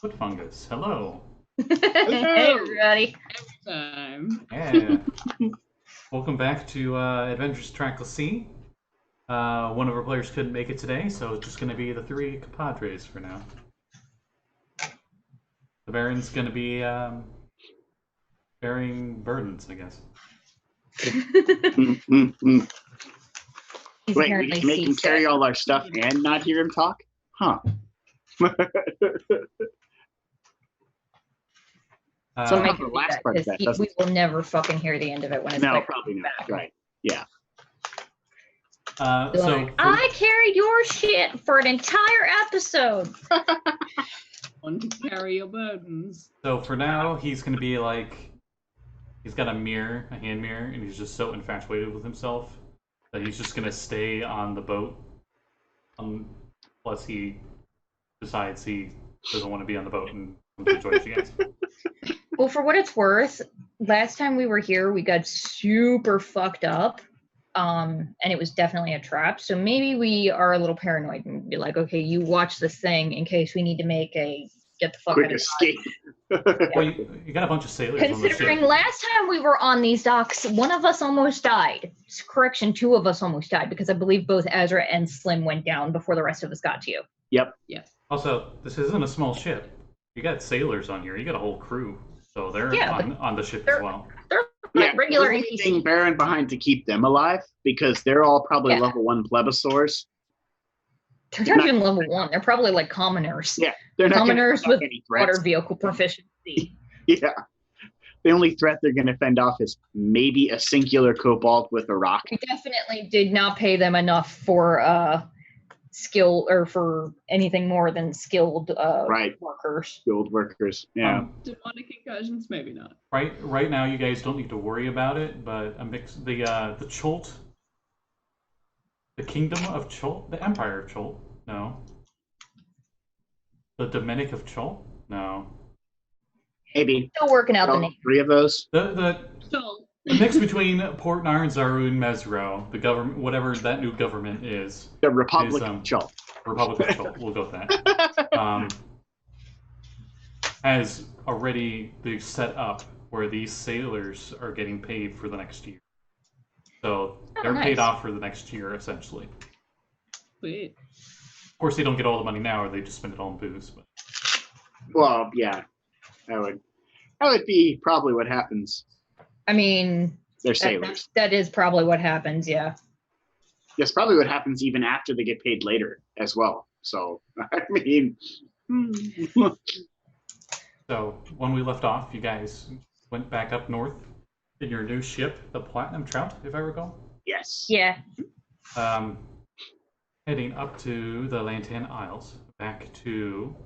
Foot fungus. Hello. Hey, everybody. Yeah. Welcome back to Adventures Trackless. One of our players couldn't make it today, so it's just going to be the three compadres for now. The Baron's going to be bearing burdens, I guess. Wait, we can make him carry all our stuff and not hear him talk? Huh. Somehow the last part of that we will never fucking hear the end of it when it's no, probably not. Back. Right. Yeah. I carried your shit for an entire episode. One to carry your burdens. So for now, he's going to be like, he's got a mirror, a hand mirror, and he's just so infatuated with himself that he's just going to stay on the boat unless he decides he doesn't want to be on the boat and enjoy you guys. Well, for what it's worth, last time we were here, we got super fucked up, and it was definitely a trap. So maybe we are a little paranoid and be like, okay, you watch this thing in case we need to make a get the fuck quick out of escape. Well, you got a bunch of sailors. Considering last time we were on these docks, one of us almost died. Correction, two of us almost died because I believe both Azra and Slim went down before the rest of us got to you. Yep. Yeah. Also, this isn't a small ship. You got sailors on here. You got a whole crew. So they're on the ship as well. They're like regular NPCs. Baron behind to keep them alive because they're all probably level 1 plebisaurs. They're not even level 1. They're probably like commoners. Yeah, they're not commoners with water vehicle proficiency. Yeah. The only threat they're going to fend off is maybe a singular kobold with a rock. We definitely did not pay them enough for skill or for anything more than skilled workers. Skilled workers, yeah. Demonic incursions, maybe not. Right now, you guys don't need to worry about it, but a mix the Cholt, the Kingdom of Cholt, the Empire of Cholt, no. The Dominic of Cholt, no. Maybe. Still working out the name. 3 of those. The mix between Port Nar and Zaru and Mesro, the government, whatever that new government is. The Republic of Cholt. Republic of Cholt, we'll go with that. Has already set up where these sailors are getting paid for the next year. So they're paid off for the next year, essentially. Sweet. Of course, they don't get all the money now, or they just spend it all on booze. But. Well, yeah. That would be probably what happens. I mean, they're sailors. That is probably what happens, yeah. That's probably what happens even after they get paid later as well. So, I mean... So, when we left off, you guys went back up north in your new ship, the Platinum Trout, if I recall? Yes. Yeah. Heading up to the Lantan Isles, back to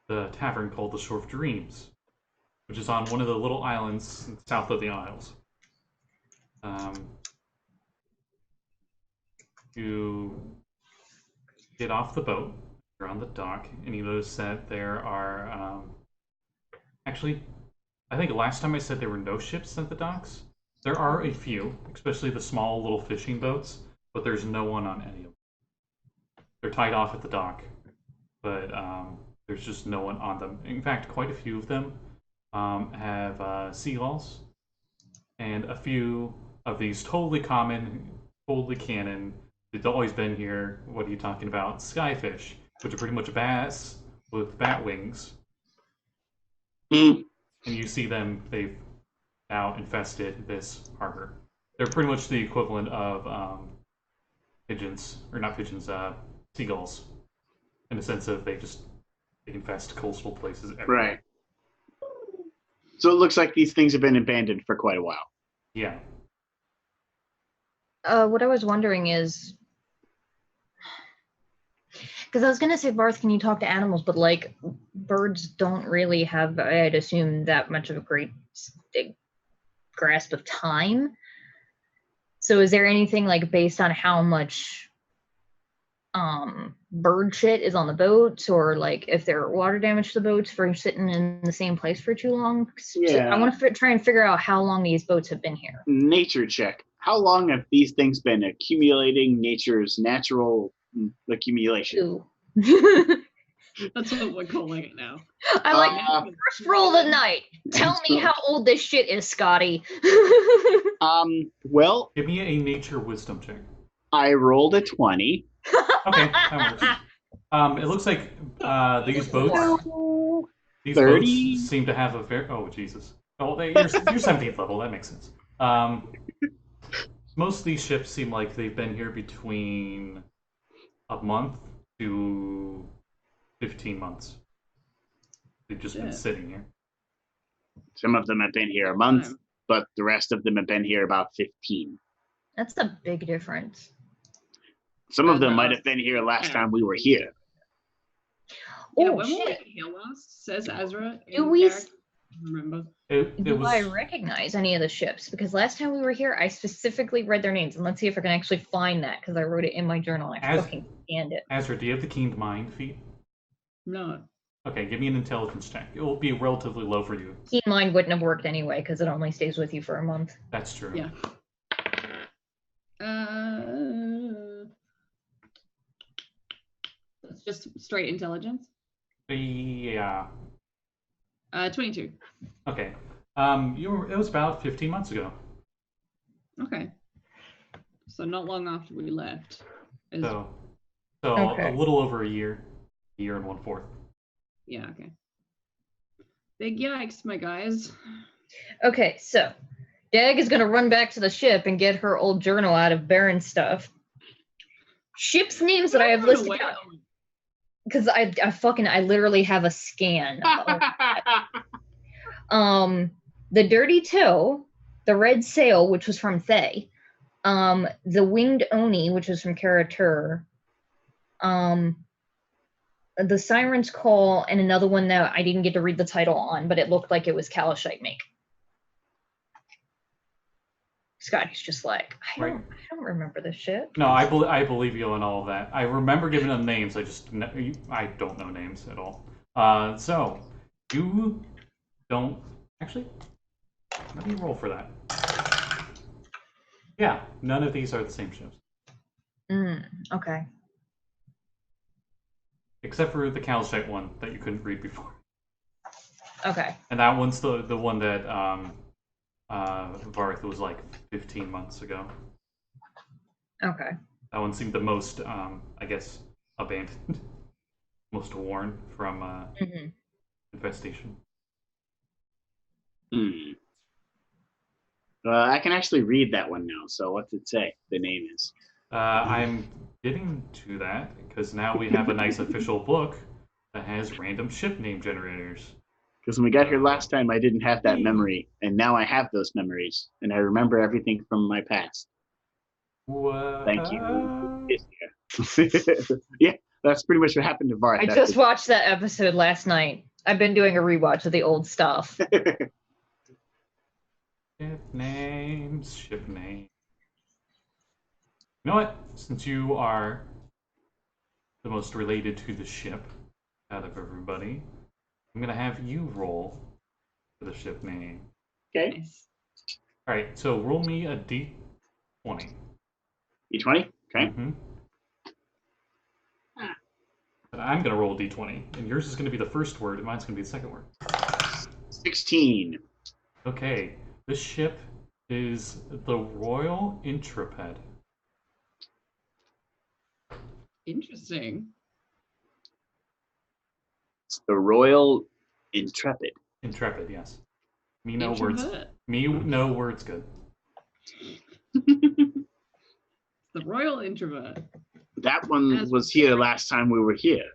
the tavern called the Shore of Dreams, which is on one of the little islands south of the Isles. You get off the boat, you're on the dock, and you notice that there are... actually, I think last time I said there were no ships at the docks. There are a few, especially the small little fishing boats, but there's no one on any of them. They're tied off at the dock, but there's just no one on them. In fact, quite a few of them have seagulls, and a few of these totally common, totally canon, they've always been here, what are you talking about, skyfish, which are pretty much bats with bat wings. And you see them, they've now infested this harbor. They're pretty much the equivalent of pigeons, or not pigeons, seagulls, in the sense of they infest coastal places everywhere. Right. So it looks like these things have been abandoned for quite a while. Yeah. What I was wondering is, because I was gonna say, Varth, can you talk to animals? But like, birds don't really have, I'd assume, that much of a great grasp of time. So is there anything like based on how much bird shit is on the boats, or like if there are water damage to the boats for sitting in the same place for too long? Yeah. I want to try and figure out how long these boats have been here. Nature check. How long have these things been accumulating nature's natural accumulation? That's what we're calling it now. I like Uh, first roll of the night. Tell me how old this shit is, Scotty. Well, Give me a nature wisdom check. I rolled a 20. Okay, that works. It looks like these boats So, these 30? boats seem to have a very Jesus. Oh, you're 17th level. That makes sense. Most of these ships seem like they've been here between a month to 15 months. They've just been Shit. sitting here. Some of them have been here a month, but the rest of them have been here about 15. That's a big difference. Some of them Azra. might have been here last time we were here. Yeah, Oh when were shit! we here last? Says Azra. Do in we? character. Remember? It Do was I recognize any of the ships? Because last time we were here, I specifically read their names, and let's see if I can actually find that because I wrote it in my journal. I fucking scanned it. Azra, do you have the keen mind feat? No. Okay, give me an intelligence check. It will be relatively low for you. Keen mind wouldn't have worked anyway because it only stays with you for a month. That's true. Yeah. It's just straight intelligence. Yeah. 22. Okay. It was about 15 months ago. Okay. So not long after we left. So Okay. a little over a year and 1/4. Yeah, okay. Big yikes, my guys. Okay, so Dag is gonna run back to the ship and get her old journal out of Baron's stuff. Ship's names that I have listed out because I literally have a scan. The Dirty Toe, the Red Sail, which was from Thay, the Winged Oni, which was from Karatur, the Siren's Call, and another one that I didn't get to read the title on, but it looked like it was Kalashite make. Scotty's just like, I don't remember this shit. No, I believe you on all of that. I remember giving them names. I don't know names at all. So you don't actually. Let me roll for that. Yeah, none of these are the same ships. Okay. Except for the Calshite one that you couldn't read before. Okay. And that one's the one that Varth was like 15 months ago. Okay. That one seemed the most, I guess, abandoned, most worn from infestation. I can actually read that one now. So what's it say? The name is. I'm getting to that because now we have a nice official book that has random ship name generators. Because when we got here last time, I didn't have that memory, and now I have those memories, and I remember everything from my past. What? Thank you. Yeah, that's pretty much what happened to Varth. I just watched that episode last night. I've been doing a rewatch of the old stuff. Ship names, ship names. You know what? Since you are the most related to the ship out of everybody, I'm gonna have you roll for the ship name. Okay. Nice. All right. So roll me a d20. D20? Okay. I'm gonna roll a d20, and yours is gonna be the first word, and mine's gonna be the second word. 16. Okay. This ship is the Royal Intrepid. Interesting. It's the Royal Intrepid. Intrepid, yes. Me no words. Introvert. Me no words good. The Royal Introvert. That one was here last time we were here.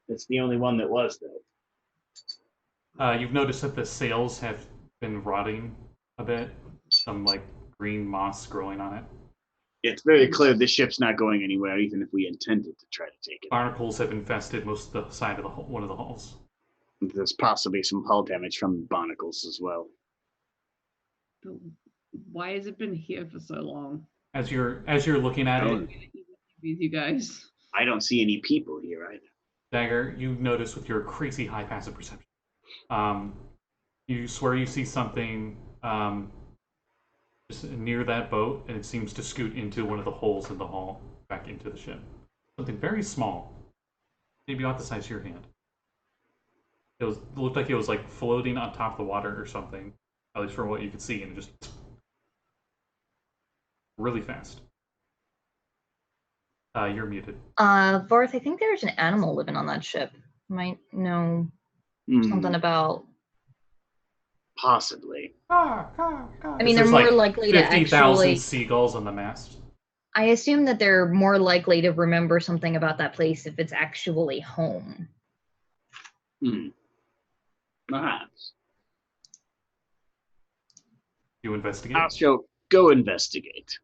That's the only one that was, though. You've noticed that the sails have been rotting a bit. Some like green moss growing on it. It's very clear this ship's not going anywhere, even if we intended to try to take it. Barnacles have infested most of the side of the one of the hulls. There's possibly some hull damage from barnacles as well. But why has it been here for so long? As you're looking at it, With you guys. I don't see any people here either. Dagger, you notice with your crazy high passive perception, you swear you see something just near that boat, and it seems to scoot into one of the holes in the hull, back into the ship. something very small, maybe about the size of your hand. It looked like it was like floating on top of the water or something, at least from what you could see, and it just really fast. You're muted. Varth, I think there's an animal living on that ship. Might know something about. Possibly. I mean, they're more likely to 50,000 actually. seagulls on the mast. I assume that they're more likely to remember something about that place if it's actually home. Perhaps. You investigate? I'll go investigate.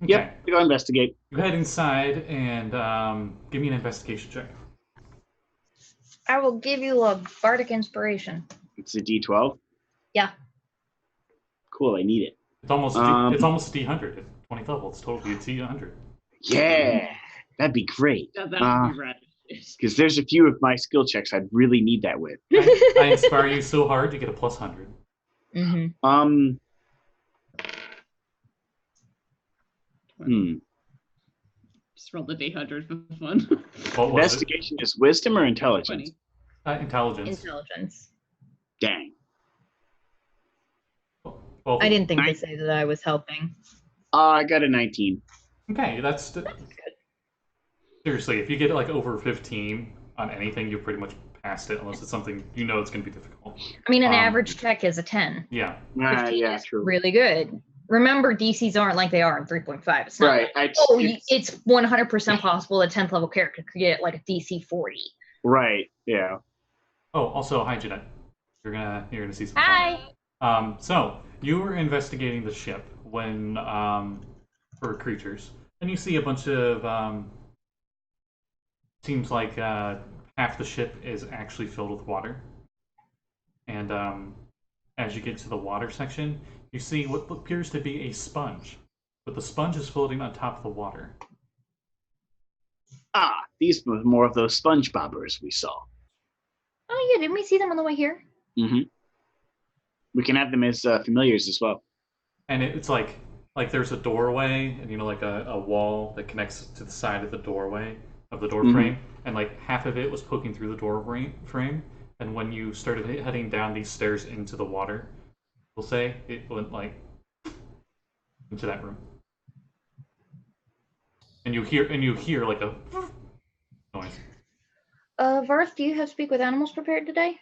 Okay. Yep, go investigate. You head inside and give me an investigation check. I will give you a bardic inspiration. It's a D12? Yeah. Cool, I need it. It's almost a D100 at 20th level. It's totally a D100. Yeah, that'd be great. That would be rad. Because there's a few of my skill checks I'd really need that with. I inspire you so hard you get a plus 100. Mm-hmm. Just roll the D100 for fun. What was Investigation is wisdom or intelligence? 20. Intelligence. Intelligence. Dang. Well, I didn't think to say that I was helping. I got a 19. Okay, that's good. Seriously, if you get like over 15 on anything, you're pretty much past it, unless it's something you know it's going to be difficult. I mean, an average check is a 10. Yeah. 15 Yeah, is true. really good. Remember, DCs aren't like they are in 3.5. It's not Right. like, it's 100% possible a 10th level character could get like a DC 40. Right, yeah. Oh, also, hi, Jeanette. You're gonna see some. Hi. So you were investigating the ship when for creatures, and you see a bunch of seems like half the ship is actually filled with water, and as you get to the water section, you see what appears to be a sponge, but the sponge is floating on top of the water. Ah, these were more of those sponge bobbers we saw. Oh yeah, didn't we see them on the way here? Mm-hmm. We can have them as familiars as well. And it's like there's a doorway, and like a wall that connects to the side of the doorway of the door frame, and like half of it was poking through the door frame. And when you started heading down these stairs into the water, we'll say it went like into that room, and you hear like a noise. Varth, do you have Speak with Animals prepared today?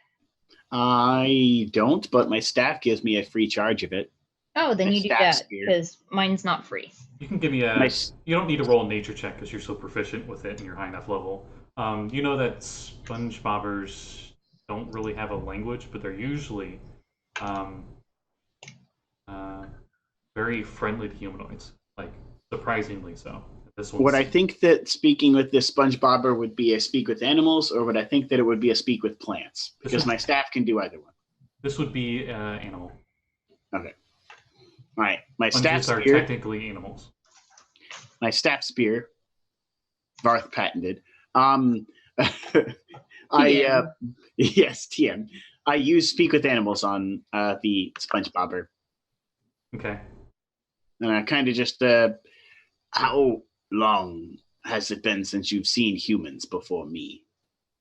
I don't, but my staff gives me a free charge of it. Oh, then My you do staff that, spear. because mine's not free. You can give me a. You don't need to roll a nature check because you're so proficient with it and you're high enough level. You know that sponge bobbers don't really have a language, but they're usually very friendly to humanoids, like surprisingly so. This one's... Would I think that speaking with this sponge bobber would be a speak with animals, or would I think that it would be a speak with plants? Because my staff can do either one. This would be animal. Okay. All right. My Sponges staff are spear. technically animals. My staff spear. Varth patented. Yes, TM. I use speak with animals on the sponge bobber. Okay. And I kind of just how long has it been since you've seen humans before me?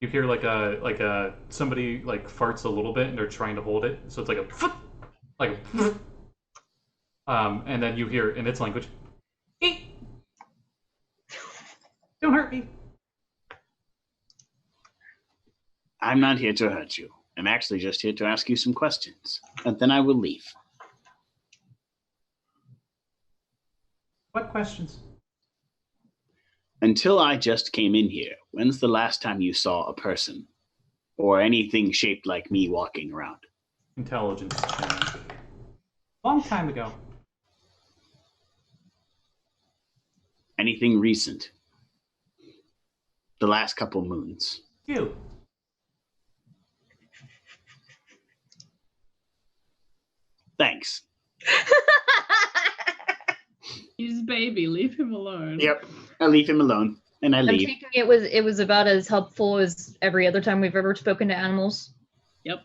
You hear like a somebody like farts a little bit and they're trying to hold it, so it's like a and then you hear in its language, "Eat. Don't hurt me." I'm not here to hurt you. I'm actually just here to ask you some questions, and then I will leave. What questions? Until I just came in here, when's the last time you saw a person or anything shaped like me walking around? Intelligence. Long time ago. Anything recent? The last couple moons. You. Thanks. He's a baby. Leave him alone. Yep. I leave him alone, and I I'm leave. thinking it was about as helpful as every other time we've ever spoken to animals. Yep.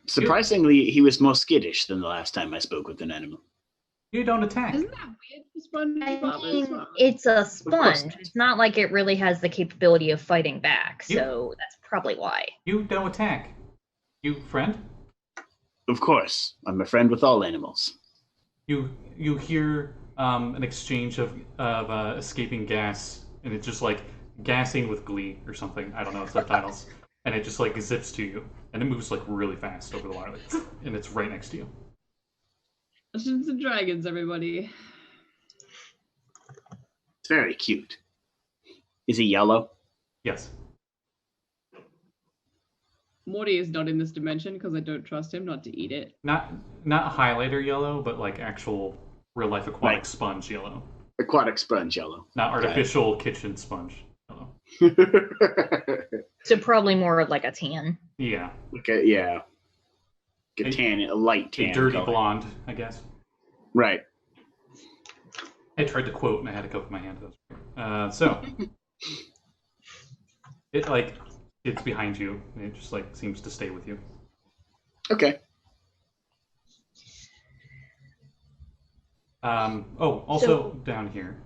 Surprisingly, he was more skittish than the last time I spoke with an animal. You don't attack. Isn't that weird for sponge I as mean, well? it's a course sponge. not. It's not like it really has the capability of fighting back, You- so that's probably why. You don't attack. You friend. Of course, I'm a friend with all animals. You hear an exchange of escaping gas, and it's just like gassing with glee or something. I don't know subtitles, and it just like zips to you, and it moves like really fast over the water, like, and it's right next to you. Dungeons and Dragons, everybody. It's very cute. Is he yellow? Yes. Morty is not in this dimension because I don't trust him not to eat it. Not highlighter yellow, but like actual real life aquatic Right. sponge yellow. Aquatic sponge yellow. Not artificial kitchen sponge yellow. So probably more like a tan. Yeah. Okay, yeah. A A- tan, a light tan. A dirty color. blonde, I guess. Right. I tried to quote and I had to go with my hand. So it like it's behind you and it just like seems to stay with you. Okay. Also down here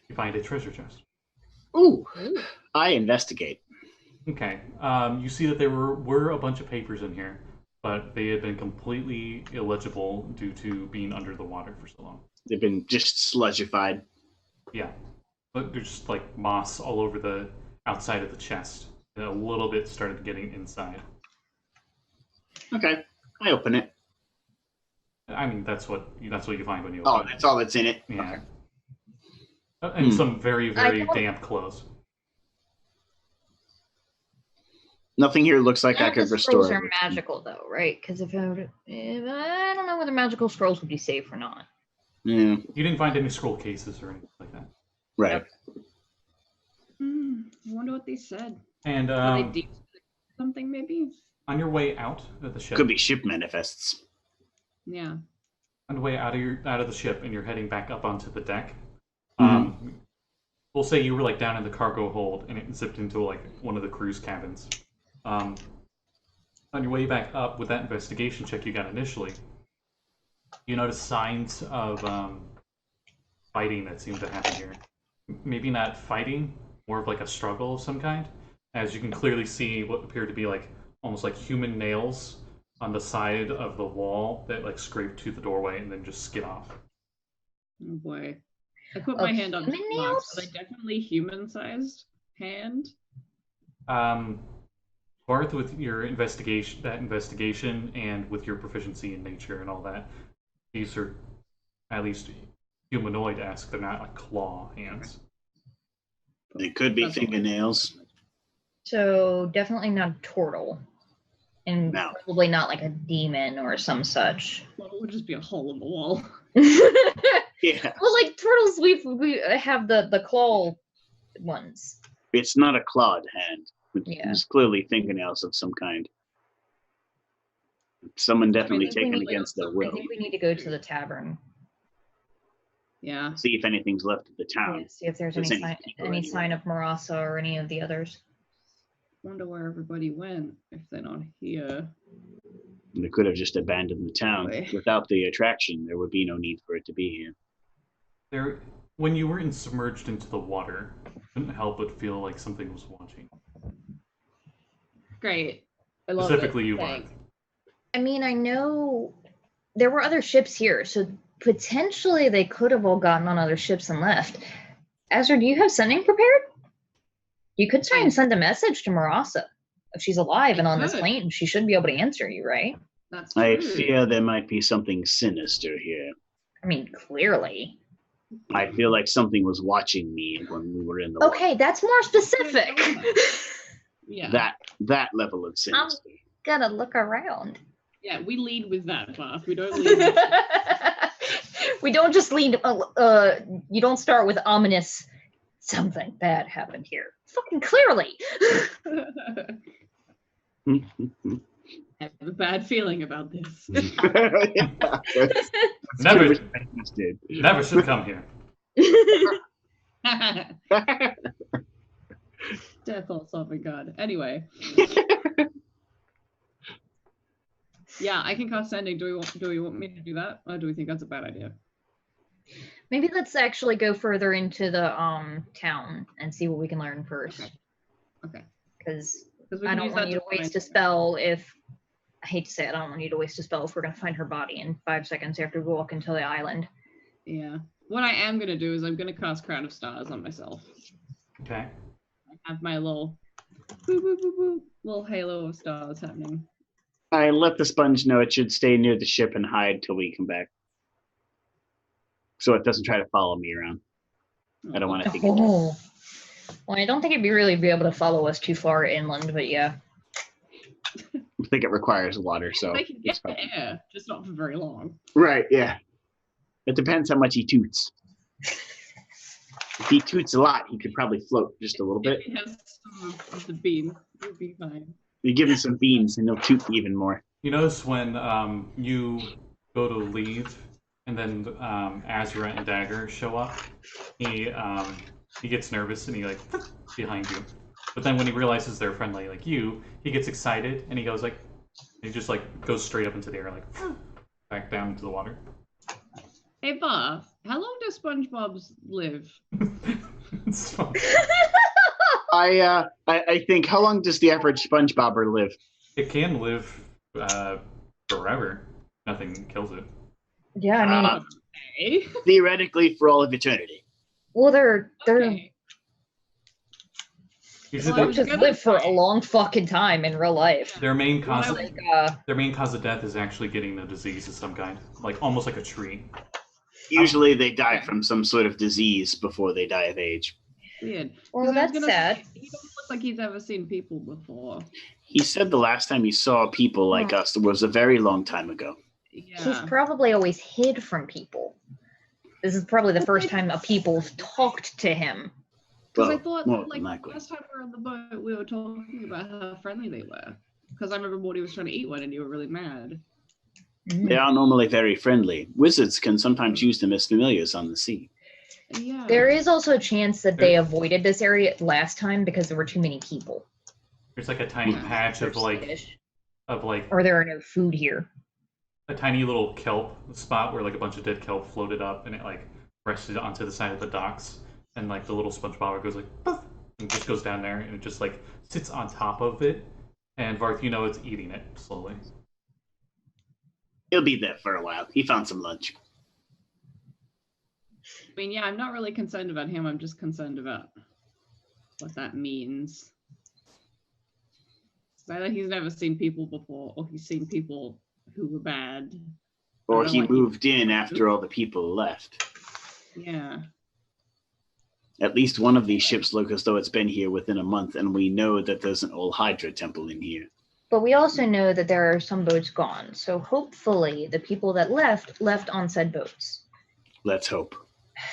you find a treasure chest. Ooh. I investigate. Okay. You see that there were a bunch of papers in here, but they had been completely illegible due to being under the water for so long. They've been just sludgified. Yeah. But there's just like moss all over the outside of the chest. And a little bit started getting inside. Okay. I open it. I mean, that's what you find when you Oh, open it. that's all that's in it? Yeah. Okay. And some very, very don't- damp clothes. Nothing here looks like None I of the could scrolls restore are it. magical though, right? Because if I don't know whether magical scrolls would be safe or not. Yeah. You didn't find any scroll cases or anything like that. Right. I wonder what they said. And Were they deep something maybe? on your way out of the ship, Could be ship manifests. Yeah. on the way out of the ship, and you're heading back up onto the deck. Mhm. We'll say you were like down in the cargo hold, and it zipped into like one of the crew's cabins. On your way back up with that investigation check you got initially, you notice signs of fighting that seem to happen here. Maybe not fighting, more of like a struggle of some kind, as you can clearly see what appear to be like almost like human nails on the side of the wall that like scrape to the doorway and then just skid off. Oh boy. I put Of my hand on human the marks. nails? Are they definitely human-sized hand? Varth, with your investigation, and with your proficiency in nature and all that, these are at least humanoid-esque. They're not like claw hands. It could be That's all. fingernails. So definitely not a turtle. And No. probably not like a demon or some such. Well, it would just be a hole in the wall. Yeah. Well, like turtles, we have the claw ones. It's not a clawed hand. Yeah. It's clearly fingernails of some kind. Someone definitely I think we taken need- against their I will. think we need to go to the tavern. Yeah. See if anything's left of the town. Yeah, see if there's There's any any sign, people any anywhere. sign of Marasa or any of the others. Wonder where everybody went if they're not here. They could have just abandoned the town. Right. Without the attraction, there would be no need for it to be here. There, when you were submerged into the water, you couldn't help but feel like something was watching. Great. I love Specifically, it. you, Thanks. Varth. I mean, I know there were other ships here, so potentially they could have all gotten on other ships and left. Azra, do you have sending prepared? You could try and send a message to Marasa. If she's alive and on this Good. plane, she should be able to answer you, right? That's true. I fear there might be something sinister here. I mean, clearly. I feel like something was watching me when we were in the water. Okay, that's more specific. Yeah. That level of sinister. Gotta look around. Yeah, we lead with that, Varth. We don't lead with We don't just lead. You don't start with ominous. Something bad happened here. Fucking clearly. I have a bad feeling about this. Never, Did. never should come here. Death all sovereign God. Anyway. Yeah, I can cast sending. Do we want me to do that, or do we think that's a bad idea? Maybe let's actually go further into the town and see what we can learn first. Okay. Because we I can don't use want that you to waste a spell if I hate to say it, I don't want you to waste a spell if we're gonna find her body in 5 seconds after we walk into the island. Yeah. What I am gonna do is I'm gonna cast Crown of Stars on myself. Okay. I have my little boop, boop, boop, boop, little halo of stars happening. I let the sponge know it should stay near the ship and hide till we come back, so it doesn't try to follow me around. I don't want it to get. Oh. Well, I don't think it'd really be able to follow us too far inland, but yeah. I think it requires water, so. They can get the air, just not for very long. Right, yeah. It depends how much he toots. If he toots a lot, he could probably float just a little bit. If he has some of the beans, he'll be fine. You give him some beans and he'll toot even more. You notice when you go to leave, and then Azra and Dagger show up, he gets nervous and he like behind you. But then when he realizes they're friendly like you, he gets excited and he goes like, he just like goes straight up into the air like back down into the water. Hey, Varth, how long do SpongeBob's live? It's fun. I think, how long does the average SpongeBobber live? It can live forever. Nothing kills it. Yeah, I mean, Okay. Theoretically, for all of eternity. well, they're Okay. Usually Well, I their, was just gonna live for a say- long fucking time in real life. their main cause of, Like, their main cause of death is actually getting a disease of some kind, like almost like a tree. Usually they die from some sort of disease before they die of age. Weird. well, 'Cause I was that's gonna sad. say, he doesn't look like he's ever seen people before. He said the last time he saw people like us was a very long time ago. He's Yeah. probably always hid from people. This is probably the first time a people talked to him. Because Well, I thought, more like, than likely. last time we were on the boat, we were talking about how friendly they were. Because I remember Morty was trying to eat one and you were really mad. They are normally very friendly. Wizards can sometimes use them as familiars on the sea. Yeah. There is also a chance that they avoided this area last time because there were too many people. There's like a tiny Yeah. patch They're of like skittish. of like Or there are no food here. a tiny little kelp spot where like a bunch of dead kelp floated up and it like rested onto the side of the docks, and like the little SpongeBob goes like poof, and just goes down there and it just like sits on top of it, and Varth, you know, it's eating it slowly. He'll be there for a while. He found some lunch. I mean, yeah, I'm not really concerned about him. I'm just concerned about what that means. It's either he's never seen people before, or he's seen people who were bad. Or I don't he like moved in after all the people left. Yeah. At least one of these ships look as though it's been here within a month, and we know that there's an old Hydra temple in here. But we also know that there are some boats gone. So hopefully the people that left on said boats. Let's hope.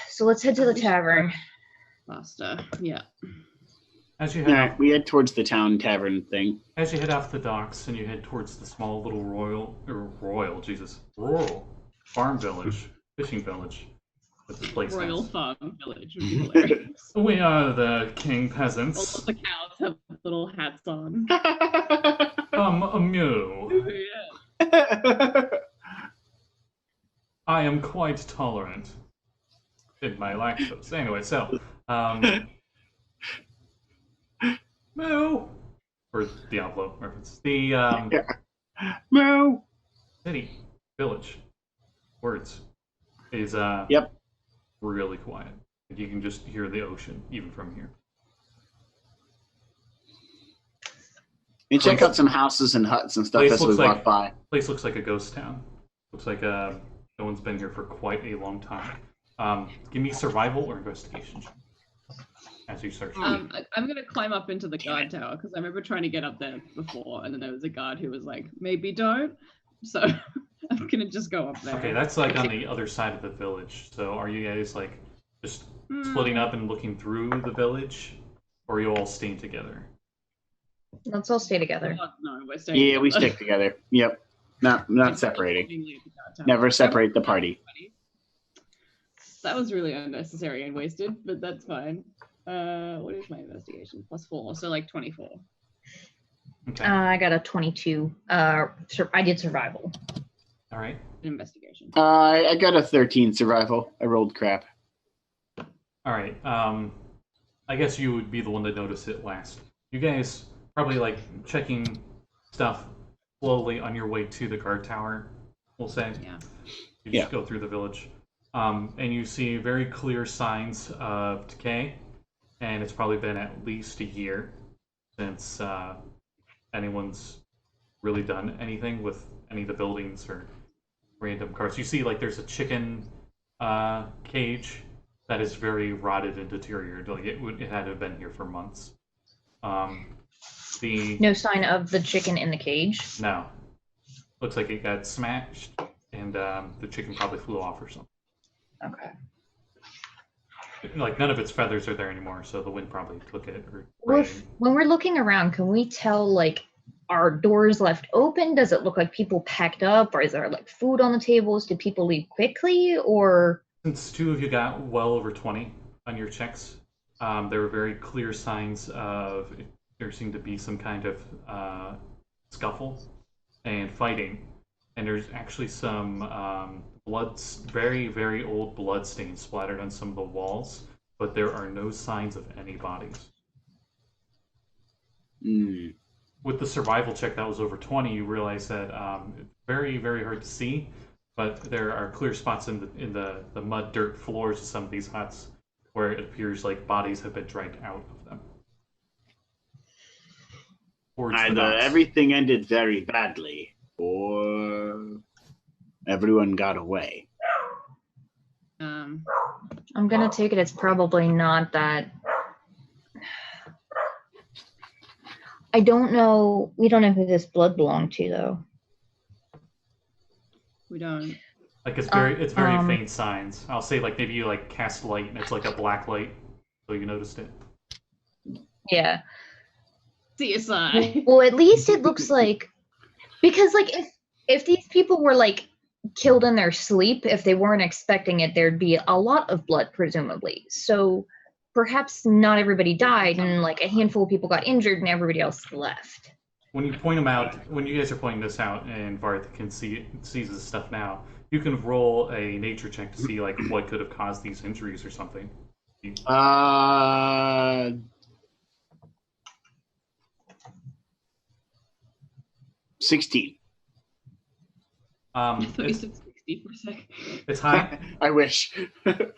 So let's head to the tavern. Faster. Yeah. As you All head right, we head towards the town tavern thing. as you head off the docks and you head towards the small little rural farm village, fishing village that this place Royal has. Farm Village would be hilarious. We are the king All peasants. of the cows have little hats on. A mew. Yeah. I am quite tolerant in my lactose. Anyway, so moo for Diablo reference. The Moo! city, village, words is Yep. really quiet. You can just hear the ocean even from here. You check out some houses and huts and stuff Place as we looks walk like- by. Place looks like a ghost town. Looks like no one's been here for quite a long time. Give me survival or investigation as you search. I'm gonna climb up into the guard tower because I remember trying to get up there before, and then there was a guard who was like, "Maybe don't." So I'm gonna just go up there. Okay, that's like on the other side of the village. So are you guys like just splitting up and looking through the village, or are you all staying together? Let's all stay together. No, we're staying. Yeah, we together. stick together. Yep. Not separating. Mainly at the guard tower. Never separate the party. That was really unnecessary and wasted, but that's fine. What is my investigation? +4, so like 24. Okay. I got a 22. I did survival. All right. Investigation. I got a 13 survival. I rolled crap. All right. I guess you would be the one that noticed it last. You guys probably like checking stuff slowly on your way to the guard tower. We'll say. Yeah. You just go through the village, and you see very clear signs of decay, and it's probably been at least a year since anyone's really done anything with any of the buildings or random cars. You see, like, there's a chicken cage that is very rotted and deteriorated. Like, it had to have been here for months. No sign of the chicken in the cage. No. Looks like it got smashed, and the chicken probably flew off or something. Okay. Like, none of its feathers are there anymore, so the wind probably took it. Or When we're looking around, can we tell, like, are doors left open? Does it look like people packed up? Or is there, like, food on the tables? Did people leave quickly? Or... Since two of you got well over 20 on your checks, there were very clear signs of there seemed to be some kind of scuffle and fighting. And there's actually some very, very old blood stains splattered on some of the walls, but there are no signs of any bodies. Mm. With the survival check that was over 20, you realize that it's very, very hard to see, but there are clear spots in the mud dirt floors of some of these huts where it appears like bodies have been dragged out of them. Either everything ended very badly, or everyone got away. I'm gonna take it it's probably not that. I don't know. We don't know who this blood belonged to, though. We don't. Like, it's very faint signs. I'll say, like, maybe you like cast light and it's like a black light, so you noticed it. Yeah. CSI. Well, at least it looks like, because, like, if these people were, like, killed in their sleep, if they weren't expecting it, there'd be a lot of blood, presumably. So perhaps not everybody died, and, like, a handful of people got injured and everybody else left. When you point them out, when you guys are pointing this out, and Varth can sees this stuff now, you can roll a nature check to see, like, what could have caused these injuries or something. 16. I thought you said 60 for a second. It's high. I wish.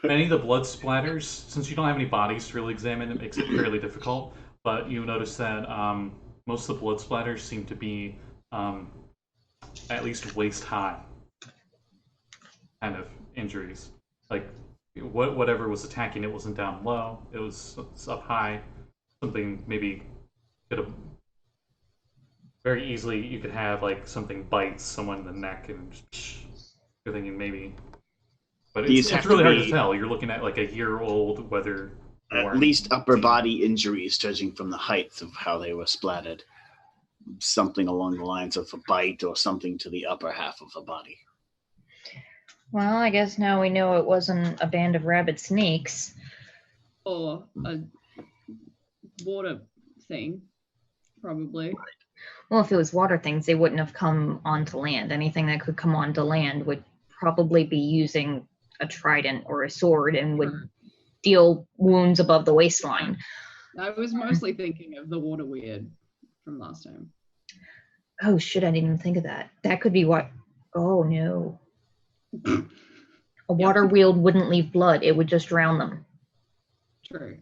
Many of the blood splatters, since you don't have any bodies to really examine, it makes it fairly difficult. But you notice that most of the blood splatters seem to be at least waist high kind of injuries. Like, whatever was attacking it wasn't down low, it was up high. Something maybe could have very easily, you could have like something bite someone in the neck and you're thinking maybe. But it's really hard to tell. You're looking at like a year-old weather. At least upper body injuries, judging from the height of how they were splattered. Something along the lines of a bite or something to the upper half of the body. Well, I guess now we know it wasn't a band of rabid snakes. Or a water thing, probably. Well, if it was water things, they wouldn't have come onto land. Anything that could come onto land would probably be using a trident or a sword and would deal wounds above the waistline. I was mostly thinking of the water weird from last time. Oh shit, I didn't even think of that. That could be what... Oh no. A water wheel wouldn't leave blood, it would just drown them. True.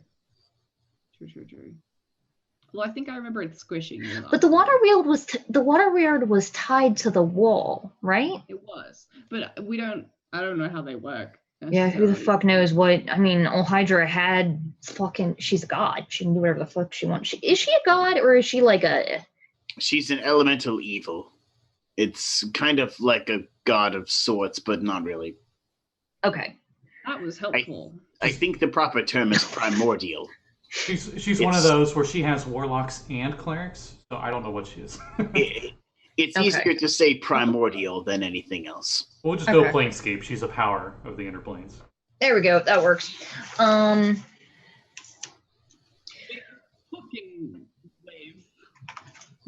Well, I think I remember it squishing you. But the water wheel was tied to the wall, right? It was, but I don't know how they work. Yeah, who the fuck knows what? I mean, Hydra had fucking. She's a god. She can do whatever the fuck she wants. Is she a god or is she like a? She's an elemental evil. It's kind of like a god of sorts, but not really. Okay. That was helpful. I think the proper term is primordial. She's one of those where she has warlocks and clerics, so I don't know what she is. It's easier to say primordial than anything else. We'll just go Planescape. She's a power of the inner planes. There we go. That works. Fucking wave.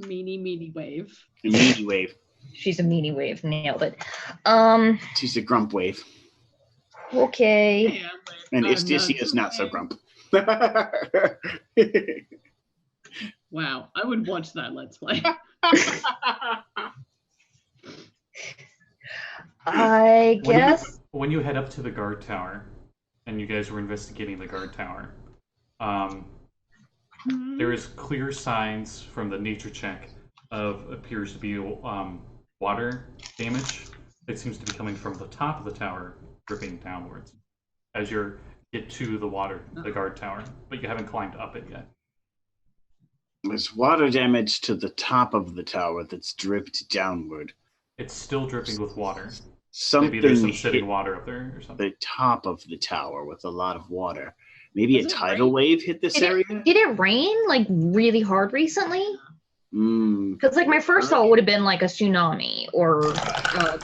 Meanie wave. A meaty wave. She's a meanie wave. Nailed it. She's a grump wave. Okay. Yeah, And I'm Istisi is not so wave. grump. Wow, I would watch that Let's Play. I guess. When you head up to the guard tower, and you guys were investigating the guard tower, there is clear signs from the nature check of appears to be water damage. It seems to be coming from the top of the tower, dripping downwards as you get to the guard tower, but you haven't climbed up it yet. There's water damage to the top of the tower that's dripped downward. It's still dripping with water. Something Maybe there's some hit sitting water up there or something. the top of the tower with a lot of water. Maybe Does a it tidal rain? wave hit this area? Did it rain like really hard recently? Mm. Because like my first thought would have been like a tsunami or a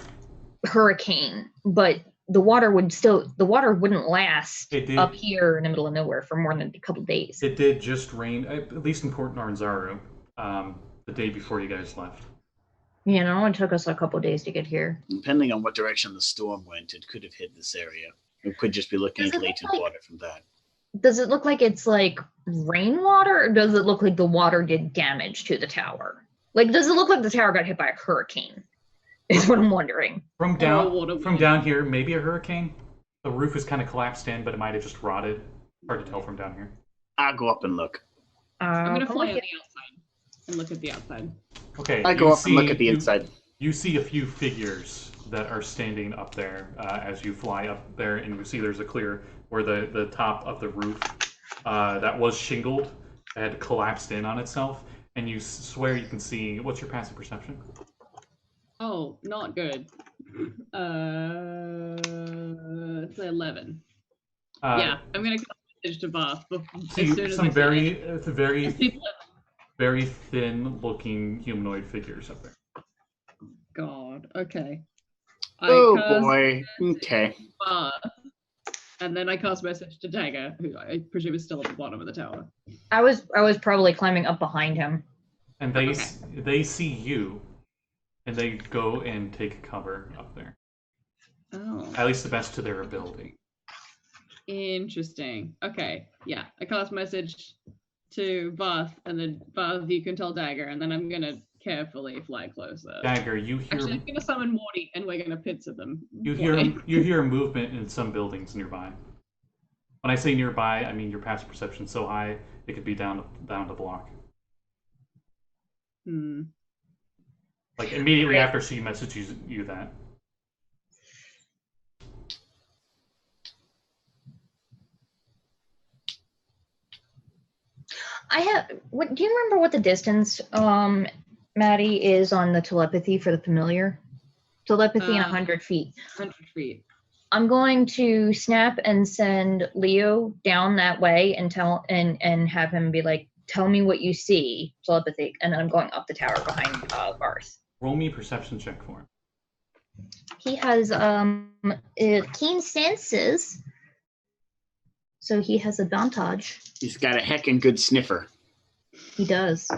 hurricane, but the water wouldn't last It did. up here in the middle of nowhere for more than a couple days. It did just rain, at least in Port Narnzaru, the day before you guys left. You know, it took us a couple days to get here. Depending on what direction the storm went, it could have hit this area. It could just be looking Does at it look latent like- water from that. Does it look like it's like rainwater, or does it look like the water did damage to the tower? Like, does it look like the tower got hit by a hurricane? Is what I'm wondering. From water down here, maybe a hurricane. The roof is kind of collapsed in, but it might have just rotted. Hard to tell from down here. I'll go up and look. I'm gonna come fly look on at- the outside and look at the outside. Okay. I go up and look at the inside. You see a few figures that are standing up there as you fly up there, and you see there's a clear where the top of the roof that was shingled had collapsed in on itself, and you swear you can see. What's your passive perception? Oh, not good. It's 11. Yeah, I'm gonna cast a message to Varth as See soon as some I very People very thin-looking humanoid figures up there. God. Okay. Oh cast boy. Okay. Varth, and then I cast message to Dagger, who I presume is still at the bottom of the tower. I was probably climbing up behind him. And Okay. they see you, and they go and take cover up there. Oh, At least the best to their ability. interesting. Okay. Yeah, I cast message to Varth, and then Varth, you can tell Dagger, and then I'm gonna carefully fly closer. Dagger, you hear Actually, I'm gonna summon Morty, and we're gonna pincer them. you hear movement in some buildings nearby. When I say nearby, I mean your passive perception's so high it could be down to block. Hmm. Like immediately Right. after she messages you that. Do you remember what the distance, Maddie, is on the telepathy for the familiar? Telepathy in 100 feet. 100 feet. I'm going to snap and send Leo down that way and have him be like, tell me what you see, telepathy, and then I'm going up the tower behind Varth. Roll me a perception check for him. He has keen senses, so he has advantage. He's got a heckin' good sniffer. He does.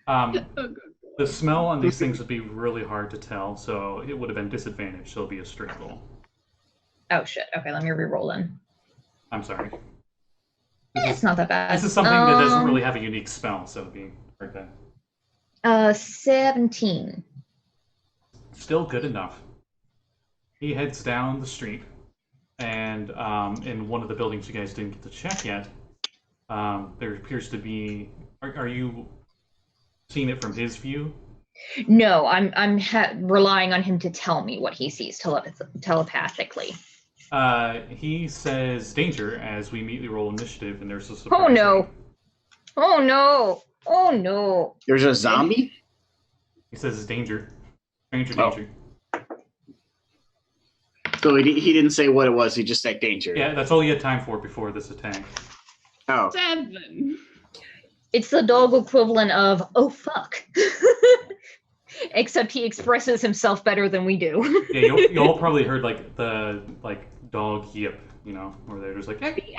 Oh, good. The smell on these things would be really hard to tell, so it would have been disadvantaged, so it'll be a straight roll. Oh shit. Okay, let me re-roll then. I'm sorry. It's not that bad. This is something that doesn't really have a unique spell, so it'd be hard to... 17. Still good enough. He heads down the street, and in one of the buildings you guys didn't get to check yet, there appears to be... Are you seeing it from his view? No, I'm relying on him to tell me what he sees telepathically. He says danger as we immediately roll initiative, and there's a surprise. Oh no! Oh no! Oh no! There's a zombie? He says danger. Stranger Oh. danger. So he didn't say what it was, he just said danger. Yeah, that's all he had time for before this attack. Oh. 7. It's the dog equivalent of "oh fuck," except he expresses himself better than we do. Yeah, you all probably heard like the dog yip, where they're just like, hey.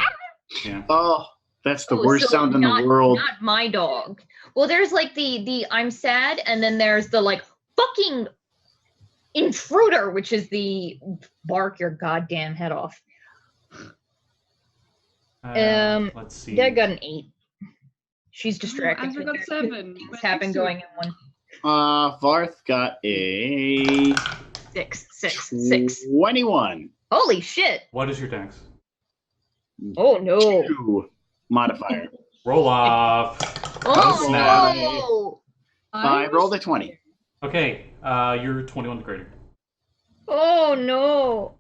Yeah. Oh, that's the Oh, worst so sound in not- the world. Not my dog. Well, there's like the I'm sad, and then there's the like fucking intruder, which is the bark your goddamn head off. Let's see. Dad got an 8. She's distracted. Azra got 7. Things happen going in one. Varth got a 6. 21. Holy shit! What is your dex? Oh no! 2 modifier. Roll off. Oh snap. no! I rolled a 20. Okay, you're 21 greater. Oh no!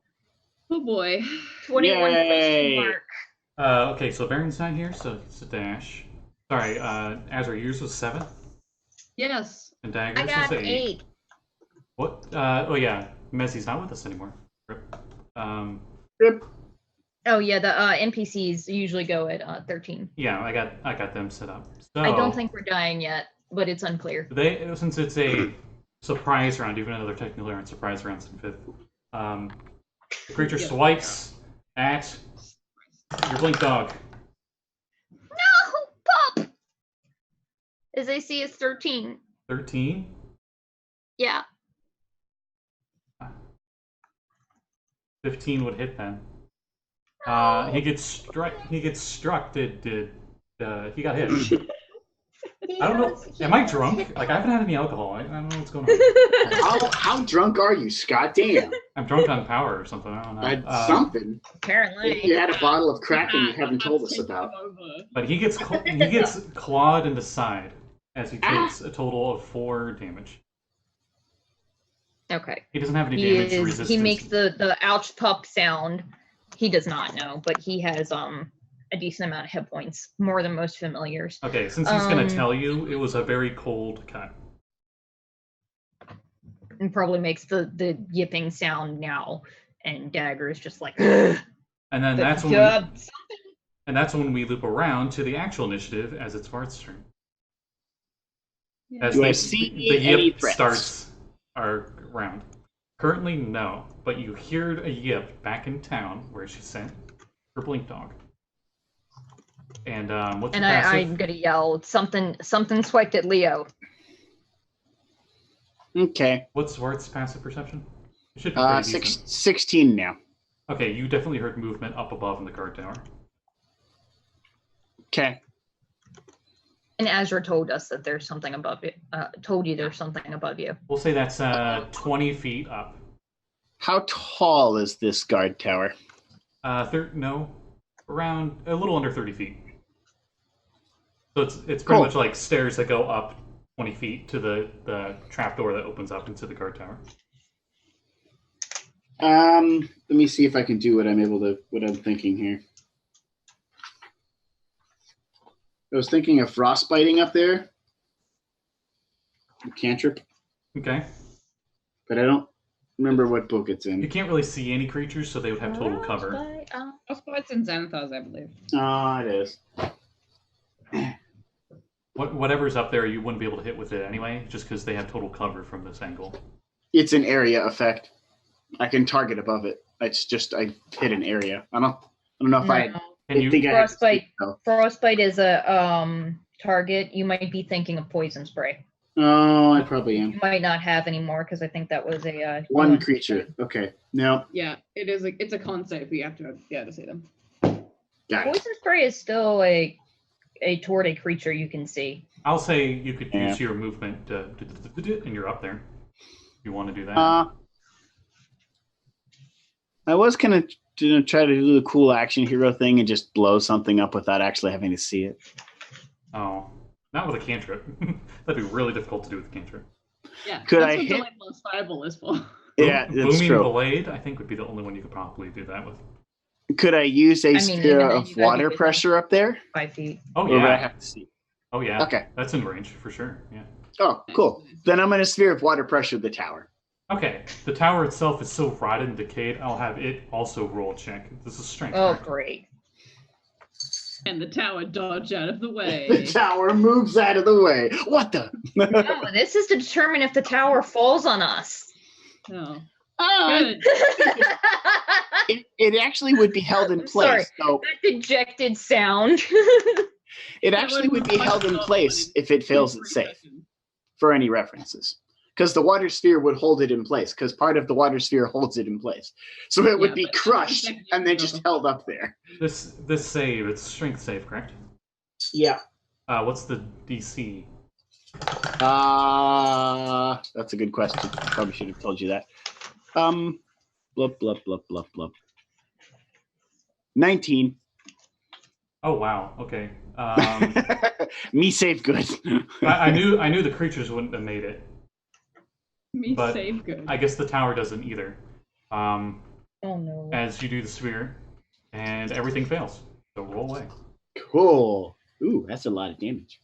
Oh boy. 21 question Yay. mark. Okay, so Varen's not here, so it's a dash. Sorry, Azra, yours was 7, Yes. and Dagger's I got was an 8. 8. What? Oh yeah, Mezzi's not with us anymore. Rip. Rip. Oh yeah, the NPCs usually go at 13. Yeah, I got them set up. So I don't think we're dying yet, but it's unclear. since it's a surprise round, even though they're technically aren't surprise rounds in 5th. The creature swipes at your blink dog. No, Pop! His AC is 13. 13. Yeah. 15 would hit then. No. He gets struck. He got hit. I don't know. Am I drunk? Like, I haven't had any alcohol. I don't know what's going on. How drunk are you, Scott? Damn. I'm drunk on power or something. I don't know. Something. Apparently. You had a bottle of Kraken you haven't told us about. But he gets clawed in the side as he takes a total of 4 damage. Okay. He doesn't have any damage resistance. He makes the ouch pup sound. He does not know, but he has a decent amount of hit points, more than most familiars. Okay, since he's gonna tell you, it was a very cold cut. And probably makes the yipping sound now, and Dagger is just like. And And then that's when we loop around to the actual initiative as it's Varth's turn. Yeah. As Do I see the any yip threats? starts our round. Currently, no, but you hear a yip back in town where she sent her blink dog. And what's And your passive? I'm gonna yell something swiped at Leo. Okay. What's Varth's passive perception? It should be pretty decent. 16 now. Okay, you definitely heard movement up above in the guard tower. Okay. And Azra told us that there's something above you. Told you there's something above you. We'll say that's 20 feet up. How tall is this guard tower? Around a little under 30 feet. So it's pretty much like stairs that go up 20 feet to the trapdoor that opens up into the guard tower. Let me see if I can do what I'm thinking here. I was thinking of frostbiting up there. A cantrip. Okay. But I don't remember what book it's You in. can't really see any creatures, so they would have total cover. Frostbite's in Xanathars, I believe. Oh, it is. Whatever's up there, you wouldn't be able to hit with it anyway, just because they have total cover from this angle. It's an area effect. I can target above it. It's just I hit an area. I don't know if I Can you? think I have to Frostbite. speak, though. Frostbite is a target. You might be thinking of poison spray. Oh, I probably am. You might not have anymore because I think that was a One creature. Okay. No. Yeah, it's a con save, but you have to be able to see them. Got it. Poison spray is still a toward a creature you can see. I'll say you could Yeah. use your movement, and you're up there. If you want to do that. I was gonna try to do the cool action hero thing and just blow something up without actually having to see it. Oh, not with a cantrip. That'd be really difficult to do with a cantrip. Yeah. Could that's I what hit- Delayed Plus Fireball is for. Yeah, that's Booming true. Blade, I think, would be the only one you could probably do that with. Could I use a I mean, sphere even then of you gotta water be pressure up there? 5 feet. Oh Or would I yeah. have to see? Oh yeah. Okay. That's in range for sure. Yeah. Oh, cool. Then I'm gonna sphere of water pressure the tower. Okay. The tower itself is so rotted and decayed. I'll have it also roll a check. This is strength. Oh, correct? great. And the tower dodge out of the The way. tower moves out of the way. What the? No, this is to determine if the tower falls on us. Oh, Ah, good. it actually would be held in place. Sorry. So That dejected sound. It actually would be held in place if it fails its save, for any references. Because the water sphere would hold it in place, because part of the water sphere holds it in place. So it would be crushed and then just held up there. This save, it's strength save, correct? Yeah. What's the DC? That's a good question. Probably should have told you that. Blup, blup, blup, blup, blup. 19. Oh wow. Okay. Me save good. I knew the creatures wouldn't have made it. Me But save good. I guess the tower doesn't either. Oh no. As you do the sphere, and everything fails. So roll away. Cool. Ooh, that's a lot of damage.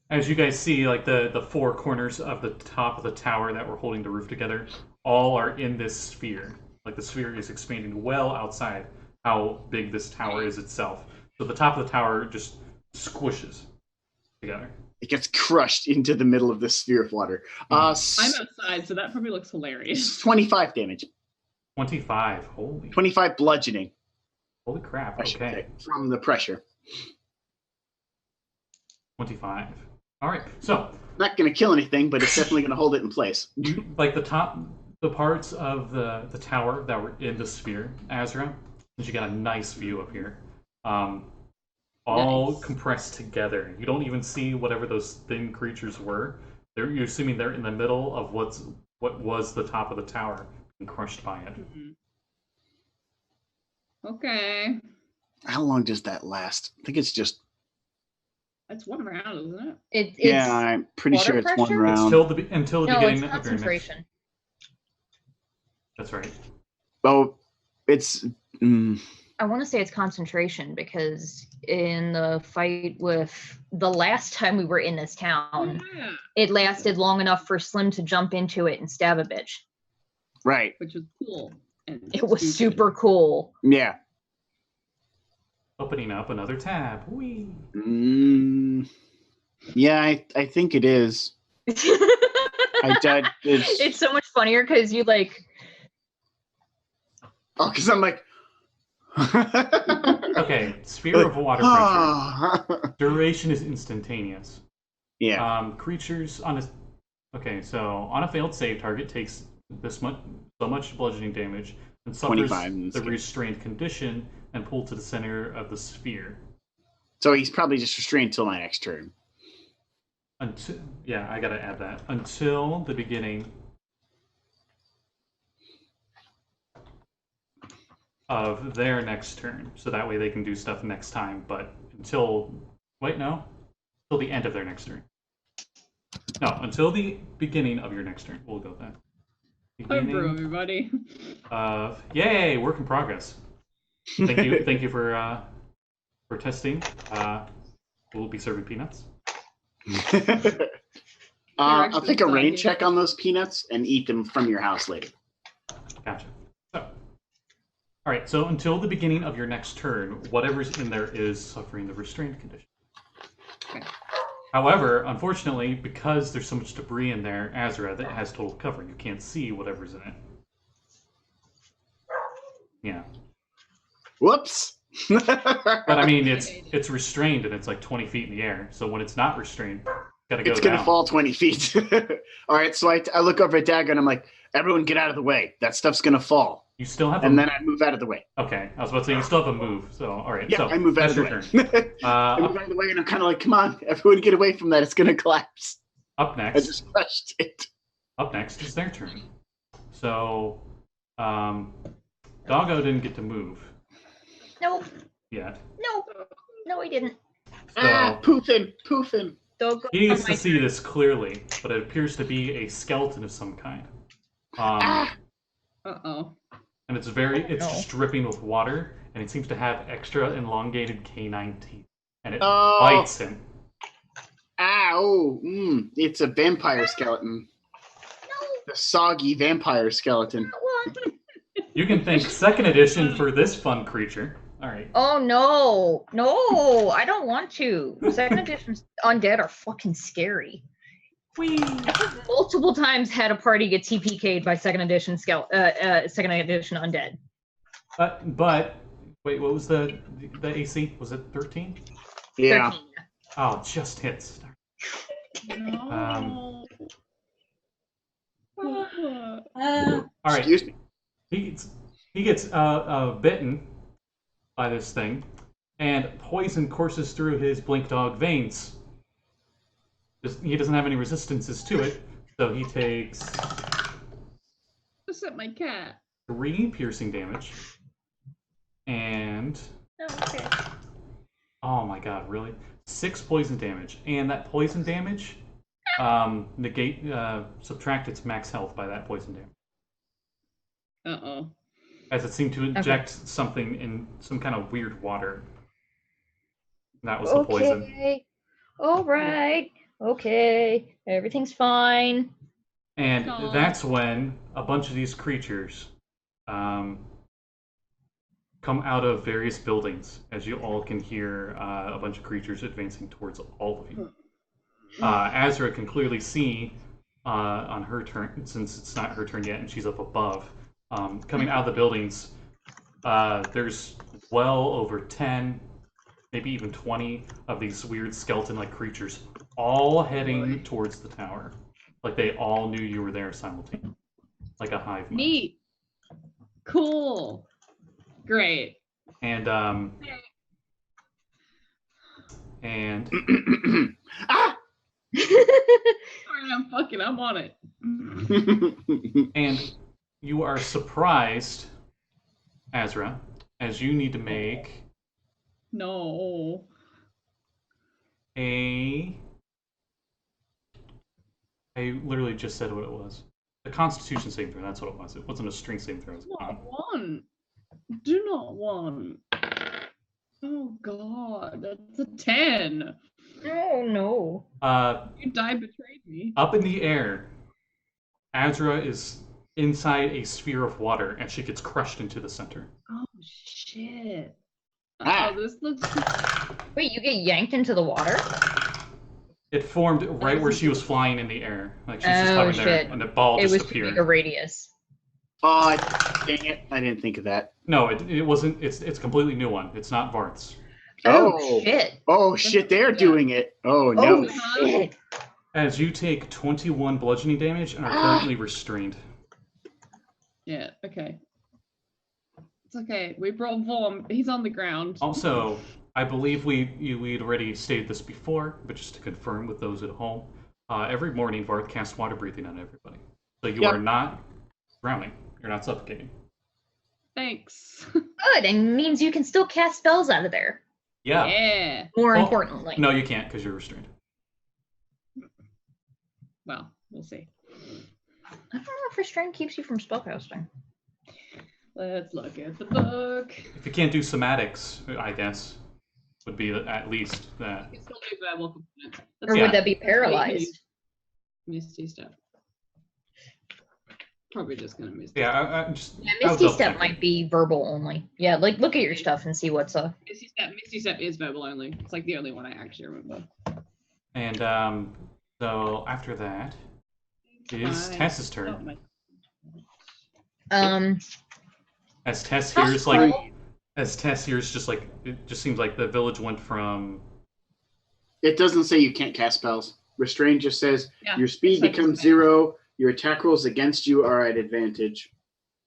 As you guys see, like the four corners of the top of the tower that were holding the roof together, all are in this sphere. Like the sphere is expanding well outside how big this tower is itself. So the top of the tower just squishes together. It gets crushed into the middle of this sphere of water. I'm outside, so that probably looks hilarious. 25 damage. 25. Holy 25 bludgeoning. Holy crap. Okay. From the pressure. 25. All right. So not going to kill anything, but it's definitely going to hold it in place. Like the parts of the tower that were in the sphere, Azra, since you got a nice view up here, all compressed together. You don't even see whatever those thin creatures were. You're assuming they're in the middle of what was the top of the tower and crushed by it. Mm-hmm. Okay. How long does that last? I think it's just. That's one round, isn't it? It's yeah, I'm pretty sure it's pressure? one round. Until the no, beginning it's of your next. concentration. That's right. Oh, it's. I want to say it's concentration because in the fight with the last time we were in this town, it lasted long enough for Slim to jump into it and stab a bitch. Right. Which was cool. And it was super cool. Yeah. Opening up another tab. Whee. Yeah, I think it is. It's so much funnier because you like. Oh, because I'm like. Okay, sphere of water pressure. Duration is instantaneous. Yeah. Creatures on a. Okay, so on a failed save, target takes so much bludgeoning damage and suffers the restrained condition and pulled to the center of the sphere. So he's probably just restrained till my next turn. Yeah, I gotta add that. Until the beginning of their next turn. So that way they can do stuff next time, but until the end of their next turn. No, until the beginning of your next turn. We'll go with that. Homebrew, everybody. Yay, work in progress. Thank you for testing. We'll be serving peanuts. I'll take a rain check on those peanuts and eat them from your house later. Gotcha. So, all right. So until the beginning of your next turn, whatever's in there is suffering the restrained condition. Okay. However, unfortunately, because there's so much debris in there, Azra, that has total cover. You can't see whatever's in it. Yeah. Whoops. But I mean, it's restrained and it's like 20 feet in the air. So when it's not restrained, gotta go. It's gonna fall 20 feet. All right, so I look over at Dagger and I'm like, everyone get out of the way. That stuff's gonna fall. You still have. And then I move out of the way. Okay, I was about to say you still have a move. So all right. Yeah, so I move out of the way. I move out of the way and I'm kind of like, come on, everyone get away from that. It's gonna collapse. Up next. I just crushed it. Up next is their turn. So, Doggo didn't get to move. Nope. Yet. No, he didn't. So, poofing. He needs to see this clearly, but it appears to be a skeleton of some kind. Uh-oh. And it's just dripping with water, and it seems to have extra elongated canine teeth. And it bites him. Ow! It's a vampire skeleton. No. The soggy vampire skeleton. You can thank 2nd edition for this fun creature. All right. Oh no, I don't want to. 2nd edition undead are fucking scary. I've multiple times had a party get TPK'd by 2nd edition 2nd edition undead. But wait, what was the AC? Was it 13? Yeah. 13. Oh, just hits. No. All right. Excuse me. He gets bitten by this thing, and poison courses through his blink dog veins. He doesn't have any resistances to it, so he takes Except my cat. 3 piercing damage, and Okay. oh my god, really? 6 poison damage, and that poison damage subtract its max health by that poison damage. Uh-oh. As it seemed to inject something in some kind of weird water. That was the poison. Okay. All right. Okay. Everything's fine. And Aw. that's when a bunch of these creatures come out of various buildings, as you all can hear a bunch of creatures advancing towards all of you. Azra can clearly see on her turn, since it's not her turn yet and she's up above, coming out of the buildings, there's well over 10, maybe even 20 of these weird skeleton-like creatures, all heading towards the tower. Like they all knew you were there simultaneously. Like a hive mind. Neat. Cool. Great. And Ah! Sorry, I'm on it. and you are surprised, Azra, as you need to make No. I literally just said what it was. A Constitution saving throw, that's what it was. It wasn't a strength saving throw. Not one. Do not one. Oh god, that's a 10. Oh no. You betrayed me. Up in the air, Azra is inside a sphere of water, and she gets crushed into the center. Oh shit. Ah. Oh, this looks. Wait, you get yanked into the water? It formed right where she was flying in the air. Like she's just Oh, hovering there, shit. and the ball It just was too appeared. big a radius. Oh, dang it. I didn't think of that. No, it wasn't. It's a completely new one. It's not Varth's. Oh. Shit. Oh, shit. They're doing it. Oh, Oh no. shit. As you take 21 bludgeoning damage and are currently restrained. Yeah, okay. It's okay. We brought Vorm. He's on the ground. Also, I believe we'd already stated this before, but just to confirm with those at home, every morning Varth casts water breathing on everybody. So you Yep. are not drowning. You're not suffocating. Thanks. Good, and means you can still cast spells out of there. Yeah. Yeah. More Well, importantly. No, you can't because you're restrained. Well, we'll see. I don't know if restraint keeps you from spellcasting. Let's look at the book. If you can't do somatics, I guess, would be at least that. You can still do verbal components. Or Yeah. would that be paralyzed? Misty step. Probably just gonna miss. Yeah, I just. Yeah, I would Misty double Step check. might be verbal only. Yeah, like look at your stuff and see what's up. Misty step is verbal only. It's like the only one I actually remember. And so after that is Fine. Tess's Oh, turn. my- As Tess That's hears just like it just seems like the village went from It doesn't say you can't cast spells. Restrain just says Yeah, your speed so it becomes doesn't 0. Your attack rolls against you are at advantage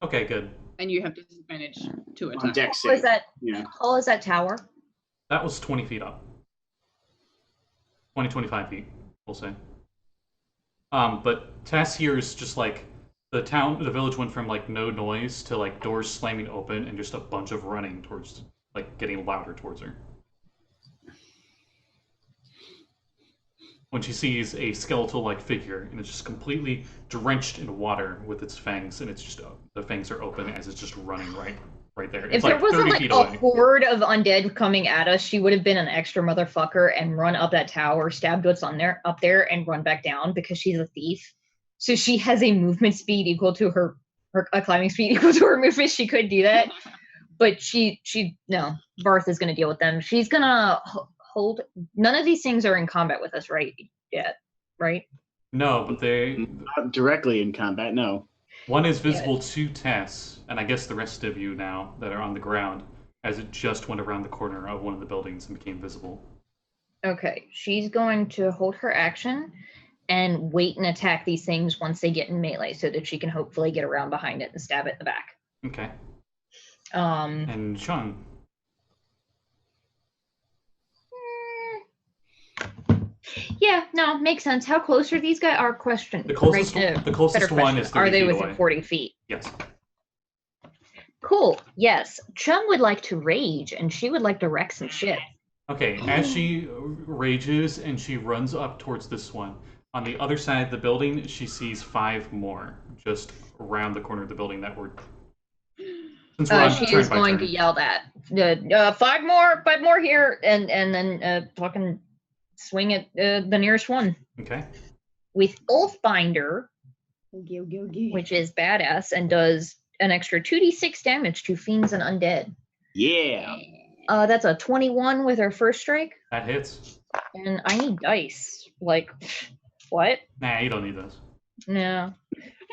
okay, good. And you have disadvantage to on attack. dex What is save. that? Yeah. How tall is that tower? That was 20 feet up. 20, 25 feet, we'll say. But Tess hears just like the village went from like no noise to like doors slamming open and just a bunch of running towards, like getting louder towards her. When she sees a skeletal-like figure and it's just completely drenched in water with its fangs, and it's just the fangs are open as it's just running right there. It's If there like wasn't 30 like feet a away. horde of undead coming at us, she would have been an extra motherfucker and run up that tower, stabbed what's up there, and run back down because she's a thief. So she has a movement speed equal to her a climbing speed equal to her movement. She could do that, but no. Varth is gonna deal with them. She's gonna hold. None of these things are in combat with us right yet, right? No, but Not directly in combat, no. one is visible to Tess, and I guess the rest of you now that are on the ground, as it just went around the corner of one of the buildings and became visible. Okay, she's going to hold her action and wait and attack these things once they get in melee so that she can hopefully get around behind it and stab it in the back. Okay. Um, And Sean. Yeah, no, makes sense. How close are these guys? Our question. The closest, right, the closest better one question. is 30 Are they feet within away. 40 feet? Yes. Cool. Yes. Chum would like to rage, and she would like to wreck some shit. Okay, as she rages and she runs up towards this one, on the other side of the building, she sees 5 more just around the corner of the building that were. Since we're on She turn is by going turn. to yell that. 5 more here, and then fucking swing at the nearest one. Okay. With Oathbinder, Okay. which is badass, and does an extra 2d6 damage to fiends and undead. Yeah. That's a 21 with her first strike. That hits. And I need dice. Like, what? Nah, you don't need those. No.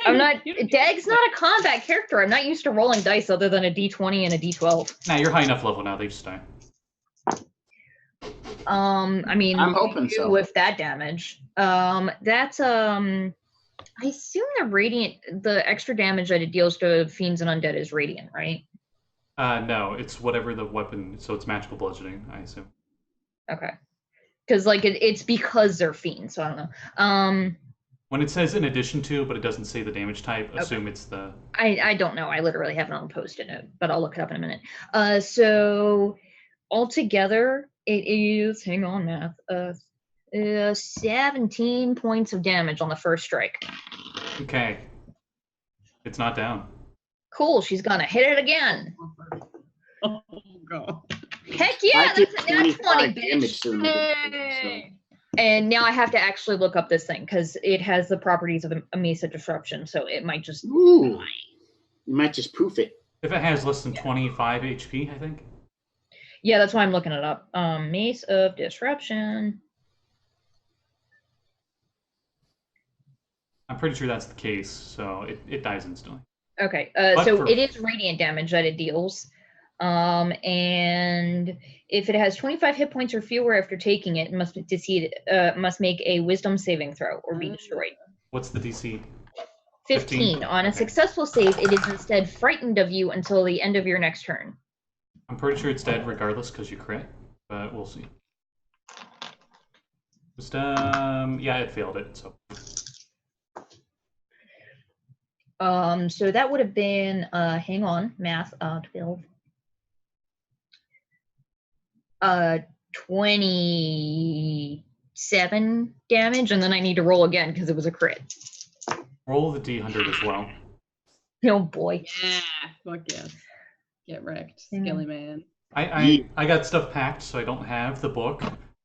I'm not. Dag's not a combat character. I'm not used to rolling dice other than a d20 and a d12. Nah, you're high enough level now, they just die. I mean, I'm hoping so. with that damage. That's I assume the extra damage that it deals to fiends and undead is radiant, right? No, it's whatever the weapon, so it's magical bludgeoning, I assume. Okay. Because like it's because they're fiends, so I don't know. When it says in addition to, but it doesn't say the damage type, assume it's the. I don't know. I literally have it on post-it note, but I'll look it up in a minute. So altogether, it is. Hang on, math. 17 points of damage on the first strike. Okay. It's not down. Cool. She's gonna hit it again. Oh god. Heck yeah! I did That's a nat 20, damage to bitch. And now I have to actually look up this thing because it has the properties of a Mesa disruption, so it might just. Ooh. You might just poof it. If it has less than 25 HP, I think. Yeah, that's why I'm looking it up. Mace of Disruption. I'm pretty sure that's the case, so it dies instantly. Okay, But so for- it is radiant damage that it deals. And if it has 25 hit points or fewer after taking it, must make a Wisdom saving throw or be destroyed. What's the DC? 15. On a Okay. successful save, it is instead frightened of you until the end of your next turn. I'm pretty sure it's dead regardless because you crit, but we'll see. Just yeah, it failed it. So So that would have been hang on, math, 12. 27 damage, and then I need to roll again because it was a crit. roll the D100 as well. Oh boy. Yeah. Fuck yes. Get wrecked, Yeah. Skelly man. I got stuff packed, so I don't have the book,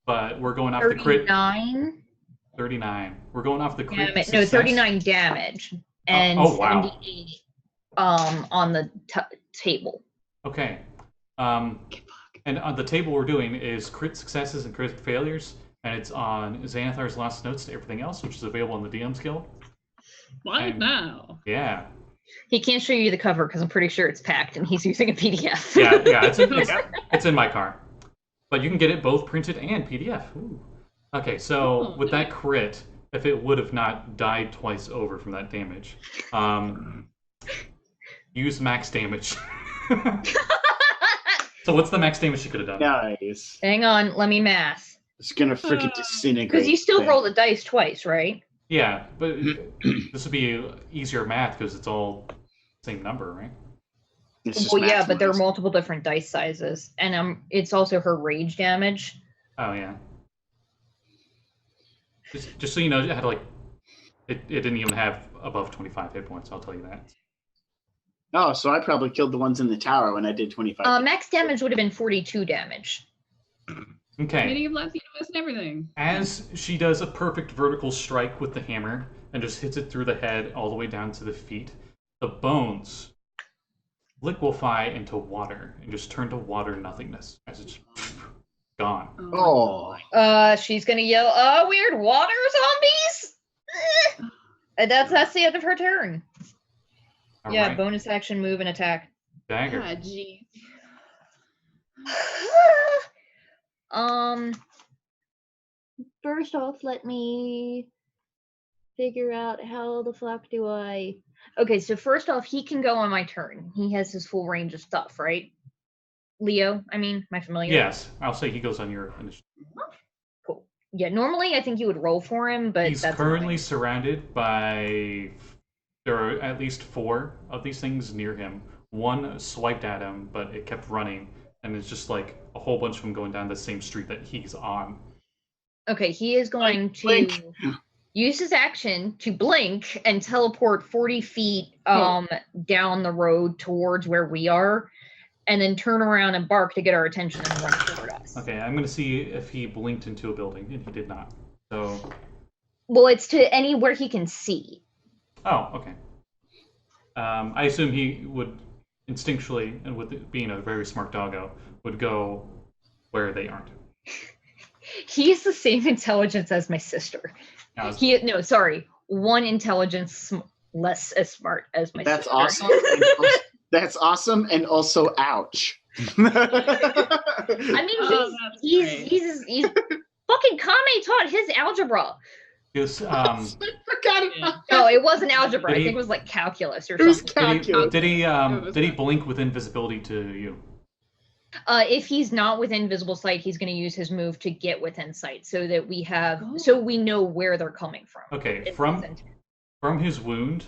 but we're going off the crit. 39 39. We're going off the crit. damage. No, success. 39 damage. And oh, wow. 78 on the table. Okay. And on the table we're doing is crit successes and crit failures, and it's on Xanathar's Lost Notes to everything else, which is available on the DM's Guild. Why And- now? Yeah. He can't show you the cover because I'm pretty sure it's packed and he's using a PDF. Yeah, it's in my car. But you can get it both printed and PDF. Ooh. Okay, so Oh, with that crit, if it would have not died twice over from that damage, use max damage. So what's the max damage she could have done? Nice. Hang on, let me math. It's gonna freaking disintegrate. Because you still thing. roll the dice twice, right? Yeah, but this would be easier math because it's all same number, right? It's just Well, yeah, but there are maximized. multiple different dice sizes, and it's also her rage damage. Oh yeah. Just so you know, it had like it didn't even have above 25 hit points. I'll tell you that. Oh, so I probably killed the ones in the tower when I did 25. Max damage would have been 42 damage. Okay. Meaning of life, the universe, and everything. As she does a perfect vertical strike with the hammer and just hits it through the head all the way down to the feet, the bones liquefy into water and just turn to water nothingness as it's gone. Oh. She's gonna yell, weird water zombies! And that's the end of her turn. All Yeah, right. bonus action, move, and attack. Dagger. God, geez. first off, let me figure out how the fuck do I. Okay, so first off, he can go on my turn. He has his full range of stuff, right? Leo, I mean, am I familiar? Yes, I'll say he goes on your initiative. Cool. Yeah, normally I think you would roll for him, but He's that's currently annoying. surrounded by. There are at least 4 of these things near him. One swiped at him, but it kept running, and it's just like a whole bunch of them going down the same street that he's on. Okay, he is going to Blink. use his action to blink and teleport 40 feet down the road towards where we are, and then turn around and bark to get our attention and run toward us. Okay, I'm gonna see if he blinked into a building, and he did not. So. Well, it's to anywhere he can see. Oh, okay. I assume he would instinctually, and with it being a very smart doggo, would go where they aren't. He's the same intelligence as my sister. One intelligence less as smart as my That's sister. awesome. That's awesome, and also ouch. I mean, he's fucking Kame taught his algebra. Because, I forgot about No, it wasn't algebra. I Did he- think it was like calculus or It was something. did he blink with invisibility to you? If he's not within visible sight, he's going to use his move to get within sight, so that so we know where they're coming from. Okay, It's from his intent. from his wound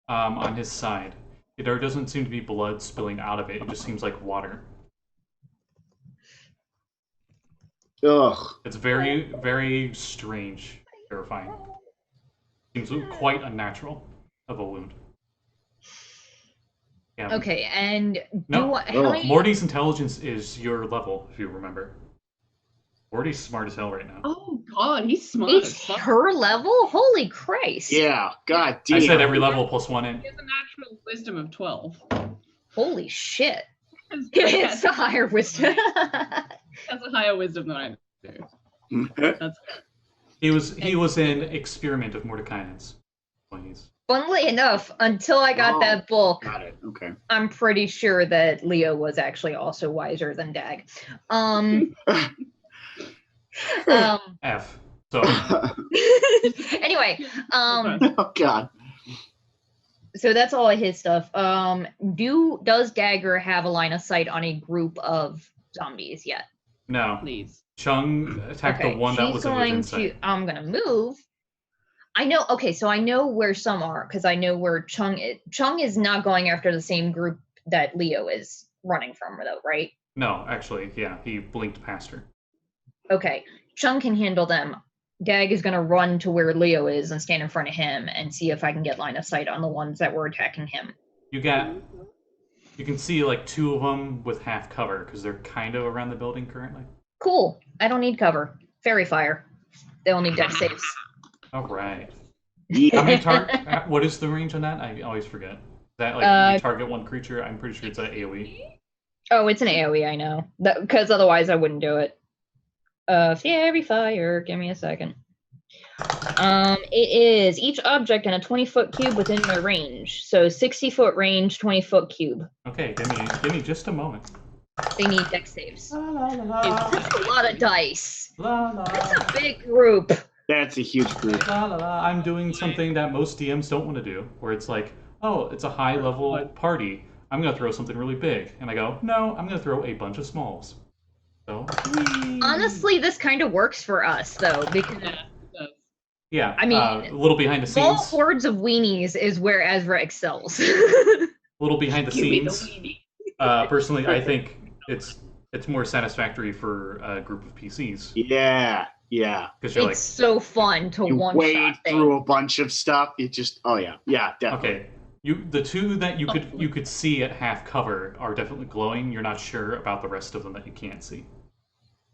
on his side, there doesn't seem to be blood spilling out of it. It just seems like water. Ugh. It's very, very strange, terrifying. Seems quite unnatural of a wound. Yeah. Okay, and No. how many? Morty's intelligence is your level, if you remember. Morty's smart as hell right now. Oh god, he's smart. It's as fuck. her level? Holy Christ! Yeah. God damn. I said every level plus 1 in. He has a natural wisdom of 12. Holy shit! His It's a higher wisdom. has a higher wisdom than I do. That's He was in Experiment of Mordekainen's. Funnily enough, until I got that book, Got it. Okay. I'm pretty sure that Leo was actually also wiser than Dag. F. So Anyway, Oh God. so that's all of his stuff. Does Dagger have a line of sight on a group of zombies yet? no. please. Chung attacked the one that was in within sight. I'm gonna move. I know. Okay, so I know where some are because I know where Chung is. Chung is not going after the same group that Leo is running from, though, right? No, actually, yeah, he blinked past her. Okay, Chung can handle them. Dag is gonna run to where Leo is and stand in front of him and see if I can get line of sight on the ones that were attacking him. You can see like 2 of them with half cover because they're kind of around the building currently. Cool. I don't need cover. Fairy fire. They'll need dex saves. All right. Yeah. How many what is the range on that? I always forget. Is that like you target one creature? I'm pretty sure it's an AoE. Oh, it's an AoE. I know that because otherwise I wouldn't do it. Fairy fire. Give me a second. It is each object in a 20-foot cube within their range. So 60-foot range, 20-foot cube. Okay, give me just a moment. They need dex saves. La, la, la, la. That's a lot of dice. La, la, That's a big group. That's a huge group. la, la, la. I'm doing something that most DMs don't want to do, where it's like, oh, it's a high-level party. I'm going to throw something really big. And I go, no, I'm going to throw a bunch of smalls. So, Honestly, this kind of works for us, though, because yeah, I mean, a little behind the small scenes. hordes of weenies is where Azra excels. A little behind the Give me the scenes. weenie. Personally, I think it's more satisfactory for a group of PCs Yeah. Yeah. because you're It's so fun to You one wade shot through things. a bunch of stuff. It just. Oh yeah. Yeah. like, Definitely. okay, the 2 that you could see at half cover are definitely glowing. You're not sure about the rest of them that you can't see.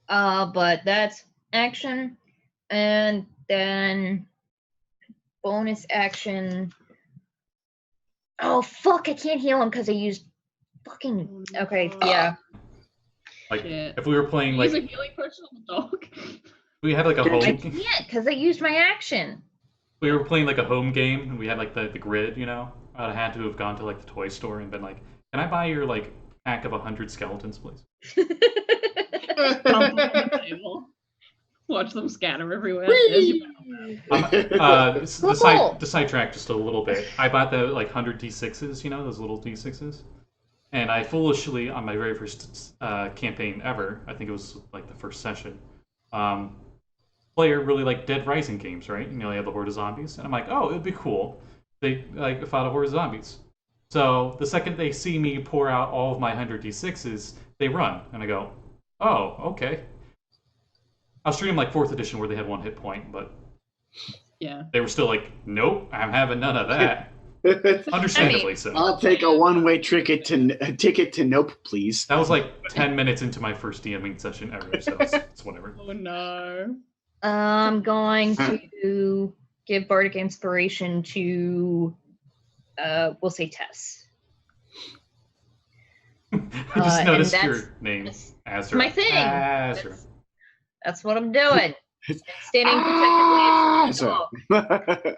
But that's action, and then bonus action. Oh fuck! I can't heal him because I used fucking. Okay, yeah. Like Shit. if we were playing Use a like healing potion on the dog. we had like a I home can't because I used my action. we were playing like a home game and we had like the grid, you know. I'd had to have gone to like the toy store and been like, "Can I buy your like pack of 100 skeletons, please?" Dump on the table. Watch them scatter everywhere. There's your To sidetrack just a little bit, I bought the like 100 D6s, you know, those little D6s. And I foolishly, on my very first campaign ever, I think it was like the first session, player really like Dead Rising games, right? You know, they have the horde of zombies. And I'm like, oh, it would be cool. They like fought a horde of zombies. So the second they see me pour out all of my 100 D6s, they run. And I go, oh, okay. I was treating them like 4th edition where they had 1 hit point, but yeah, they were still like, nope, I'm having none of that. Understandably so. I'll take a one-way ticket to Nope, please. That was like 10 minutes into my first DMing session ever, so it's whatever. Oh no. I'm going to give Bardic Inspiration to, we'll say Tess. I just noticed and your name, Azra. My thing. Azra. That's what I'm doing. Standing protectively.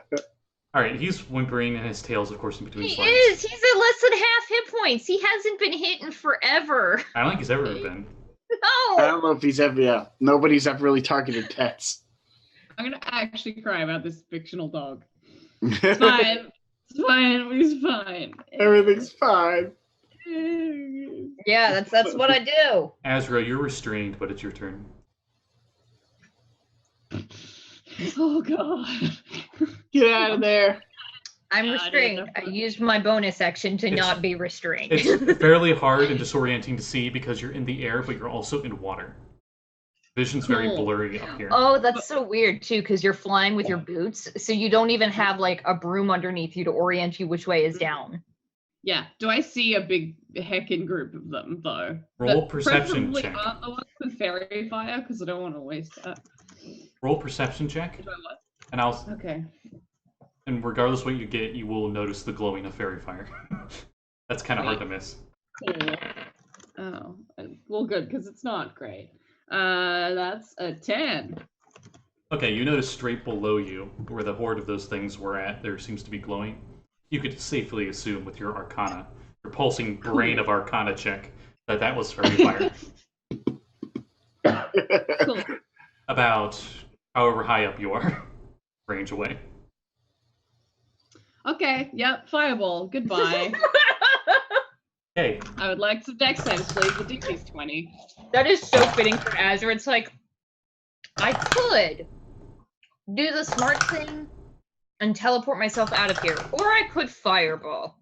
All right, he's whimpering and his tail's, of course, in between his He legs. is. He's at less than half hit points. He hasn't been hit in forever. I don't think he's ever been. I No. don't know if he's ever. Yeah, nobody's ever really targeted pets. I'm gonna actually cry about this fictional dog. It's fine. It's fine. He's fine. Everything's fine. Yeah, that's what I do. Azra, you're restrained, but it's your turn. Oh god. Get out of there. I'm Yeah, I restrained. didn't I know. used my bonus action to It's- not be restrained. It's fairly hard and disorienting to see because you're in the air, but you're also in water. Vision's very Cool. blurry up here. Oh, that's so weird too, because you're flying with your boots, so you don't even have like a broom underneath you to orient you which way is down. Yeah. Do I see a big heckin' group of them though? Roll That perception preferably check. aren't the ones with fairy fire because I don't want to waste that. Roll perception check, Do I what? and Okay. and regardless what you get, you will notice the glowing of fairy fire. That's kind of hard to miss. Cool. Oh, well, good because it's not great. That's a 10. Okay, you notice straight below you, where the horde of those things were at, there seems to be glowing. You could safely assume with your Arcana, your pulsing brain of Arcana check, that was fairy fire. Cool. About however high up you are, range away. Okay. Yep. Fireball. Goodbye. Hey, I would like some dex saves, please. The DC's 20. That is so fitting for Azra. It's like I could do the smart thing and teleport myself out of here, or I could fireball.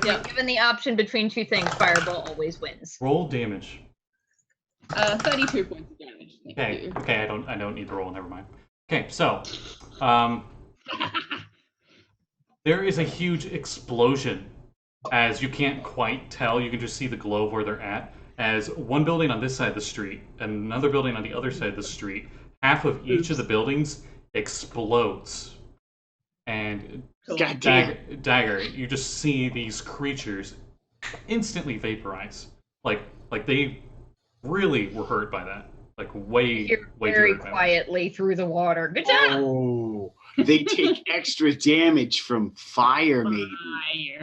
Yeah. Given the option between two things, fireball always wins. roll damage. 32 points of damage. Thank Okay, you. okay, I don't need to roll, never mind. Okay, so, there is a huge explosion, as you can't quite tell, you can just see the glow of where they're at, as one building on this side of the street, and another building on the other side of the street, half of each of the buildings explodes. And Cool. God damn. Dagger, you just see these creatures instantly vaporize. Like they really were hurt by that. Like way You're too very hurt by that. quietly through the water. Good job. Oh, they take extra damage from fire, maybe.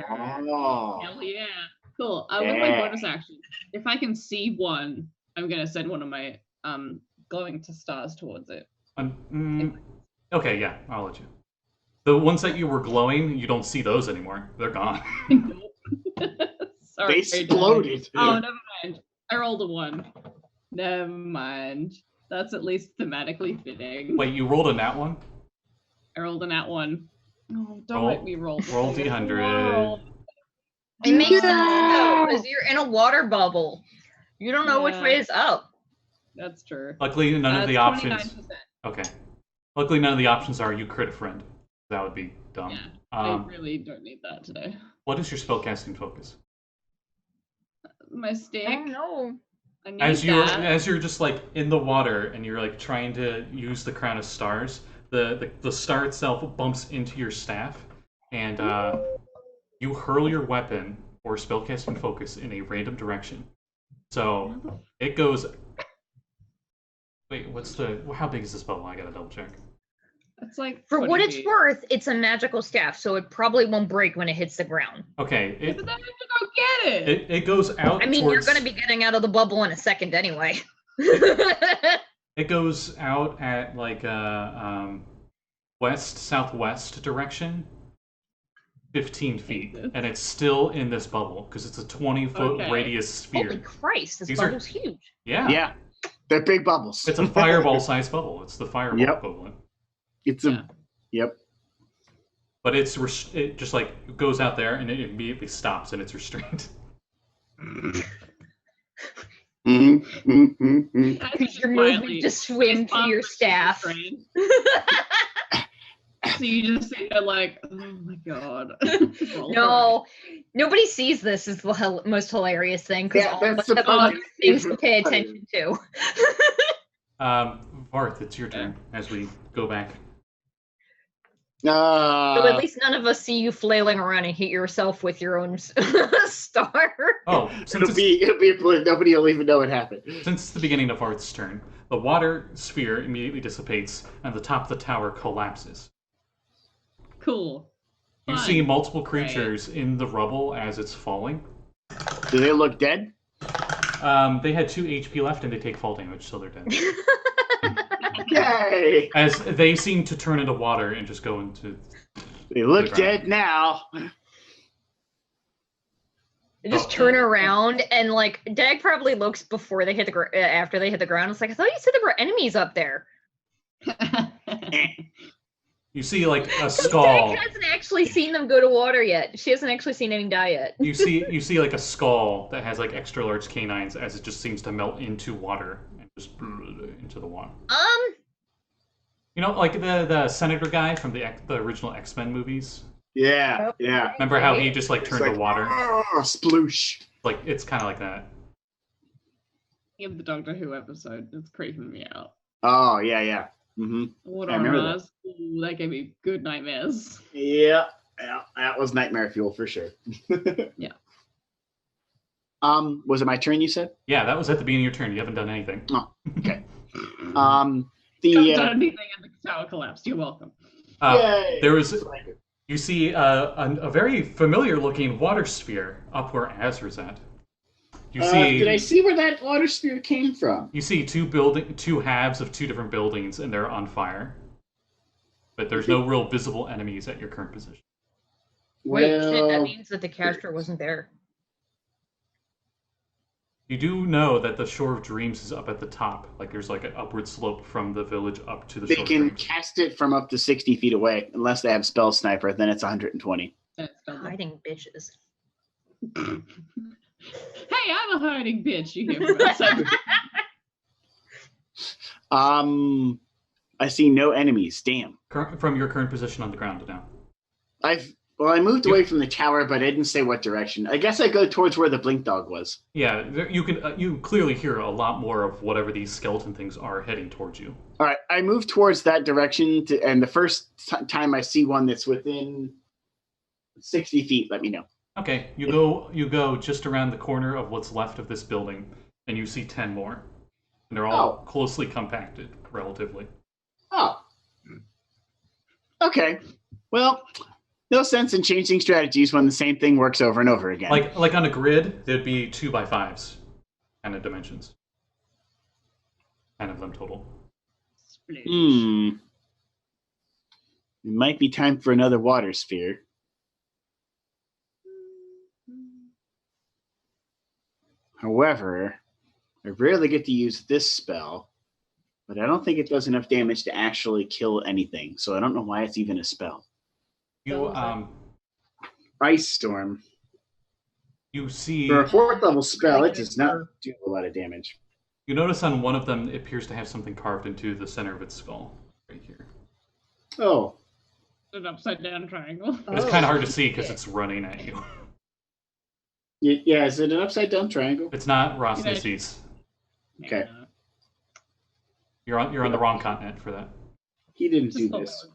Fire. Oh. Hell yeah. Cool. With my bonus action, if I can see one, I'm gonna send one of my glowing to stars towards it. Okay, yeah, I'll let you. The ones that you were glowing, you don't see those anymore. They're gone. Sorry. They exploded. Oh, never mind. I rolled a 1. Never mind. That's at least thematically fitting. Wait, you rolled a nat one? I rolled a nat 1. Oh, don't Roll- make me roll. roll this. D100. Roll. It makes sense though, because you're in a water bubble. You don't know which Yeah. way is up. That's true. Luckily, none of It's the options. 29%. Okay. Luckily, none of the options are you crit a friend. That would be dumb. Yeah, I Um, really don't need that today. what is your spellcasting focus? My stick. I don't know. I need As you're that. just like in the water and you're like trying to use the crown of stars, the star itself bumps into your staff, and you hurl your weapon or spellcasting focus in a random direction. So it goes. Wait, how big is this bubble? I gotta double check. It's like For 20 what it's feet. worth, it's a magical staff, so it probably won't break when it hits the ground. Okay, Yeah, but then I have to go get it. it goes out. I mean, towards, you're going to be getting out of the bubble in a second anyway. It It goes out at like a west-southwest direction, 15 feet, and it's still in this bubble because it's a 20-foot radius sphere. Holy Christ, this These bubble's huge. Yeah. Yeah. They're big bubbles. It's a fireball-sized bubble. It's the fireball equivalent. It's a... Yep. But it just like goes out there and it immediately stops and it's restrained. Because your movement to swim to your staff. So you just sit there like, oh my god. No, nobody sees this is the most hilarious thing because all of us the have other point. things to pay attention to. Varth, it's your turn as we go back. So at least none of us see you flailing around and hit yourself with your own star. Oh, it'll be nobody will even know what happened. Since it's the beginning of Varth's turn, the water sphere immediately dissipates and the top of the tower collapses. Cool. You see multiple creatures in the rubble as it's falling. Do they look dead? They had 2 HP left and they take fall damage, so they're dead. Yay! As they seem to turn into water and just go into... They look dead now. They just turn around and like Dag probably looks before they hit the after they hit the ground. It's like, I thought you said there were enemies up there. You see like a skull. Dag hasn't actually seen them go to water yet. She hasn't actually seen any die yet. You see like a skull that has like extra large canines as it just seems to melt into water and just into the water. You know, like the senator guy from the original X-Men movies. Yeah. Remember how he just like turned to water? Sploosh. Like it's kind of like that. Of the Doctor Who episode, it's creeping me out. Oh yeah. Mm-hmm. Water on Mars. Ooh, that gave me good nightmares. Yeah, that was nightmare fuel for sure. Yeah. Was it my turn? You said? Yeah, that was at the beginning of your turn. You haven't done anything. Oh, okay. Haven't done anything and the tower collapsed. You're welcome. There was. You see a very familiar-looking water sphere up where Azra's at. You see? Did I see where that water sphere came from? You see two halves of 2 different buildings, and they're on fire. But there's no real visible enemies at your current position. Wait, shit, that means that the caster wasn't there. You do know that the Shore of Dreams is up at the top. Like there's like an upward slope from the village up to the Shore of Dreams. They can cast it from up to 60 feet away, unless they have Spell Sniper, then it's 120. Hiding bitches. Hey, I'm a hiding bitch. You hear from outside. I see no enemies. Damn. From your current position on the ground now. I moved away from the tower, but I didn't say what direction. I guess I go towards where the blink dog was. Yeah, you clearly hear a lot more of whatever these skeleton things are heading towards you. All right, I move towards that direction, and the first time I see one that's within 60 feet, let me know. Okay, you go just around the corner of what's left of this building, and you see 10 more. And they're all closely compacted, relatively. Oh. Okay. Well, no sense in changing strategies when the same thing works over and over again. Like on a grid, there'd be 2x5s kind of dimensions. 10 of them total. It might be time for another water sphere. However, I rarely get to use this spell, but I don't think it does enough damage to actually kill anything, so I don't know why it's even a spell. Ice Storm. You see... For a 4th level spell, it does not do a lot of damage. You notice on one of them, it appears to have something carved into the center of its skull, right here. Oh. An upside down triangle. It's kind of hard to see because it's running at you. Yeah, is it an upside down triangle? It's not Ross Nissy's. Okay. You're on the wrong continent for that. He didn't do this.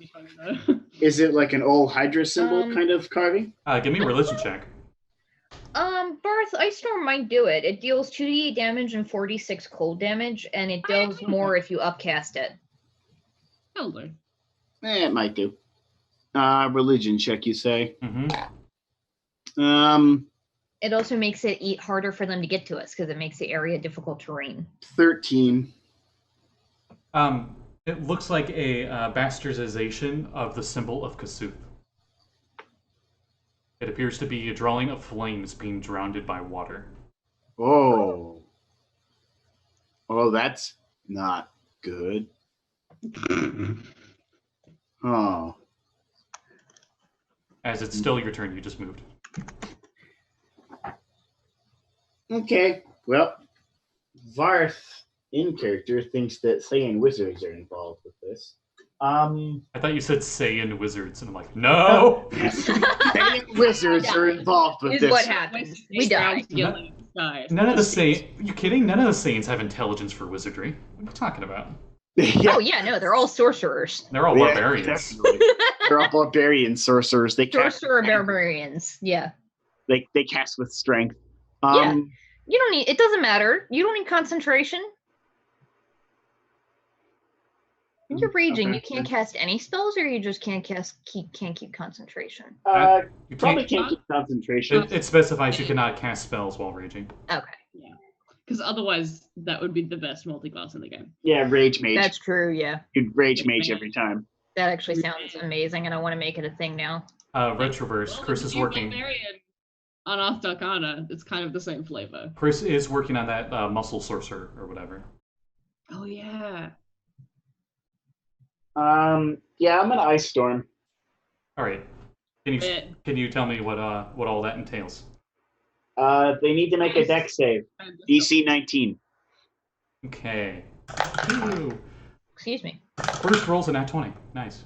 Is it like an old Hydra symbol kind of carving? Give me a religion check. Varth, Ice Storm might do it. It deals 2d8 damage and 46 cold damage, and it deals more if you upcast it. Elder. It might do. Religion check, you say? Mm-hmm. It also makes it harder for them to get to us because it makes the area difficult terrain. 13. It looks like a bastardization of the symbol of Kasuth. It appears to be a drawing of flames being drowned by water. Oh. Oh, that's not good. Oh. As it's still your turn, you just moved. Okay. Well, Varth, in character, thinks that Saiyan wizards are involved with this. I thought you said Saiyan wizards, and I'm like, no! Saiyan wizards are involved with Is this. what happens. We die. None of the Saiyans... You kidding? None of the Saiyans have intelligence for wizardry. What are you talking about? Yeah. Oh yeah, no, they're all sorcerers. They're all Yeah, barbarians. definitely. They're all barbarian sorcerers. They cast. Sorcerer barbarians. Yeah. They cast with strength. Yeah. You don't need. It doesn't matter. You don't need concentration. When you're raging, Okay. you can't cast any spells, or you just can't keep concentration. You Probably can't keep concentration. It specifies you cannot cast spells while raging. Okay. Yeah. Because otherwise, that would be the best multi-class in the game. Yeah, rage mage. That's true. Yeah. You'd rage mage every time. That actually sounds amazing, and I want to make it a thing now. Retroverse. Well, Chris if is you working. Barbarian Unearthed Arcana, it's kind of the same flavor. Chris is working on that muscle sorcerer or whatever. Oh yeah. Yeah, I'm an ice storm. All right. Can you tell me what all that entails? They need to make a deck save. DC 19. Okay. Ooh. Excuse me. First roll's a nat 20. Nice.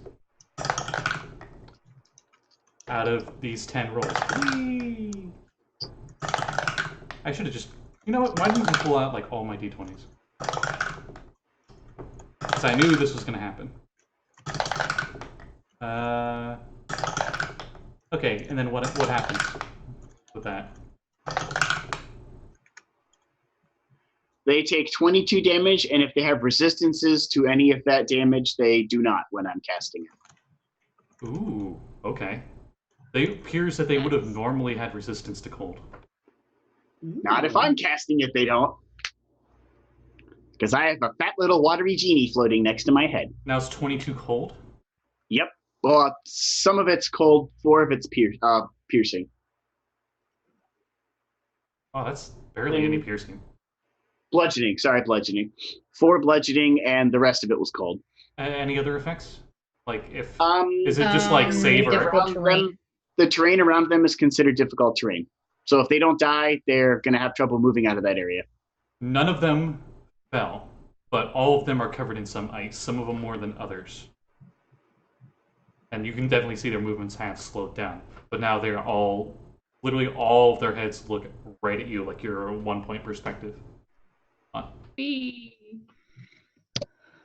Out of these 10 rolls. Whee! I should have just... You know what? Why didn't you pull out, like, all my d20s? Because I knew this was going to happen. Okay, and then what happens with that? They take 22 damage, and if they have resistances to any of that damage, they do not when I'm casting it. Ooh, okay. It appears that they would have normally had resistance to cold. Not if I'm casting it, they don't. Because I have a fat little watery genie floating next to my head. Now it's 22 cold? Yep. Well, some of it's cold, 4 of it's piercing. Oh, that's barely any piercing. Bludgeoning. Sorry, bludgeoning. 4 bludgeoning, and the rest of it was cold. Any other effects? Like, if... is it just like save difficult or... terrain. The terrain around them is considered difficult terrain. So if they don't die, they're going to have trouble moving out of that area. None of them fell, but all of them are covered in some ice, some of them more than others. And you can definitely see their movements have slowed down. But now they're all... Literally all of their heads look right at you, like you're a 1-point perspective.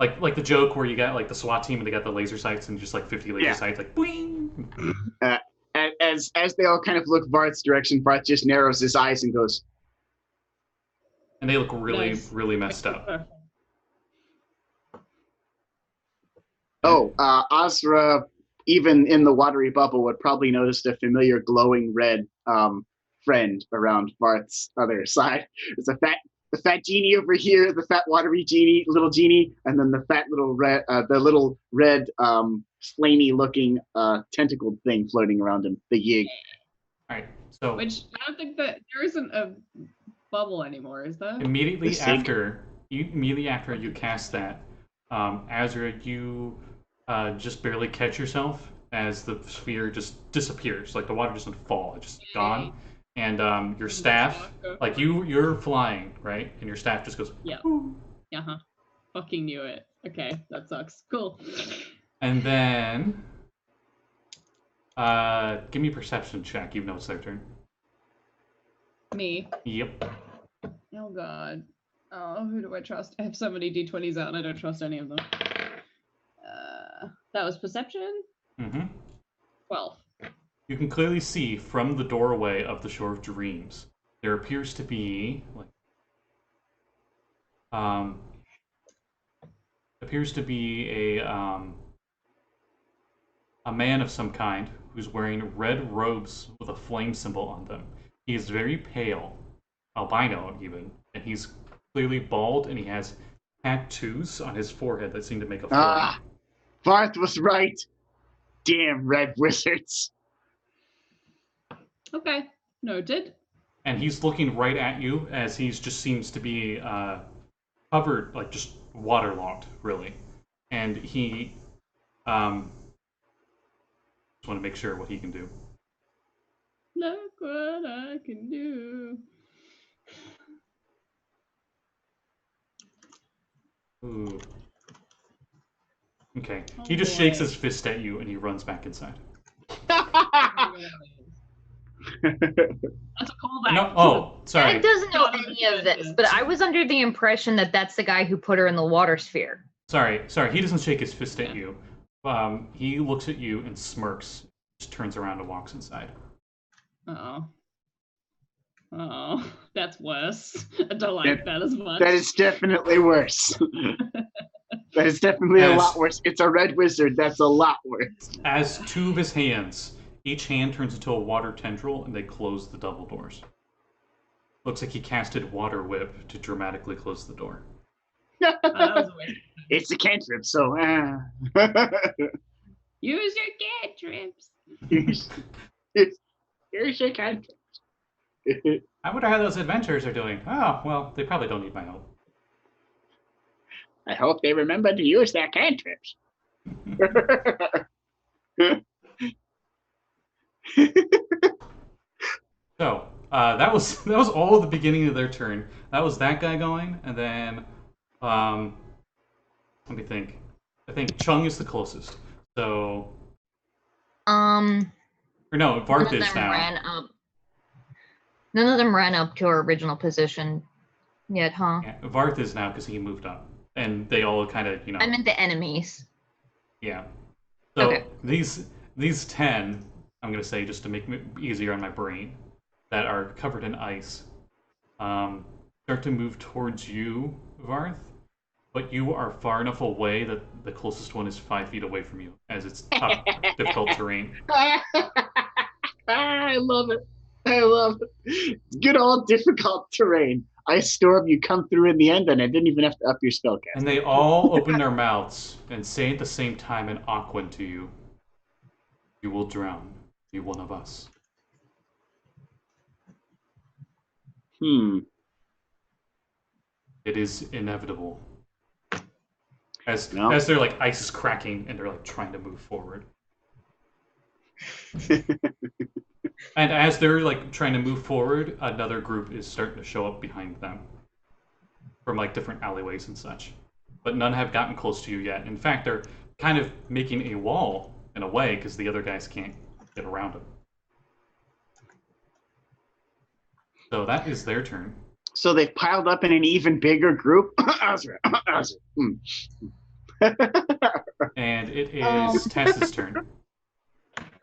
Like the joke where you got like the SWAT team and they got the laser sights and just like 50 laser sights, like boing. As they all kind of look Varth's direction, Varth just narrows his eyes and goes. And they look really, Nice. really messed up. Oh, Azra, even in the watery bubble, would probably notice a familiar glowing red friend around Varth's other side. There's the fat genie over here, the fat watery genie, little genie, and then the fat little red, the little red, flamey looking tentacled thing floating around him, the Yig. All right, so Which I don't think that there isn't a bubble anymore, is there? immediately after you cast that, Azra, you just barely catch yourself as the sphere just disappears. Like the water doesn't fall; it's just gone. And your staff, like you're flying, right? And your staff just goes. Yeah. Uh-huh. Fucking knew it. Okay, that sucks. Cool. And then, give me a perception check, even though it's their turn. Me. Yep. Oh god. Oh, who do I trust? I have so many d20s out and I don't trust any of them. That was perception? Mm-hmm. 12. You can clearly see from the doorway of the Shore of Dreams, there appears to be like a man of some kind who's wearing red robes with a flame symbol on them. He is very pale, albino even, and he's clearly bald and he has tattoos on his forehead that seem to make a flame. Ah, Varth was right. Damn red wizards. Okay, noted. And he's looking right at you as he just seems to be covered, like just waterlogged, really. And he just want to make sure what he can do. Look what I can do. Ooh. Okay. He just shakes his fist at you and he runs back inside. That's a callback. No, oh, sorry. Dad doesn't know any of this, but I was under the impression that that's the guy who put her in the water sphere. Sorry. He doesn't shake his fist at you. He looks at you and smirks, just turns around and walks inside. Oh, that's worse. I don't like that as much. That is definitely worse. That is definitely a lot worse. It's a red wizard. That's a lot worse. As two of his hands, each hand turns into a water tendril, and they close the double doors. Looks like he casted Water Whip to dramatically close the door. It's a cantrip, so. Use your cantrips. Here's your cantrip. I wonder how those adventurers are doing. Oh, well, they probably don't need my help. I hope they remember to use their cantrips. So, that was all the beginning of their turn. That was that guy going, and then, let me think. I think Chung is the closest. So, or no, Varth is now. None of them ran up to our original position yet, huh? Yeah, Varth is now because he moved up, and they all kind of, I meant the enemies. Yeah. So Okay. these 10, I'm gonna say just to make it easier on my brain, that are covered in ice, start to move towards you, Varth, but you are far enough away that the closest one is 5 feet away from you, as it's tough, difficult terrain. I love it. I love it. Good old difficult terrain. Ice storm, you come through in the end, and I didn't even have to up your spellcast. And they all open their mouths and say at the same time in Aquan to you, "You will drown. Be one of us." It is inevitable. As they're like ice is cracking and they're like trying to move forward. And as they're like trying to move forward, another group is starting to show up behind them from like different alleyways and such. But none have gotten close to you yet. In fact, they're kind of making a wall in a way because the other guys can't get around them. So that is their turn. So they've piled up in an even bigger group. Azra. And it is Tess's turn.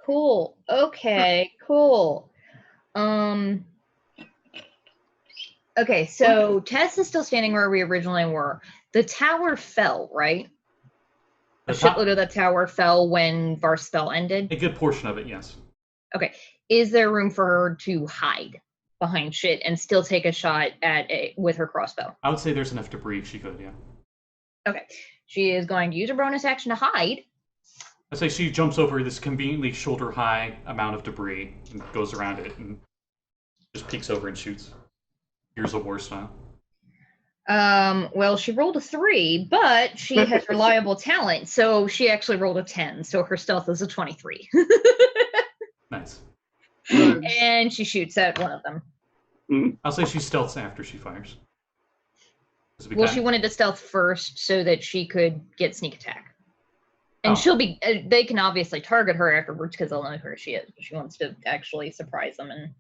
Cool. Okay, cool. Okay, so Tess is still standing where we originally were. The tower fell, right? A shitload of the tower fell when Varth's spell ended? A good portion of it, yes. Okay. Is there room for her to hide behind shit and still take a shot at it with her crossbow? I would say there's enough debris she could, yeah. Okay. She is going to use her bonus action to hide. I'd say she jumps over this conveniently shoulder-high amount of debris and goes around it and just peeks over and shoots. Here's a war style. Well, she rolled a 3, but she has reliable talent, so she actually rolled a 10, so her stealth is a 23. Nice. And she shoots at one of them. I'll say she stealths after she fires. Well, she wanted to stealth first so that she could get sneak attack. And she'll be, they can obviously target her afterwards because they'll know who she is. She wants to actually surprise them. And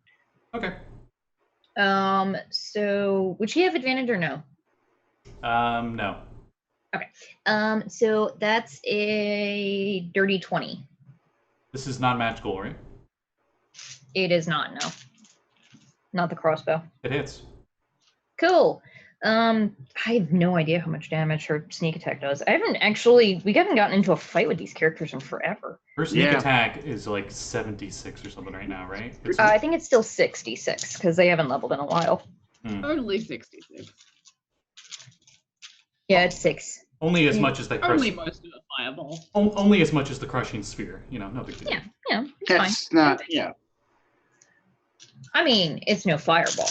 okay. So would she have advantage or no? No. Okay. So that's a dirty 20. This is not magical, right? It is not, no. Not the crossbow. It hits. Cool. I have no idea how much damage her sneak attack does. we haven't gotten into a fight with these characters in forever. Her sneak attack is like 76 or something right now, right? I think it's still 66 because they haven't leveled in a while. Only 66. Yeah, it's 6. Only as much as that Only crushing. most of a fireball. Only as much as the crushing sphere. You know, no big deal. Yeah, it's fine. That's not, yeah. I mean, it's no fireball.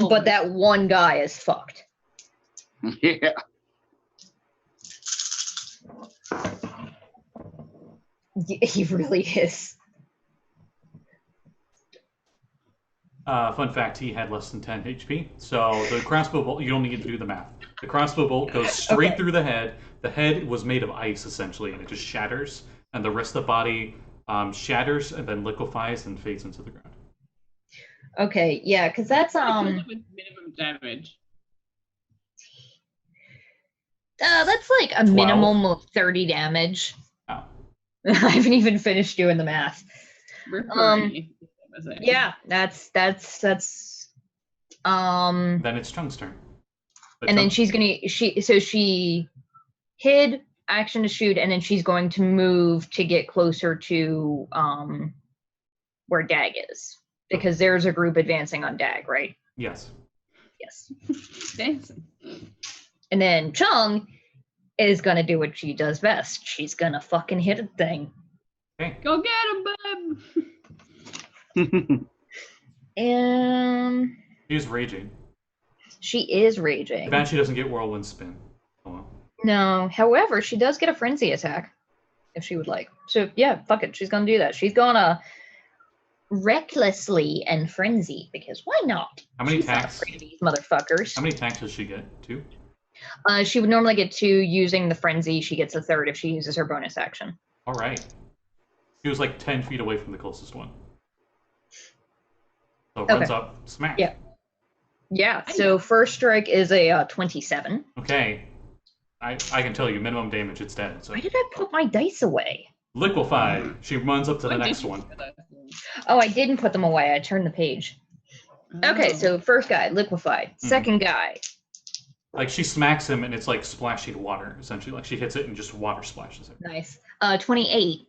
But that one guy is fucked. Yeah. He really is. Fun fact, he had less than 10 HP. So the crossbow bolt, you don't need to do the math. The crossbow bolt goes straight through the head. The head was made of ice, essentially, and it just shatters. And the rest of the body shatters and then liquefies and fades into the ground. Okay, yeah, because that's With minimum damage. that's like a 12. minimum of 30 damage. Oh. I haven't even finished doing the math. Ripperoni, Yeah, that's Then it's Chung's turn. and then she's gonna she hid, action to shoot, and then she's going to move to get closer to where Dag is. Because there's a group advancing on Dag, right? Yes. Yes. Dancing. And then Chung is gonna do what she does best. She's gonna fucking hit a thing. Okay. Go get him, babe! She's raging. She is raging. Too bad she doesn't get whirlwind spin. Oh well. No, however, she does get a frenzy attack if she would like. So yeah, fuck it. She's gonna do that. She's gonna recklessly and frenzy because why not? How many She's not attacks? afraid of these motherfuckers. How many attacks does she get? 2? She would normally get 2 using the frenzy. She gets a 3rd if she uses her bonus action. All right. She was like 10 feet away from the closest one. So it runs up, smack. Yeah. Yeah. So first strike is a 27. Okay. I can tell you, minimum damage, it's dead. So Why did I put my dice away? liquefied. She runs up to the next one. Oh, I didn't put them away. I turned the page. Okay, so first guy, liquefied. Second guy. Like she smacks him and it's like splashy water, essentially. Like she hits it and just water splashes everywhere. Nice. 28.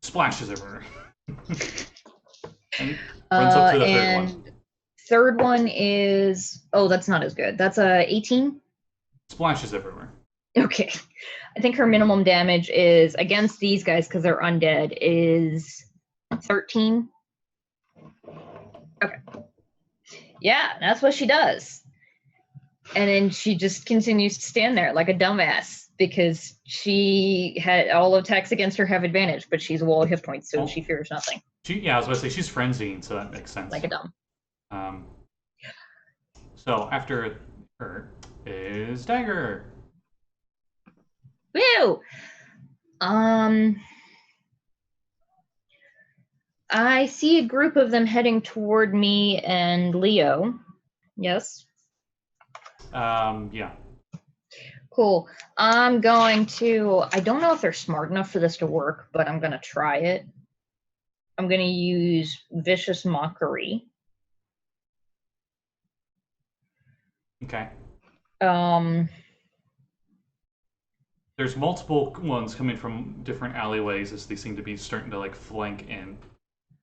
Splashes everywhere. And runs up to the third one. Third one is that's not as good. That's a 18. Splashes everywhere. Okay. I think her minimum damage is against these guys because they're undead is 13. Okay. Yeah, that's what she does. And then she just continues to stand there like a dumbass because she had all attacks against her have advantage, but she's a wall of hit points, so she fears nothing. I was about to say she's frenzying, so that makes sense. Like a dumb. So after her is Dagger. Woo! I see a group of them heading toward me and Leo. Yes. Yeah. Cool. I'm going to, I don't know if they're smart enough for this to work, but I'm going to try it. I'm going to use Vicious Mockery. Okay. There's multiple ones coming from different alleyways as they seem to be starting to like flank in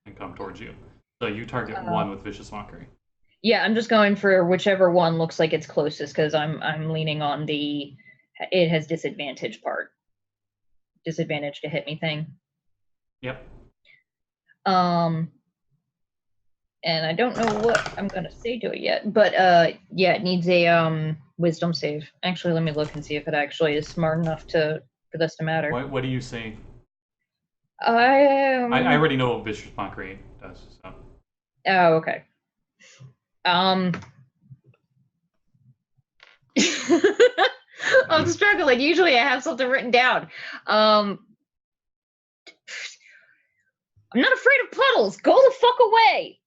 and come towards you. So you target one with Vicious Mockery. Yeah, I'm just going for whichever one looks like it's closest because I'm leaning on the it has disadvantage part. Disadvantage to hit me thing. Yep. And I don't know what I'm gonna say to it yet, but yeah, it needs a wisdom save. Actually, let me look and see if it actually is smart enough for this to matter. What do you say? I already know what Vicious Mockery does. So. Oh, okay. I'm struggling. Usually I have something written down. I'm not afraid of puddles. Go the fuck away.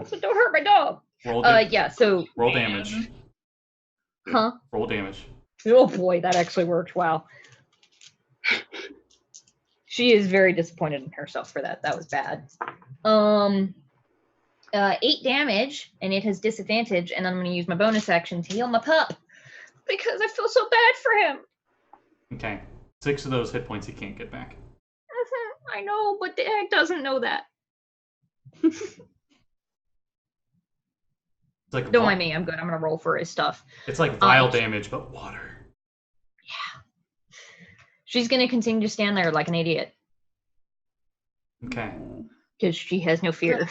Also, don't hurt my dog. Yeah, so roll damage. Huh? Roll damage. Oh boy, that actually worked. Wow. She is very disappointed in herself for that. That was bad. 8 damage, and it has disadvantage, and I'm going to use my bonus action to heal my pup because I feel so bad for him. Okay. 6 of those hit points he can't get back. I know, but Dag doesn't know that. It's like Don't mind me. I'm good. I'm gonna roll for his stuff. It's like vile damage, but water. Yeah. She's gonna continue to stand there like an idiot. Okay. Because she has no fear.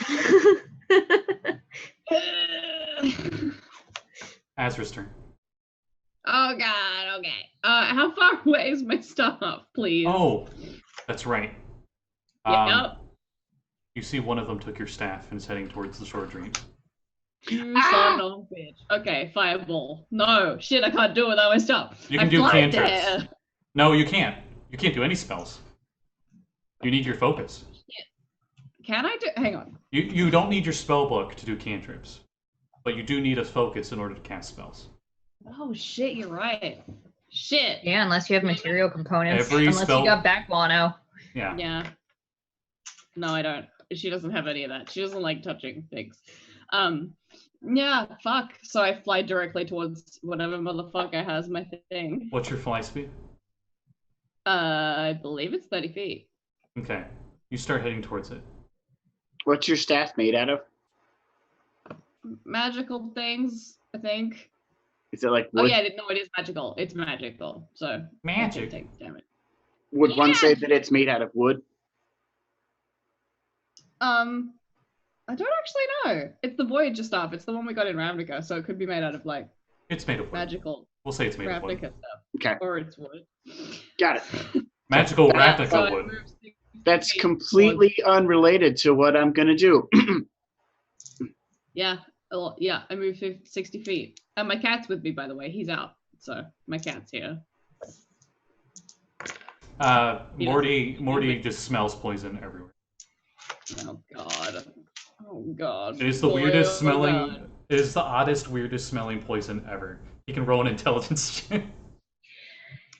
Azra's turn. Oh god, okay. How far away is my stuff, please? Oh, that's right. Yep. You see one of them took your staff and is heading towards the shore of dreams. You son of a bitch. Okay, fireball. No, shit, I can't do it without my stuff. You can do cantrips. No, you can't. You can't do any spells. You need your focus. Can I do? Hang on. You don't need your spell book to do cantrips, but you do need a focus in order to cast spells. Oh shit, you're right. Shit. Yeah, unless you have material components. Every unless spell- you got back guano. Yeah. Yeah. No, I don't. She doesn't have any of that. She doesn't like touching things. Yeah, fuck. So I fly directly towards whatever motherfucker has my thing. What's your fly speed? I believe it's 30 feet. Okay. You start heading towards it. What's your staff made out of? Magical things, I think. Is it like Oh wood? yeah, no, it is magical. It's magical. So Magic. Take damage. Would one say that it's made out of wood? I don't actually know. It's the Voyager stuff. It's the one we got in Ravnica, so it could be made out of like It's made of wood. magical We'll say it's made of wood. Ravnica stuff. Okay, Or it's wood. got it. Magical Yeah, Ravnica so I wood. moved 60 That's feet completely unrelated to what I'm gonna do. Yeah, yeah, I moved 60 feet. And my cat's with me, by the way. He's out, so my cat's here. Morty just smells poison everywhere. Oh god. Oh god. It is the Boy, weirdest oh smelling. God. It is the oddest, weirdest smelling poison ever. You can roll an intelligence check.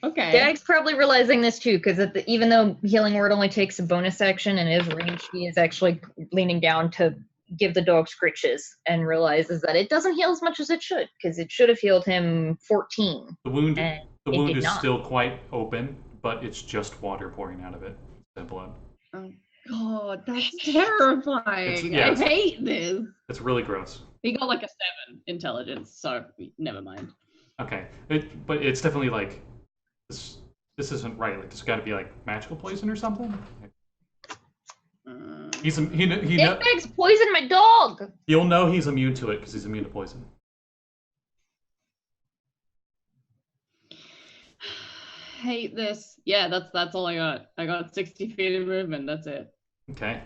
Okay. Dag's probably realizing this too, because even though Healing Word only takes a bonus action and is ranged, he is actually leaning down to give the dog scritches and realizes that it doesn't heal as much as it should, because it should have healed him 14. The wound And the it wound did is not. still quite open, but it's just water pouring out of it. Instead of blood. Oh god, that's terrifying. yeah, I it's- hate this. It's really gross. He got like a 7 intelligence, so never mind. Okay, but it's definitely like this isn't right. Like, there's got to be like magical poison or something. Dickbags poisoned my dog! You'll know he's immune to it because he's immune to poison. Hate this. Yeah, that's all I got. I got 60 feet of movement. That's it. Okay.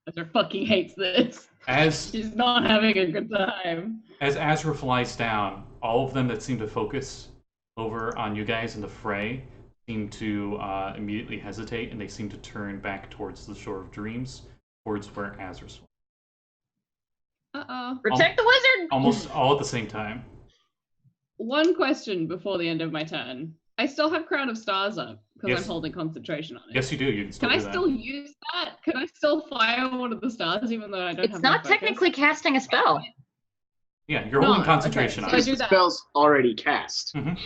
Azra fucking hates this. As She's not having a good time. as Azra flies down, all of them that seem to focus over on you guys in the fray seem to immediately hesitate, and they seem to turn back towards the shore of dreams, towards where Azra's. Uh-oh. Protect the wizard! Almost all at the same time. One question before the end of my turn. I still have Crown of Stars up because Yes. I'm holding concentration on it. Yes, you do. You can still Can I do that. still use that? Can I still fire one of the stars even though I don't It's have not my focus? technically casting a spell. Yeah, you're No, holding okay, concentration so on I it. do The that. spell's already cast. Mhm.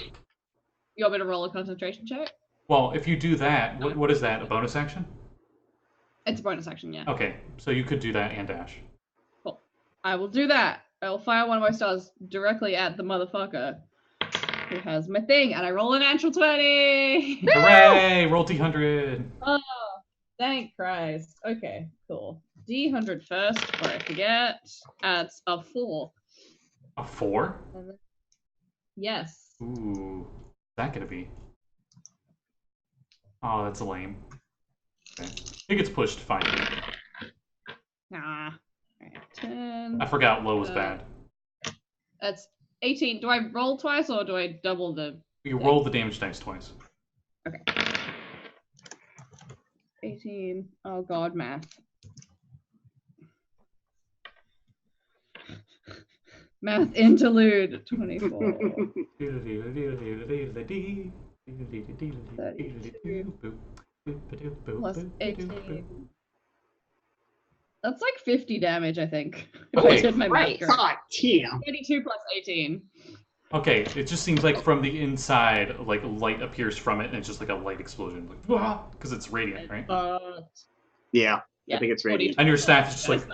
You want me to roll a concentration check? Well, if you do that, what is that? A bonus action? It's a bonus action, yeah. Okay, so you could do that and dash. Cool. I will do that. I will fire one of my stars directly at the motherfucker who has my thing, and I roll a natural 20! Hooray! Roll D100. Oh, thank Christ. Okay, cool. D100 first, before I forget. It's a 4. A 4? Yes. Ooh, what's that gonna be? Oh, that's lame. Okay. It gets pushed 5 feet. Ah. Alright, 10. I forgot low was bad. That's 18. Do I roll twice or do I double the... You roll the damage dice twice. Okay. 18. Oh god, math. Math interlude. 24. Plus 18. That's like 50 damage, I think. If I Okay. did my math Right. correct. God damn. 82 plus 18. Okay, it just seems like from the inside, like light appears from it, and it's just like a light explosion, like because it's radiant, right? Yeah, Yeah, think it's radiant. And your staff is just like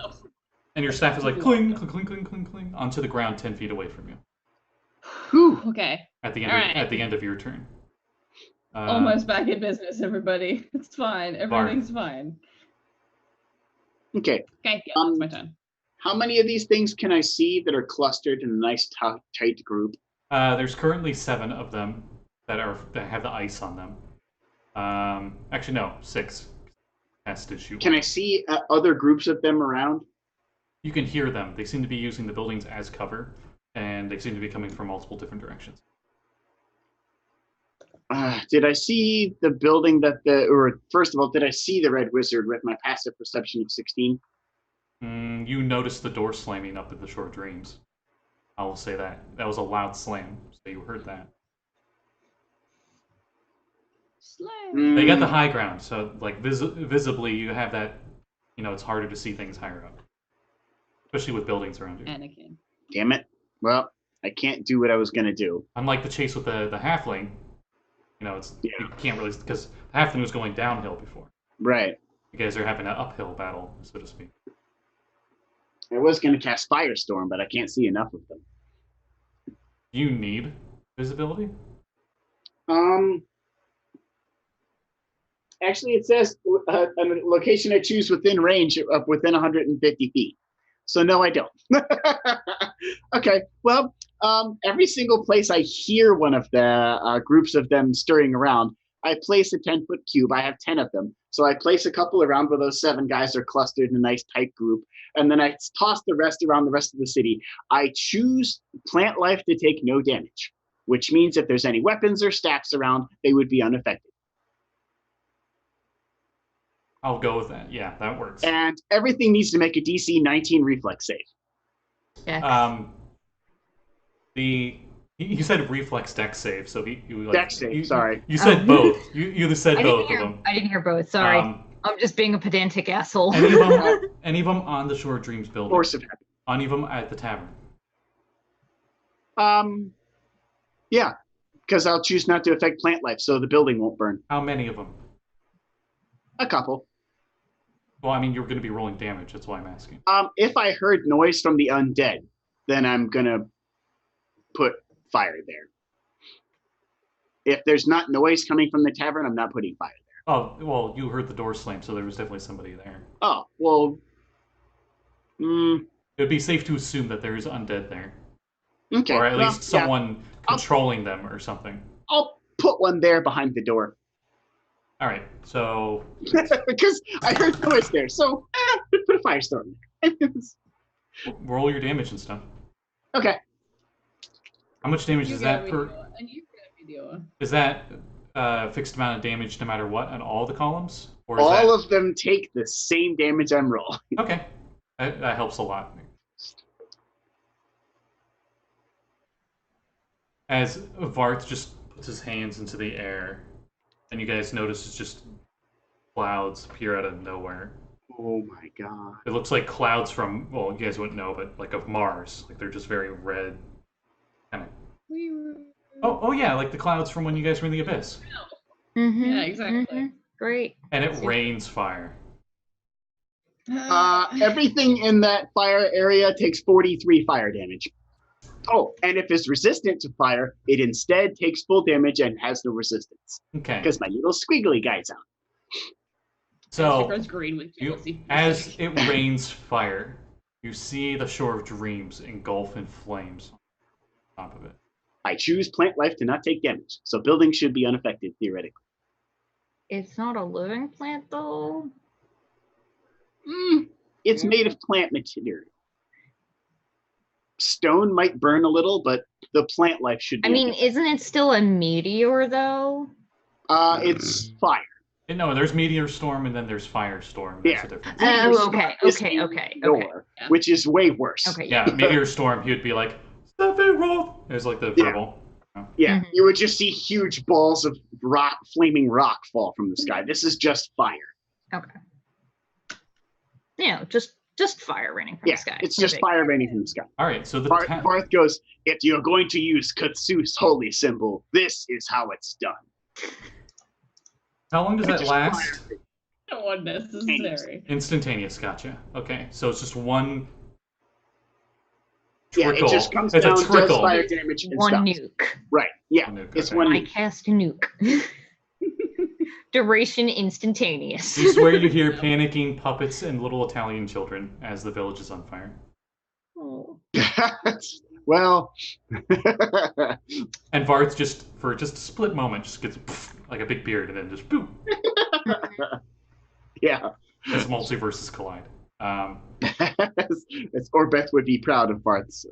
And your staff is like cling, cling, cling, cling, cling, cling onto the ground 10 feet away from you. Whew. Okay. At the end, Alright. at the end of your turn. Almost back in business, everybody. It's fine. Everything's fine. Okay. Okay, yeah, that's my turn. How many of these things can I see that are clustered in a nice tight group? There's currently 7 of them that have the ice on them. Actually, no, 6. Has to shoot. Can I see other groups of them around? You can hear them. They seem to be using the buildings as cover, and they seem to be coming from multiple different directions. Did I see the building first of all, did I see the Red Wizard with my passive perception of 16? You noticed the door slamming up at the Shore Dreams. I will say that. That was a loud slam, so you heard that. They got the high ground, so like visibly you have that, it's harder to see things higher up. Especially with buildings around you. Anakin. Damn it. Well, I can't do what I was going to do. Unlike the chase with the halfling, you can't really, because the halfling was going downhill before. Right. You guys are having an uphill battle, so to speak. I was going to cast Firestorm, but I can't see enough of them. You need visibility? Actually, it says a location I choose within range of within 150 feet. So no, I don't. Okay, well, every single place I hear one of the groups of them stirring around, I place a 10-foot cube. I have 10 of them. So I place a couple around where those 7 guys are clustered in a nice tight group. And then I toss the rest around the rest of the city. I choose plant life to take no damage, which means if there's any weapons or staffs around, they would be unaffected. I'll go with that. Yeah, that works. And everything needs to make a DC 19 reflex save. Yeah. You said reflex dex save, so Dex save. Sorry, you said both. You said both of them. I didn't hear both. Sorry, I'm just being a pedantic asshole. Any of them on the Shore Dreams building? Force of habit. Any of them at the tavern? Yeah, because I'll choose not to affect plant life, so the building won't burn. How many of them? A couple. Well, I mean, you're going to be rolling damage. That's why I'm asking. If I heard noise from the undead, then I'm going to put fire there. If there's not noise coming from the tavern, I'm not putting fire there. Oh, well, you heard the door slam, so there was definitely somebody there. Oh, well. It would be safe to assume that there is undead there. Okay. Or at least someone controlling them or something. I'll put one there behind the door. All right, so... Because I heard noise there, so put a firestorm there. Roll your damage and stuff. Okay. How much damage is that per... Is that fixed amount of damage no matter what on all the columns? Or is all of them take the same damage I'm rolling. Okay, that helps a lot. As Varth just puts his hands into the air, and you guys notice it's just clouds appear out of nowhere. Oh my god. It looks like clouds from, well, you guys wouldn't know, but like of Mars. Like they're just very red. Kind of. Oh yeah, like the clouds from when you guys were in the Abyss. Mm-hmm, yeah, exactly. Mm-hmm. Great. And it rains fire. Everything in that fire area takes 43 fire damage. Oh, and if it's resistant to fire, it instead takes full damage and has no resistance. Okay. Because my little squiggly guy's out. So, green with as it rains fire, you see the Shore of Dreams engulf in flames on top of it. I choose plant life to not take damage, so buildings should be unaffected, theoretically. It's not a living plant, though? It's made of plant material. Stone might burn a little, but the plant life should be unaffected. Isn't it still a meteor, though? It's fire. No, there's meteor storm and then there's firestorm. Yeah. Oh, okay. Which is way worse. Okay. Yeah, meteor storm, he would be like, Sephiroth! It's like the verbal. Yeah, you would just see huge balls of rock, flaming rock fall from the sky. This is just fire. Okay. Just fire raining from the sky. It's just fire raining from the sky. All right, so the Varth goes, if you're going to use Kutsu's holy symbol, this is how it's done. How long does that last? No unnecessary. Instantaneous, gotcha. Okay, so it's just one Yeah, it Trickle. just comes It's a down, does trickle. fire damage, and One stops. nuke. Right. Yeah, One nuke, it's okay. one I nuke. cast a nuke. Duration instantaneous. You swear you hear panicking puppets and little Italian children as the village is on fire. Oh. Well, And Varth just, for just a split moment, just gets like a big beard and then just boom, yeah. as multiverses collide. It's Orbeth would be proud of Varth's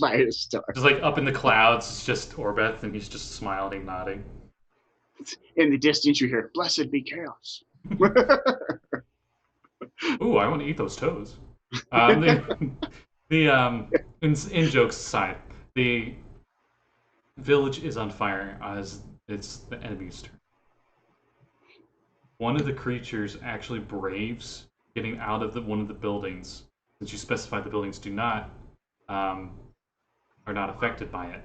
fire star. Just like up in the clouds, it's just Orbeth, and he's just smiling and nodding. In the distance, you hear, "Blessed be chaos." Ooh, I want to eat those toes. In jokes aside, the village is on fire as it's the enemy's turn. One of the creatures actually braves getting out of one of the buildings, since you specified the buildings do not are not affected by it,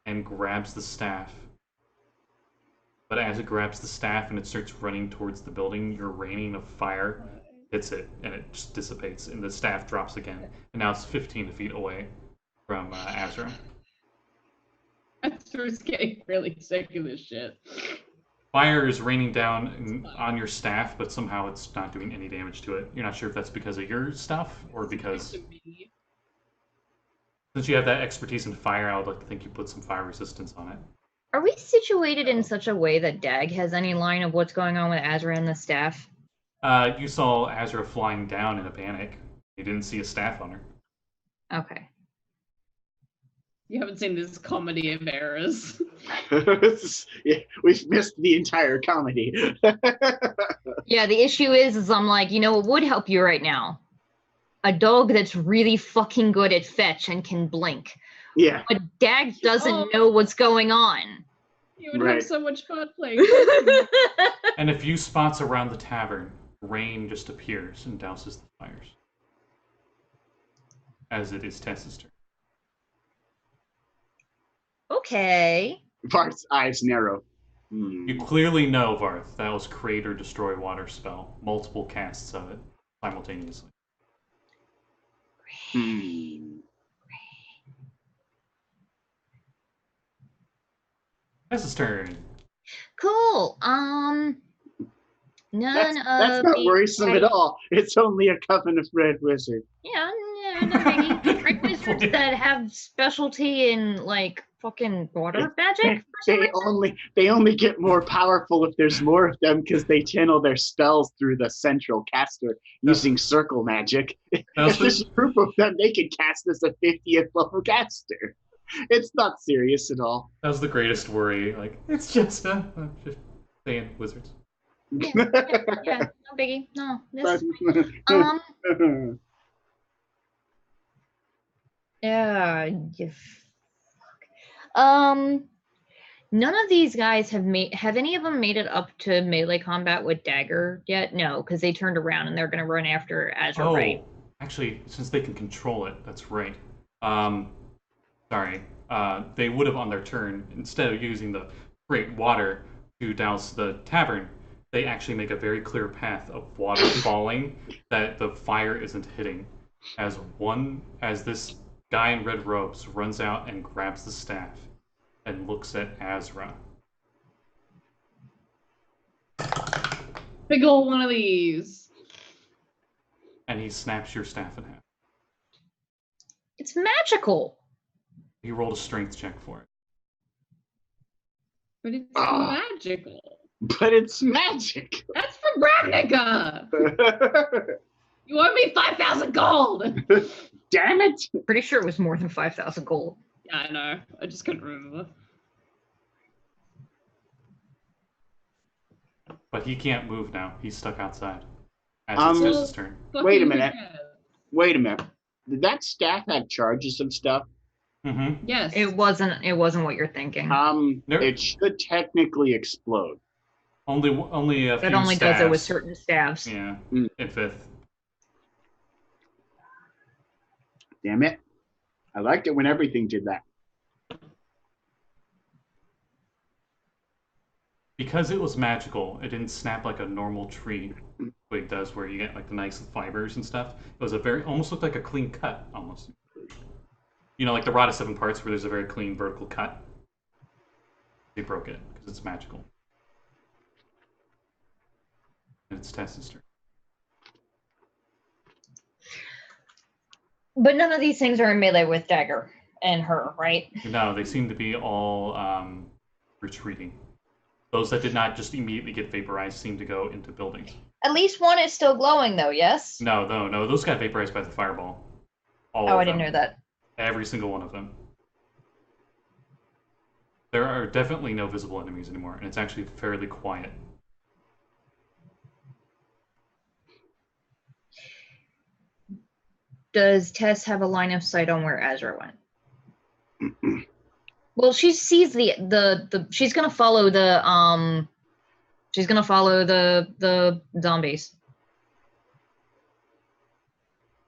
and grabs the staff. But as it grabs the staff and it starts running towards the building, your raining of fire hits it, and it just dissipates, and the staff drops again. And now it's 15 feet away from Azra. Azra's getting really sick of this shit. Fire is raining down on your staff, but somehow it's not doing any damage to it. You're not sure if that's because of your stuff, or because... Since you have that expertise in fire, I would like to think you put some fire resistance on it. Are we situated in such a way that Dag has any line of what's going on with Azra and the staff? You saw Azra flying down in a panic. You didn't see a staff on her. Okay. You haven't seen this comedy of errors. Yeah, we've missed the entire comedy. Yeah, the issue is I'm like, you know what would help you right now? A dog that's really fucking good at fetch and can blink. Yeah. But Dag doesn't know what's going on. You would Right. have so much fun playing. And a few spots around the tavern, rain just appears and douses the fires. As it is Tess's turn. Okay. Varth's eyes narrow. Hmm. You clearly know, Varth, that was create or destroy water spell. Multiple casts of it simultaneously. Hmm. Tess's turn. Cool. None That's of not the worrisome at all. It's only a coven of red wizard. Yeah, no biggie. Red wizards that have specialty in like fucking water magic. for some reason? They only get more powerful if there's more of them because they channel their spells through the central caster using circle magic. If there's a group of them, they can cast as a 50th level caster. It's not serious at all. That was the greatest worry. Like, it's just saying wizards. Yeah, no biggie. No. This, yeah. None of these guys have any of them made it up to melee combat with Dagger yet? No, because they turned around and they're gonna run after Azra, right? Actually, since they can control it, that's right. Sorry. They would have on their turn, instead of using the great water to douse the tavern, they actually make a very clear path of water falling that the fire isn't hitting. As this guy in red robes runs out and grabs the staff and looks at Azra. Big ol' one of these. And he snaps your staff in half. It's magical. He rolled a strength check for it. But it's magical. But it's magic. That's for Ravnica! You owe me 5,000 gold! Damn it! Pretty sure it was more than 5,000 gold. Yeah, I know. I just couldn't remember. But he can't move now. He's stuck outside. As it's his turn. Wait a minute. Wait a minute. Did that staff have charges of stuff? Mm-hmm. Yes. It wasn't what you're thinking. Nope. It should technically explode. Only a few It only staffs. does it with certain staffs. Yeah, Mm. in 5th. Damn it. I liked it when everything did that. Because it was magical, it didn't snap like a normal tree twig does, where you get like the nice fibers and stuff. It was a almost looked like a clean cut, almost. You know, like the Rod of Seven Parts, where there's a very clean vertical cut. They broke it because it's magical. And it's Tess's turn. But none of these things are in melee with Dagger and her, right? No, they seem to be all retreating. Those that did not just immediately get vaporized seem to go into buildings. At least one is still glowing, though, yes? No, those got vaporized by the fireball. All Oh, of I didn't them. know that. Every single one of them. There are definitely no visible enemies anymore, and it's actually fairly quiet. Does Tess have a line of sight on where Azra went? Well, she sees the she's gonna follow the zombies.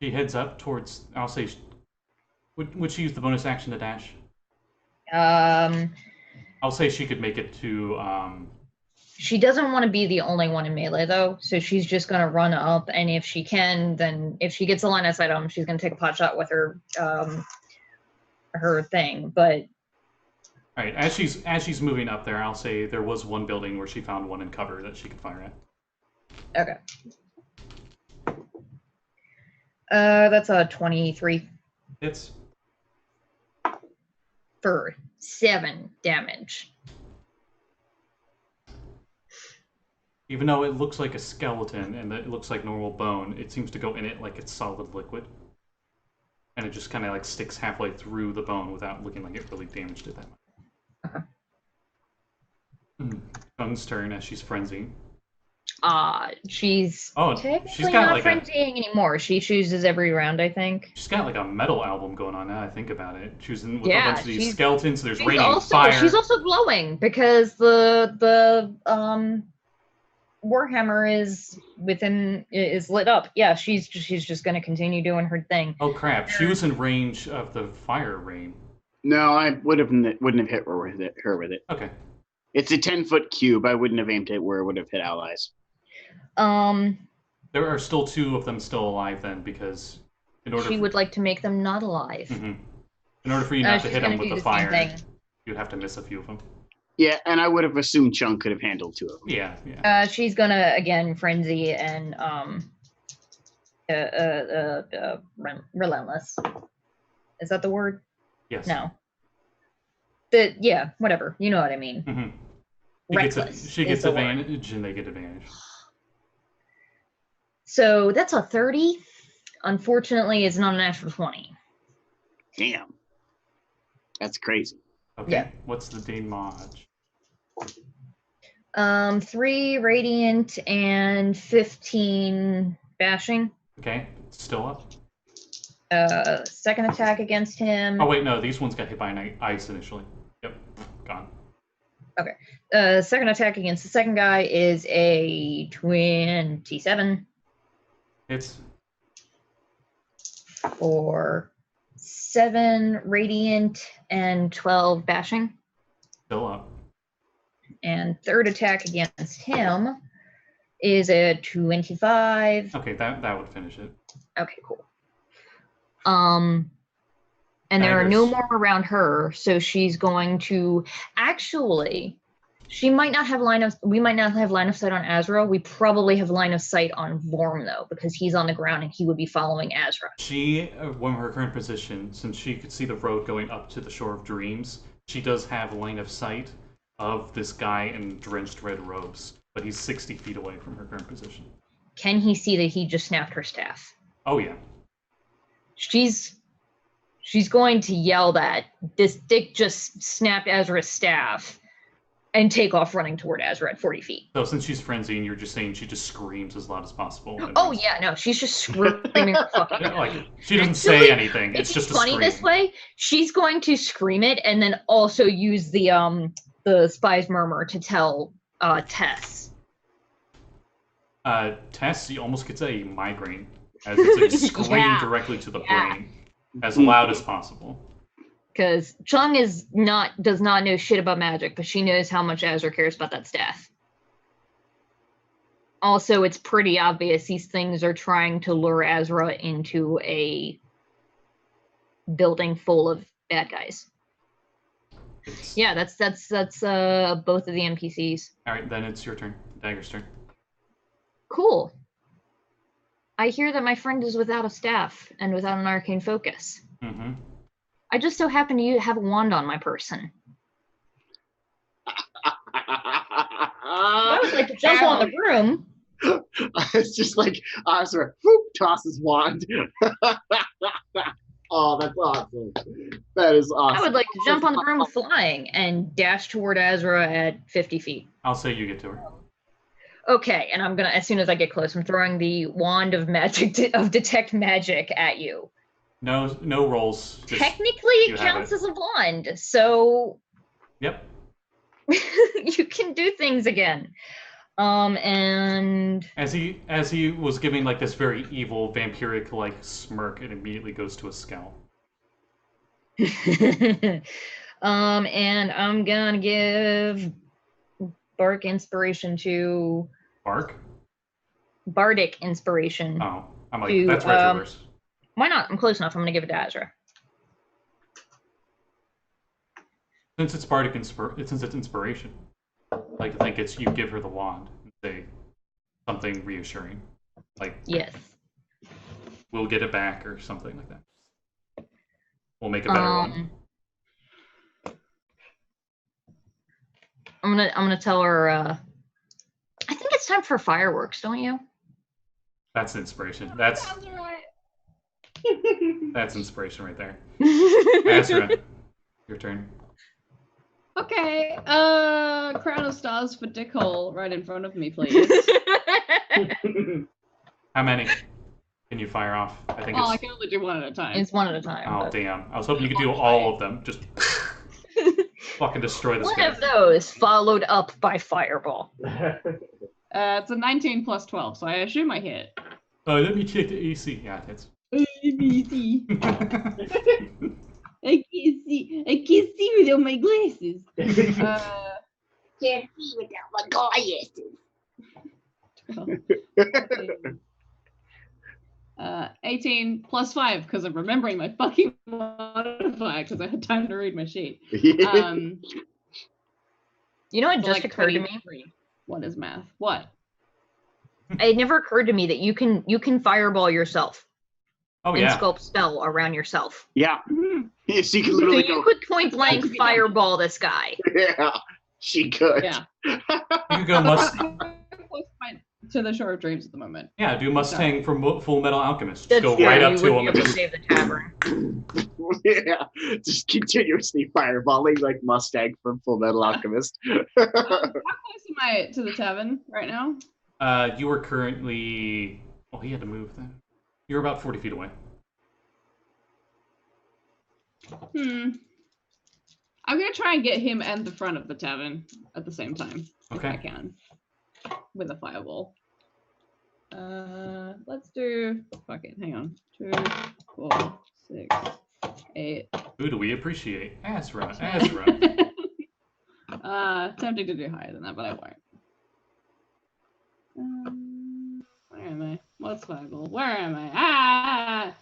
She heads up towards, I'll say, would she use the bonus action to dash? I'll say she could make it to, She doesn't want to be the only one in melee, though, so she's just going to run up, and if she can, then if she gets a line of sight on him, she's going to take a pot shot with her her thing, but... Alright, as she's moving up there, I'll say there was one building where she found one in cover that she could fire at. Okay. That's a 23. Hits. For 7 damage. Even though it looks like a skeleton and it looks like normal bone, it seems to go in it like it's solid liquid. And it just kind of like sticks halfway through the bone without looking like it really damaged it that much. Gun's turn as she's frenzying. She's technically she's got not like frenzying anymore. She chooses every round, I think. She's got like a metal album going on now I think about it. Choosing with a Yeah, bunch of these skeletons, there's she's raining fire. She's also glowing because the Warhammer is lit up. Yeah, she's just gonna continue doing her thing. Oh crap, she was in range of the fire rain. No, I wouldn't have hit her with it. Okay. It's a 10-foot cube. I wouldn't have aimed it where it would have hit allies. There are still 2 of them still alive then, because in order she would like to make them not alive. Mm-hmm. In order for you not to hit them with the fire, you'd have to miss a few of them. Yeah, and I would have assumed Chunk could have handled 2 of them. Yeah. She's gonna again frenzy and relentless. Is that the word? Yes. No. Whatever. You know what I mean. Mm-hmm. She gets advantage, and they get advantage. So that's a 30. Unfortunately, it's not a natural 20. Damn. That's crazy. Okay. Yeah. What's the damage? 3 radiant and 15 bashing. Okay. Still up. Second attack against him. Oh wait, no. These ones got hit by an ice initially. Yep. Gone. Okay. Second attack against the second guy is a 27. It's For 7 radiant and 12 bashing. still up. And third attack against him is a 25. Okay, that would finish it. Okay, cool. And there are no more around her, so she's going to actually. We might not have line of sight on Azra. We probably have line of sight on Vorm though, because he's on the ground and he would be following Azra. She, when her current position, since she could see the road going up to the Shore of Dreams, she does have line of sight of this guy in drenched red robes, but he's 60 feet away from her current position. Can he see that he just snapped her staff? Oh yeah. She's going to yell that this dick just snapped Azra's staff and take off running toward Azra at 40 feet. So since she's frenzying, you're just saying she just screams as loud as possible. Oh yeah, no, she's just screaming her fucking. Yeah, like she doesn't say anything. It's just funny a scream. this way. She's going to scream it and then also use the spy's murmur to tell Tess. Tess, she almost gets a migraine as it's like screamed Yeah. directly to the brain, as loud as possible. Because Chung does not know shit about magic, but she knows how much Azra cares about that staff. Also, it's pretty obvious these things are trying to lure Azra into a building full of bad guys. Yeah, that's both of the NPCs. All right, then it's your turn. Dagger's turn. Cool. I hear that my friend is without a staff and without an arcane focus. Mm-hmm. I just so happen to have a wand on my person. I would like to jump on the broom. It's just like Azra, whoop, tosses wand. Oh, that's awesome. That is awesome. I would like to jump on the broom flying and dash toward Azra at 50 feet. I'll say you get to her. Okay, and I'm gonna, as soon as I get close, I'm throwing the wand of magic of detect magic at you. No rolls. Technically, it counts as a wand, so. Yep. You can do things again. And as he was giving like this very evil vampiric like smirk, it immediately goes to a scowl. And I'm gonna give Bardic inspiration to Bardic inspiration. Oh, I'm like that's retroverse. Why not? I'm close enough. I'm gonna give it to Azra. Since it's Bardic since it's inspiration, like I think it's you give her the wand and say something reassuring, like yes, we'll get it back or something like that. We'll make a better one. I'm gonna tell her. I think it's time for fireworks, don't you? That's inspiration. That's inspiration right there. Azra, your turn. Okay, crown of stars for Dickhole right in front of me, please. How many can you fire off? I think I can only do one at a time. It's one at a time. Oh, damn. I was hoping you could do all of them. Just fucking destroy this guy. One of those followed up by fireball. It's a 19 plus 12, so I assume I hit. Let me check the AC. Yeah, it hits. AC. I can't see without my glasses. Can't see without my glasses. 18 plus 5 because I'm remembering my fucking modifier because I had time to read my sheet. You know what just occurred to me? What is math? What? It never occurred to me that you can fireball yourself. Oh and yeah. Sculpt spell around yourself. Yeah. Yes, you could literally so you could point blank fireball this guy. Yeah, she could. Yeah. You could go to the Shore of Dreams at the moment. Yeah, do Mustang from Full Metal Alchemist. That's Go right up to him and just save the tavern. Yeah, just continuously fireballing like Mustang from Full Metal Alchemist. How close am I to the tavern right now? You were currently. Oh, he had to move then. You're about 40 feet away. I'm gonna try and get him and the front of the tavern at the same time. Okay. If I can. With a fireball. Let's do. Fuck it. Hang on. 2, 4, 6, 8. Who do we appreciate? Azra. Tempting to do higher than that, but I won't. Where am I? What's fireball? Where am I?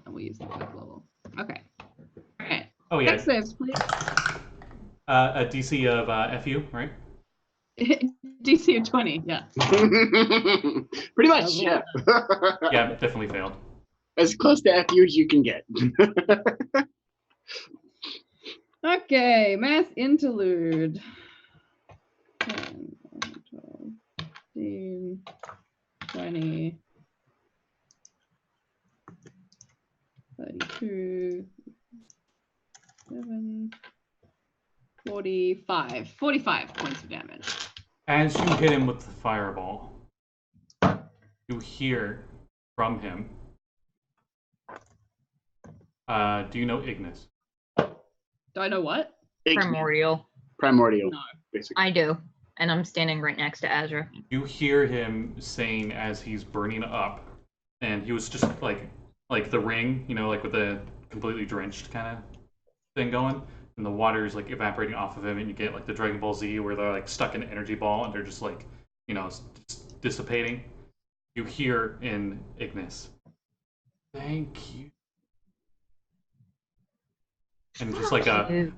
And we use the 5th level. Okay. Alright. Oh yeah. Next saves, please. A DC of FU, right? DC of 20, yeah. Pretty much, yeah. Yeah, definitely failed. As close to FU as you can get. Okay, math interlude. 10, 12, 15, 20, 32, 7, 45. 45 points of damage. As you hit him with the fireball, you hear from him. Do you know Ignis? Do I know what? Primordial. Primordial, No. basically. I do. And I'm standing right next to Azra. You hear him saying as he's burning up, and he was just like the ring, you know, like with the completely drenched kind of thing going, and the water is like evaporating off of him, and you get like the Dragon Ball Z where they're like stuck in an energy ball and they're just like, dissipating. You hear in Ignis, "Thank you," and just like and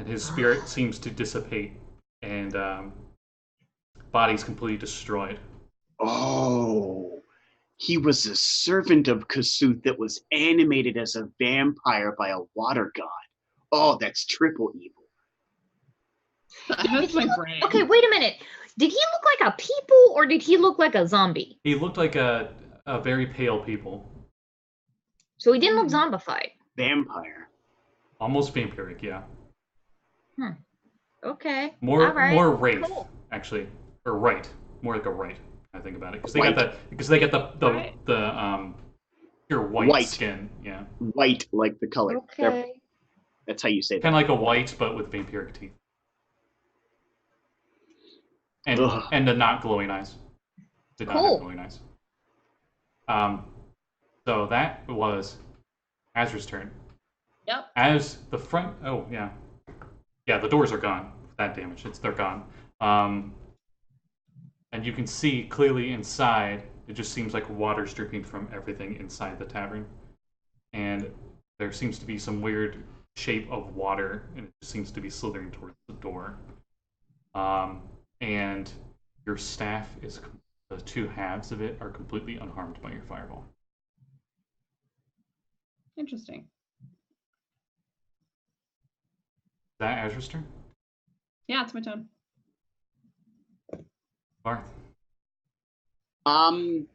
his spirit seems to dissipate, and body's completely destroyed. Oh, he was a servant of Kasut that was animated as a vampire by a water god. Oh, that's triple evil. That's my brain. Okay, wait a minute. Did he look like a people or did he look like a zombie? He looked like a very pale people. So he didn't look zombified. Vampire. Almost vampiric, yeah. Okay. More All right. more wraith, Cool. actually. Or right. More like a right, I think about it. Because they get the Right. pure white skin, yeah. White, like the color. Okay. That's how you say that. Kind of like a white, but with vampiric teeth. And Ugh. and the not glowing eyes. Did not Cool. have glowing eyes. So that was Azra's turn. Yep. As the front, yeah, the doors are gone. That damage, they're gone. And you can see clearly inside. It just seems like water's dripping from everything inside the tavern, and there seems to be some weird shape of water, and it just seems to be slithering towards the door. And your staff is the two halves of it are completely unharmed by your fireball. Interesting. Is that Azra's turn? Yeah, it's my turn. Varth, Um,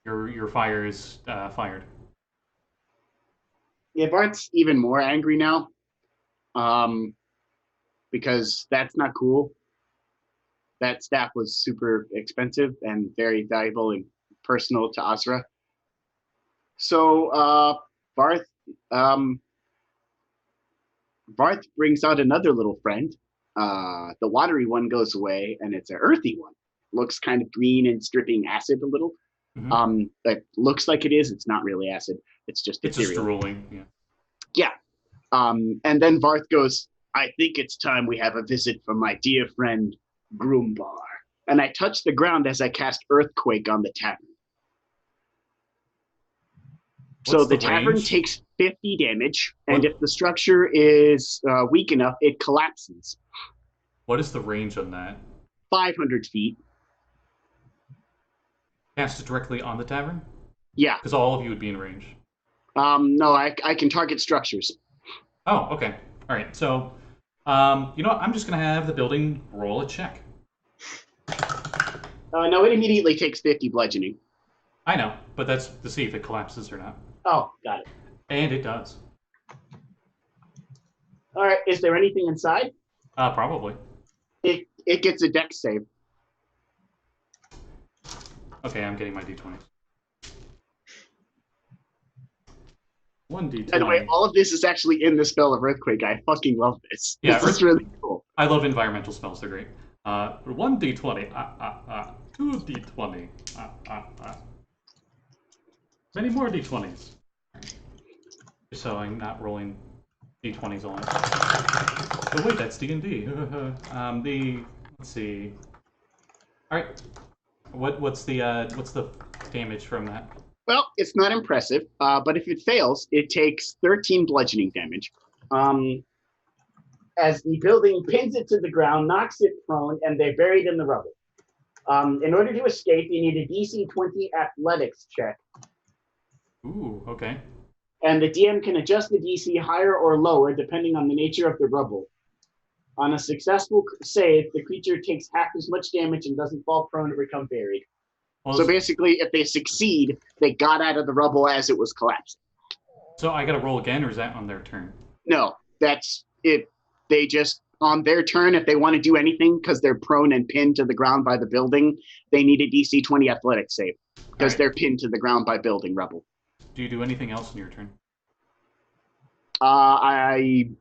your fire is fired. yeah, Bart's even more angry now. Because that's not cool. That staff was super expensive and very valuable and personal to Azra. So Varth brings out another little friend. The watery one goes away, and it's an earthy one. Looks kind of green and dripping acid a little. Mm-hmm. That looks like it is. It's not really acid. It's just It's just ethereal. drooling. Yeah. Yeah. And then Varth goes, "I think it's time we have a visit from my dear friend Groombar." And I touch the ground as I cast Earthquake on the tavern. So What's the the tavern range? takes 50 damage, and What- if the structure is weak enough, it collapses. What is the range on that? 500 feet. Cast it directly on the tavern? Yeah. Because all of you would be in range. No, I can target structures. Oh, okay. All right. So, you know what? I'm just going to have the building roll a check. No, it immediately takes 50 bludgeoning. I know, but that's to see if it collapses or not. Oh, got it. And it does. All right, is there anything inside? Probably. It gets a dex save. Okay, I'm getting my d20. 1d20. By the way, all of this is actually in the spell of Earthquake. I fucking love this. Yeah, This is really cool. I love environmental spells. They're great. 1d20. 2d20. Many more d20s. Just so I'm not rolling d20s on it. Oh wait, that's D&D. Let's see. All right. What's the damage from that? Well, it's not impressive, but if it fails, it takes 13 bludgeoning damage. As the building pins it to the ground, knocks it prone, and they're buried in the rubble. In order to escape, you need a DC 20 athletics check. Ooh, okay. And the DM can adjust the DC higher or lower depending on the nature of the rubble. On a successful save, the creature takes half as much damage and doesn't fall prone or become buried. Well, So basically, if they succeed, they got out of the rubble as it was collapsing. so I gotta roll again, or is that on their turn? No, that's it. They just, on their turn, if they want to do anything, because they're prone and pinned to the ground by the building, they need a DC 20 athletics save, because Alright. they're pinned to the ground by building rubble. Do you do anything else in your turn? I'm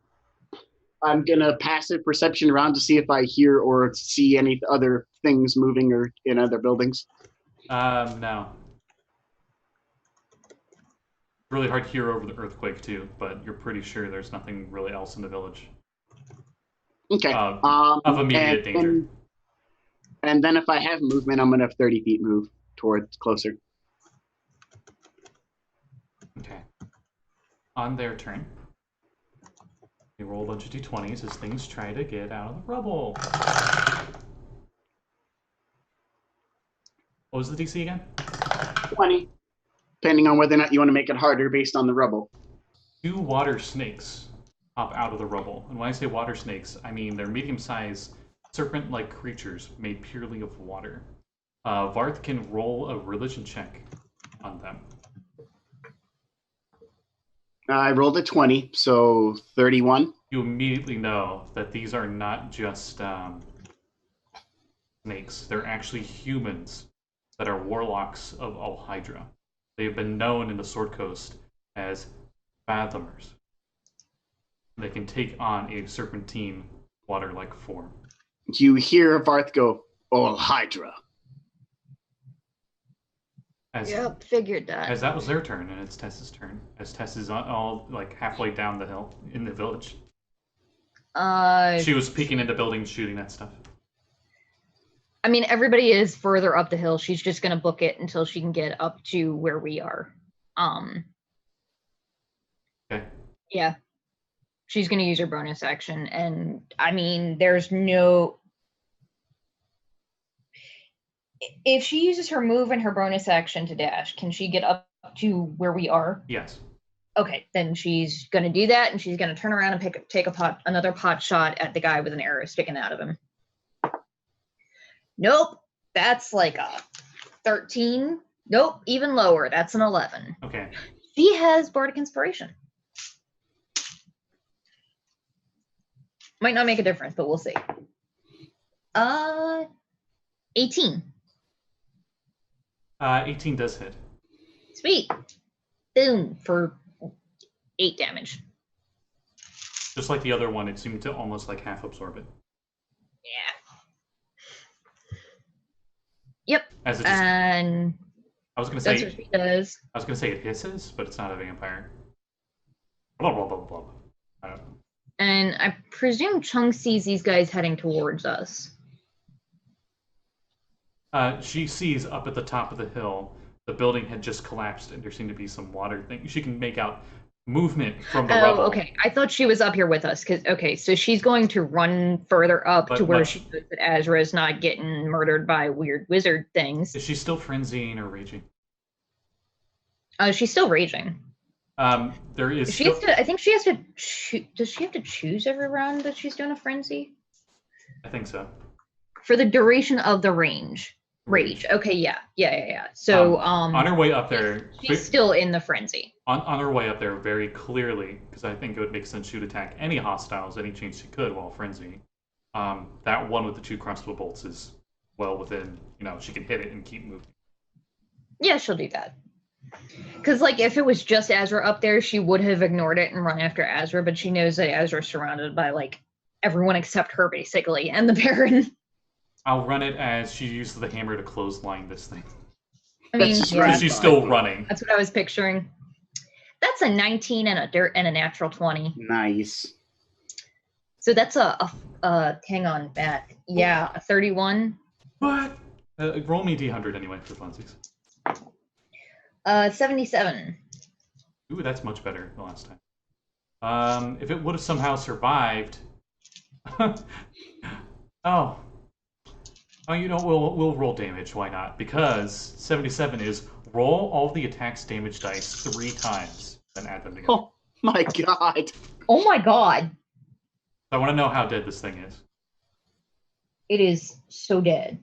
going to passive perception around to see if I hear or see any other things moving or in other buildings. No. Really hard to hear over the earthquake too, but you're pretty sure there's nothing really else in the village Okay. of immediate danger. And then if I have movement, I'm gonna have 30 feet move towards closer. Okay. On their turn, they roll a bunch of d20s as things try to get out of the rubble. What was the DC again? 20. Depending on whether or not you want to make it harder based on the rubble. 2 water snakes pop out of the rubble. And when I say water snakes, I mean they're medium-sized serpent-like creatures made purely of water. Varth can roll a religion check on them. I rolled a 20, so 31. You immediately know that these are not just snakes. They're actually humans that are warlocks of Al Hydra. They have been known in the Sword Coast as fathomers. They can take on a serpentine water-like form. You hear Varth go, "Oh, Hydra." Yep, figured that. As that was their turn, and it's Tess's turn. As Tess is all like halfway down the hill in the village. She was peeking into buildings, shooting that stuff. I mean, everybody is further up the hill. She's just gonna book it until she can get up to where we are. Okay. Yeah. She's gonna use her bonus action, and I mean, there's no. If she uses her move and her bonus action to dash, can she get up to where we are? Yes. Okay, then she's gonna do that, and she's gonna turn around and take another pot shot at the guy with an arrow sticking out of him. Nope, that's like a 13. Nope, even lower. That's an 11. Okay. She has Bardic Inspiration. Might not make a difference, but we'll see. 18. 18 does hit. Sweet. Boom, for 8 damage. Just like the other one, it seemed to almost like half absorb it. Yeah. Yep. As it just, and I was gonna that's say what she does. I was gonna say it hisses, but it's not a vampire. Blah blah blah blah. I don't know. And I presume Chung sees these guys heading towards us. She sees up at the top of the hill, the building had just collapsed, and there seemed to be some water thing. She can make out movement from the rubble. Oh, okay. I thought she was up here with us. So she's going to run further up to where she knows that Azra is not getting murdered by weird wizard things. Is she still frenzying or raging? She's still raging. There is. I think she has to. Does she have to choose every round that she's doing a frenzy? I think so. For the duration of the rage. Okay, yeah. So on her way up there, she's still in the frenzy. On her way up there, very clearly, because I think it would make sense she would attack any hostiles any chance she could while frenzying. That one with the 2 crossbow bolts is well within. She can hit it and keep moving. Yeah, she'll do that. Because, like, if it was just Azra up there, she would have ignored it and run after Azra, but she knows that Azra's surrounded by, like, everyone except her, basically, and the Baron. I'll run it as she used the hammer to clothesline this thing. I mean, she's still running. That's what I was picturing. That's a 19 and a natural 20. Nice. So that's a hang on, Matt. Yeah, a 31. What? Roll me D100 anyway for funsies. 77. Ooh, that's much better than last time. If it would have somehow survived. Oh, we'll roll damage. Why not? Because 77 is roll all the attack's damage dice 3 times, then add them together. Oh my god! Oh my god! I want to know how dead this thing is. It is so dead.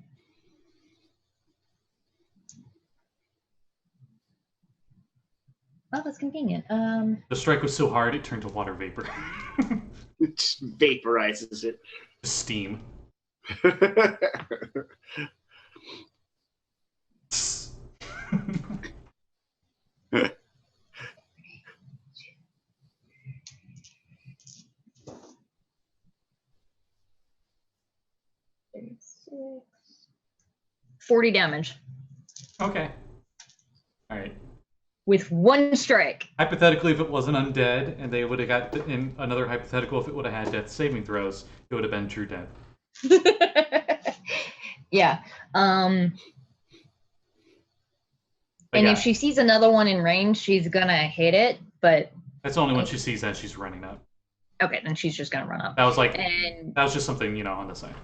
Oh, that's convenient. The strike was so hard it turned to water vapor. It just vaporizes it. Steam. $36. 40 damage. Okay. All right. with one strike. Hypothetically, if it wasn't undead, and they would have got in another hypothetical, if it would have had death saving throws, it would have been true death. Yeah. But And yeah, if she sees another one in range, she's gonna hit it. But that's only when she sees that she's running up. okay, then she's just gonna run up. That was like And that was just something, you know, on the side.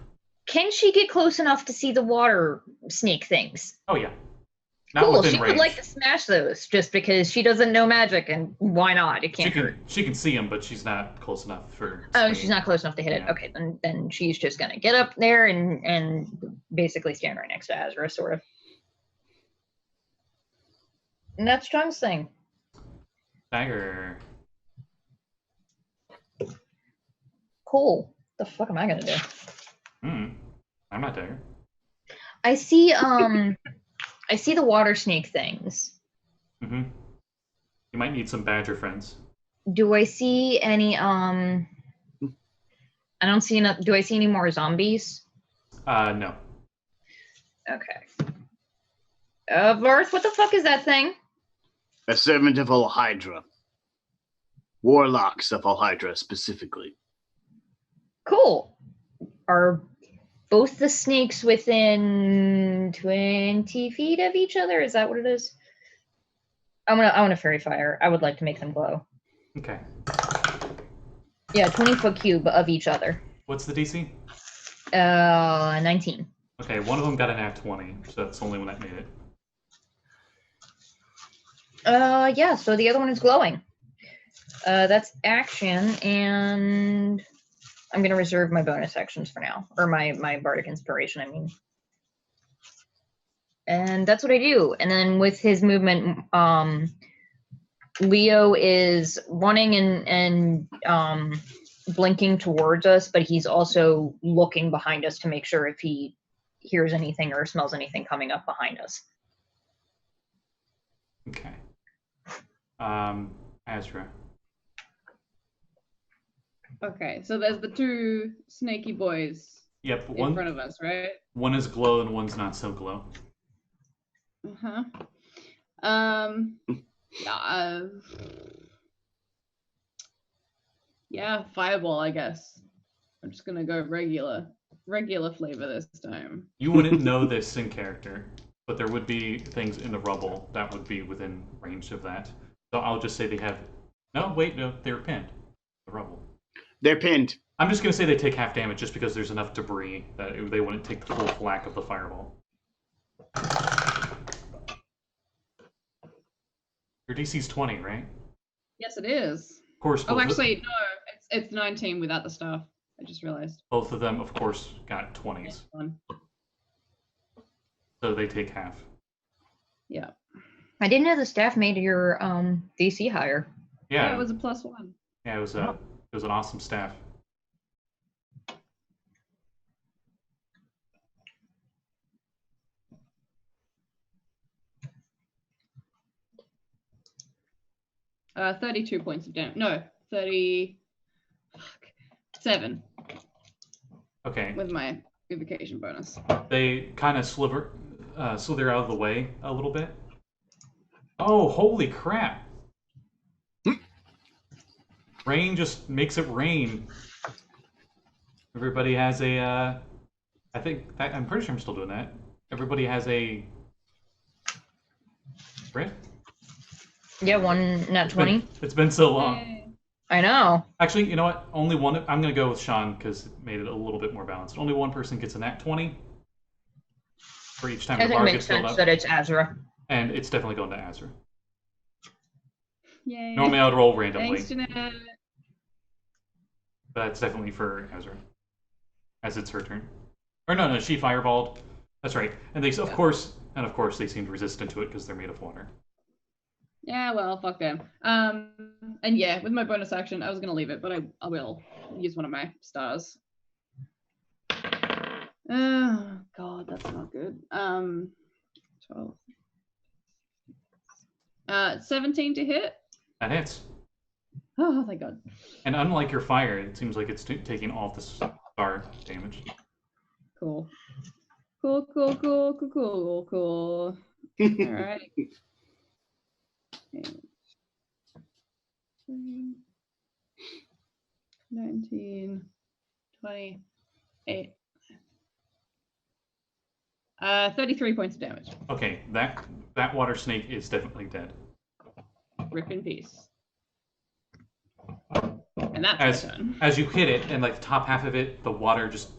can she get close enough to see the water snake things? Oh yeah. Not Cool. within She range. would like to smash those just because she doesn't know magic, and why not? It can't hurt. She can see him, but she's not close enough for. Oh, she's not close enough to hit it. Yeah. Okay, then she's just gonna get up there and basically stand right next to Azra, sort of. And that's Strong's thing. Dagger. Cool. The fuck am I gonna do? I'm not Dagger. I see I see the water snake things. You might need some badger friends. Do I see any I don't see enough. Do I see any more zombies? No. Okay. Varth, what the fuck is that thing? A servant of all Hydra. Warlocks of all Hydra specifically. Cool. Are both the snakes within 20 feet of each other? Is that what it is? I want to fairy fire. I would like to make them glow. Okay. Yeah, 20-foot cube of each other. What's the DC? 19. Okay, one of them got an nat 20, so that's the only one that made it. Yeah, so the other one is glowing. That's action, and I'm gonna reserve my bonus actions for now. Or my bardic inspiration, I mean. And that's what I do. And then with his movement, Leo is running and blinking towards us, but he's also looking behind us to make sure if he hears anything or smells anything coming up behind us. Okay. Azra. Okay, so there's the two snaky boys Yep, in front of us, right? one is glow and one's not so glow. Uh-huh. Yeah, fireball, I guess. I'm just gonna go regular flavor this time. You wouldn't know this in character, but there would be things in the rubble that would be within range of that. So I'll just say they have. No, wait, no, they're pinned. The rubble. They're pinned. I'm just gonna say they take half damage just because there's enough debris that they wouldn't take the full whack of the fireball. Your DC's 20, right? Yes, it is. Of course. Oh, actually, no. It's 19 without the staff. I just realized. Both of them, of course, got 20s. So they take half. Yeah. I didn't know the staff made your DC higher. Yeah, it was a +1. Yeah, it was an awesome staff. Uh, 32 points of damage. No, 37 Okay. with my evocation bonus. They kind of slither out of the way a little bit. Oh, holy crap! Rain just makes it rain. Everybody has a. I'm pretty sure I'm still doing that. Everybody has a. Right? Yeah, one nat 20. It's been so long. Yay. I know. Actually, you know what? Only one. I'm going to go with Sean because it made it a little bit more balanced. Only one person gets a nat 20 for each time I the think bar it makes gets filled sense up. that it's Azra. And it's definitely going to Azra. Yay. Normally I would roll randomly, Thanks, Jeanette. but it's definitely for Azra, as it's her turn. Or no, she fireballed. That's right. And they, of course, they seemed resistant to it because they're made of water. Yeah, well, fuck them. And yeah, with my bonus action, I was gonna leave it, but I will use one of my stars. Oh god, that's not good. 12. 17 to hit. That hits. Oh, thank god. And unlike your fire, it seems like it's taking all the star damage. Cool. Cool. All right. 19, 28. 33 points of damage. Okay, that water snake is definitely dead. Rip in peace. And that's my turn. As you hit it, and like the top half of it, the water just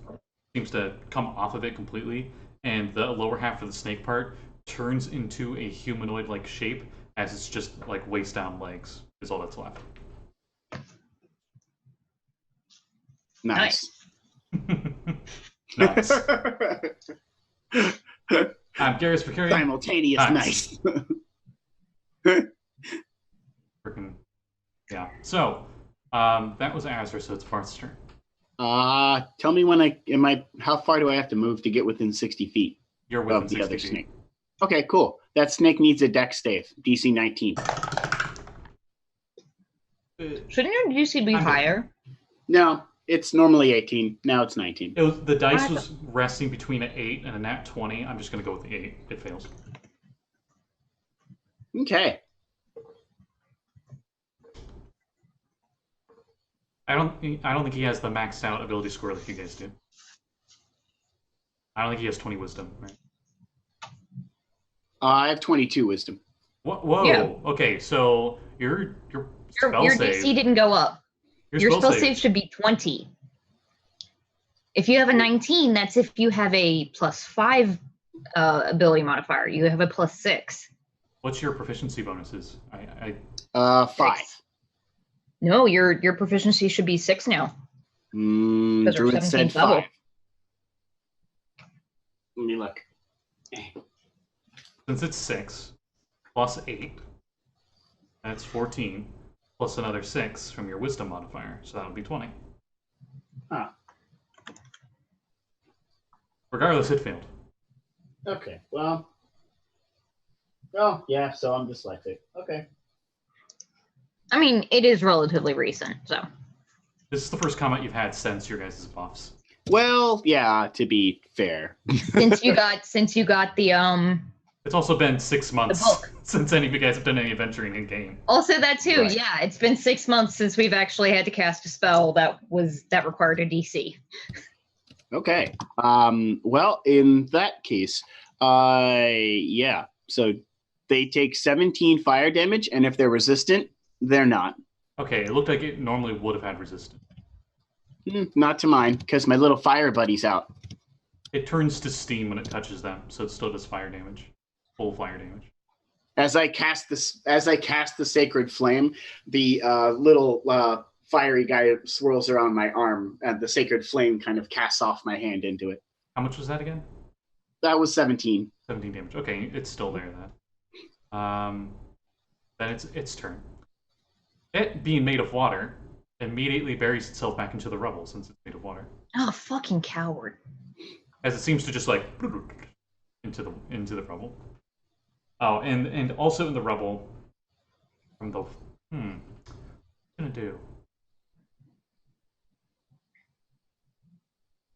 seems to come off of it completely, and the lower half of the snake part turns into a humanoid-like shape, as it's just like waist-down legs is all that's left. Nice. Nice. I'm Garrus Mercurian. Simultaneous nice. Freaking yeah. So that was Azra, so it's Varth's turn. Tell me when how far do I have to move to get within 60 feet You're within of the 60 other feet. snake? Okay, cool. That snake needs a dex save, DC 19. Shouldn't your DC be higher? No, it's normally 18. Now it's 19. The dice was resting between an 8 and a nat 20. I'm just going to go with the 8. It fails. Okay. I don't think he has the maxed out ability score like you guys do. I don't think he has 20 wisdom, right? I have 22 wisdom. Whoa. Yeah. Okay, so your spell Your save, DC didn't go up. Your spell save should be 20. If you have a 19, that's if you have a +5 ability modifier. You have a +6. What's your proficiency bonuses? 5. 6. No, your proficiency should be 6 now. Druid said 5. level. Let me look. Since it's 6 plus 8, that's 14 plus another 6 from your wisdom modifier, so that would be 20. Huh. Regardless, it failed. Okay, well. Oh, yeah, so I'm dyslexic. Okay. I mean, it is relatively recent, so. This is the first combat you've had since your guys' buffs. Well, yeah, to be fair. Since you got the It's also been 6 months book. since any of you guys have done any adventuring in game. Also that too, Right. yeah. It's been 6 months since we've actually had to cast a spell that required a DC. Okay. Well, in that case, yeah. So they take 17 fire damage, and if they're resistant, they're not. Okay, it looked like it normally would have had resistance. Not to mine, because my little fire buddy's out. It turns to steam when it touches them, so it still does fire damage. Full fire damage. As I cast the sacred flame, the little fiery guy swirls around my arm, and the sacred flame kind of casts off my hand into it. How much was that again? That was 17. 17 damage. Okay, it's still there then. Then it's its turn. It, being made of water, immediately buries itself back into the rubble since it's made of water. Oh, fucking coward. As it seems to just like into the rubble. Oh, and also in the rubble from the what am I gonna do?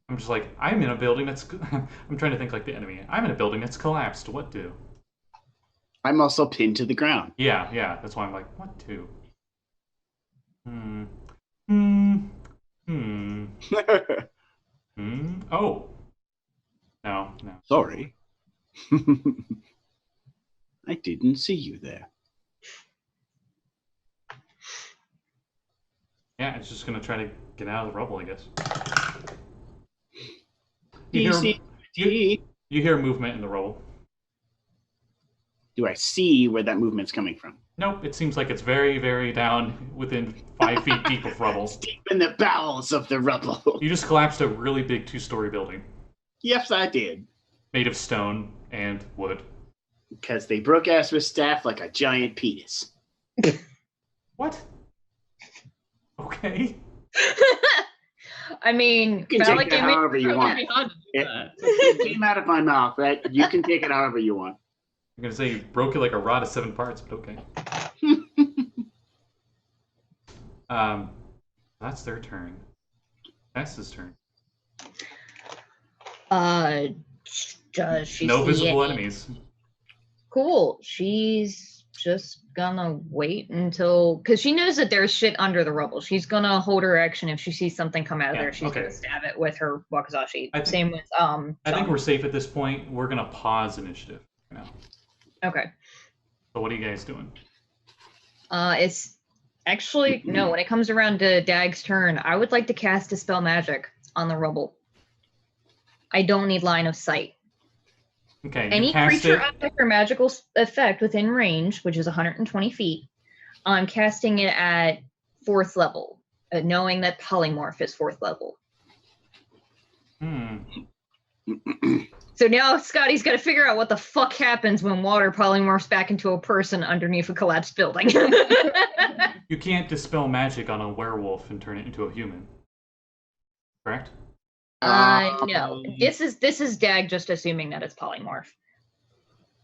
I'm just like, I'm in a building that's I'm trying to think like the enemy. I'm in a building that's collapsed. What do? I'm also pinned to the ground. Yeah, that's why I'm like, what do? Oh. No. Sorry. I didn't see you there. Yeah, it's just gonna try to get out of the rubble, I guess. You hear movement in the rubble. Do I see where that movement's coming from? Nope, it seems like it's very, very down within 5 feet deep of rubble. It's deep in the bowels of the rubble. You just collapsed a really big 2-story building. Yes, I did. Made of stone and wood. Because they broke Azra's staff like a giant penis. What? Okay. I mean, You can take it however you It's want. pretty hard to do that. It came out of my mouth, right? You can take it however you want. I'm gonna say you broke it like a rod of 7 parts, but okay. That's their turn. Tess's turn. Does she No see visible any- enemies. Cool. She's just gonna wait until, because she knows that there's shit under the rubble. She's gonna hold her action if she sees something come out of there. She's gonna stab it with her wakizashi. Same with I think we're safe at this point. We're gonna pause initiative now. Okay. So what are you guys doing? It's actually no. When it comes around to Dag's turn, I would like to cast Dispel Magic on the rubble. I don't need line of sight. Okay. Any creature, object, or magical effect within range, which is 120 feet, I'm casting it at 4th level, knowing that polymorph is 4th level. So now Scotty's got to figure out what the fuck happens when water polymorphs back into a person underneath a collapsed building. You can't dispel magic on a werewolf and turn it into a human, correct? No. This is Dag just assuming that it's polymorph.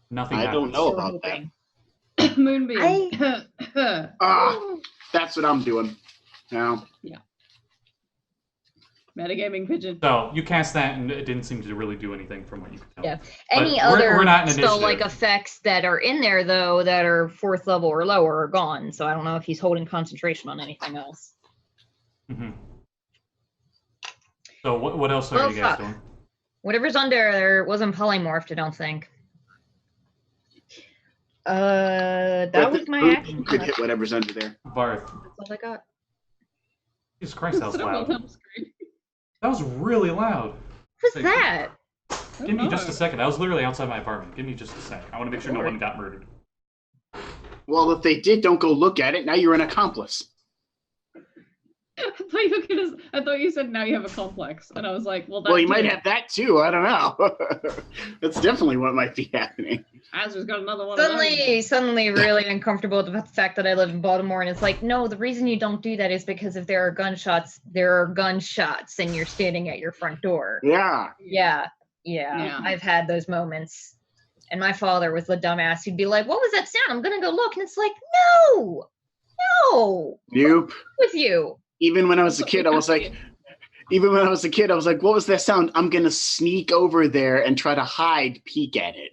Nothing. I don't know about that. Moonbeam. That's what I'm doing now. Yeah. Metagaming pigeon. So you cast that, and it didn't seem to really do anything from what you could tell. Yeah. But Any other we're not in spell-like initiative. effects that are in there, though, that are 4th level or lower are gone. So I don't know if he's holding concentration on anything else. Mm-hmm. So what else are you guys doing? Whatever's under there wasn't polymorphed, I don't think. That was my action. You could hit whatever's under there. Varth. That's all I got. Jesus Christ, that was loud. That was really loud. What's that? Give me just a second. I was literally outside my apartment. Give me just a sec. I want to make sure no one got murdered. Well, if they did, don't go look at it. Now you're an accomplice. I thought you said now you have a complex, and I was like, well, You might have that too. I don't know. That's definitely what might be happening. Azra's got another one. Suddenly really uncomfortable with the fact that I live in Baltimore, and it's like, no, the reason you don't do that is because if there are gunshots, and you're standing at your front door. Yeah. Yeah. I've had those moments. And my father was the dumbass. He'd be like, what was that sound? I'm gonna go look. And it's like, no. Nope. With you. Even when I was a kid, I was like, what was that sound? I'm going to sneak over there and try to hide, peek at it.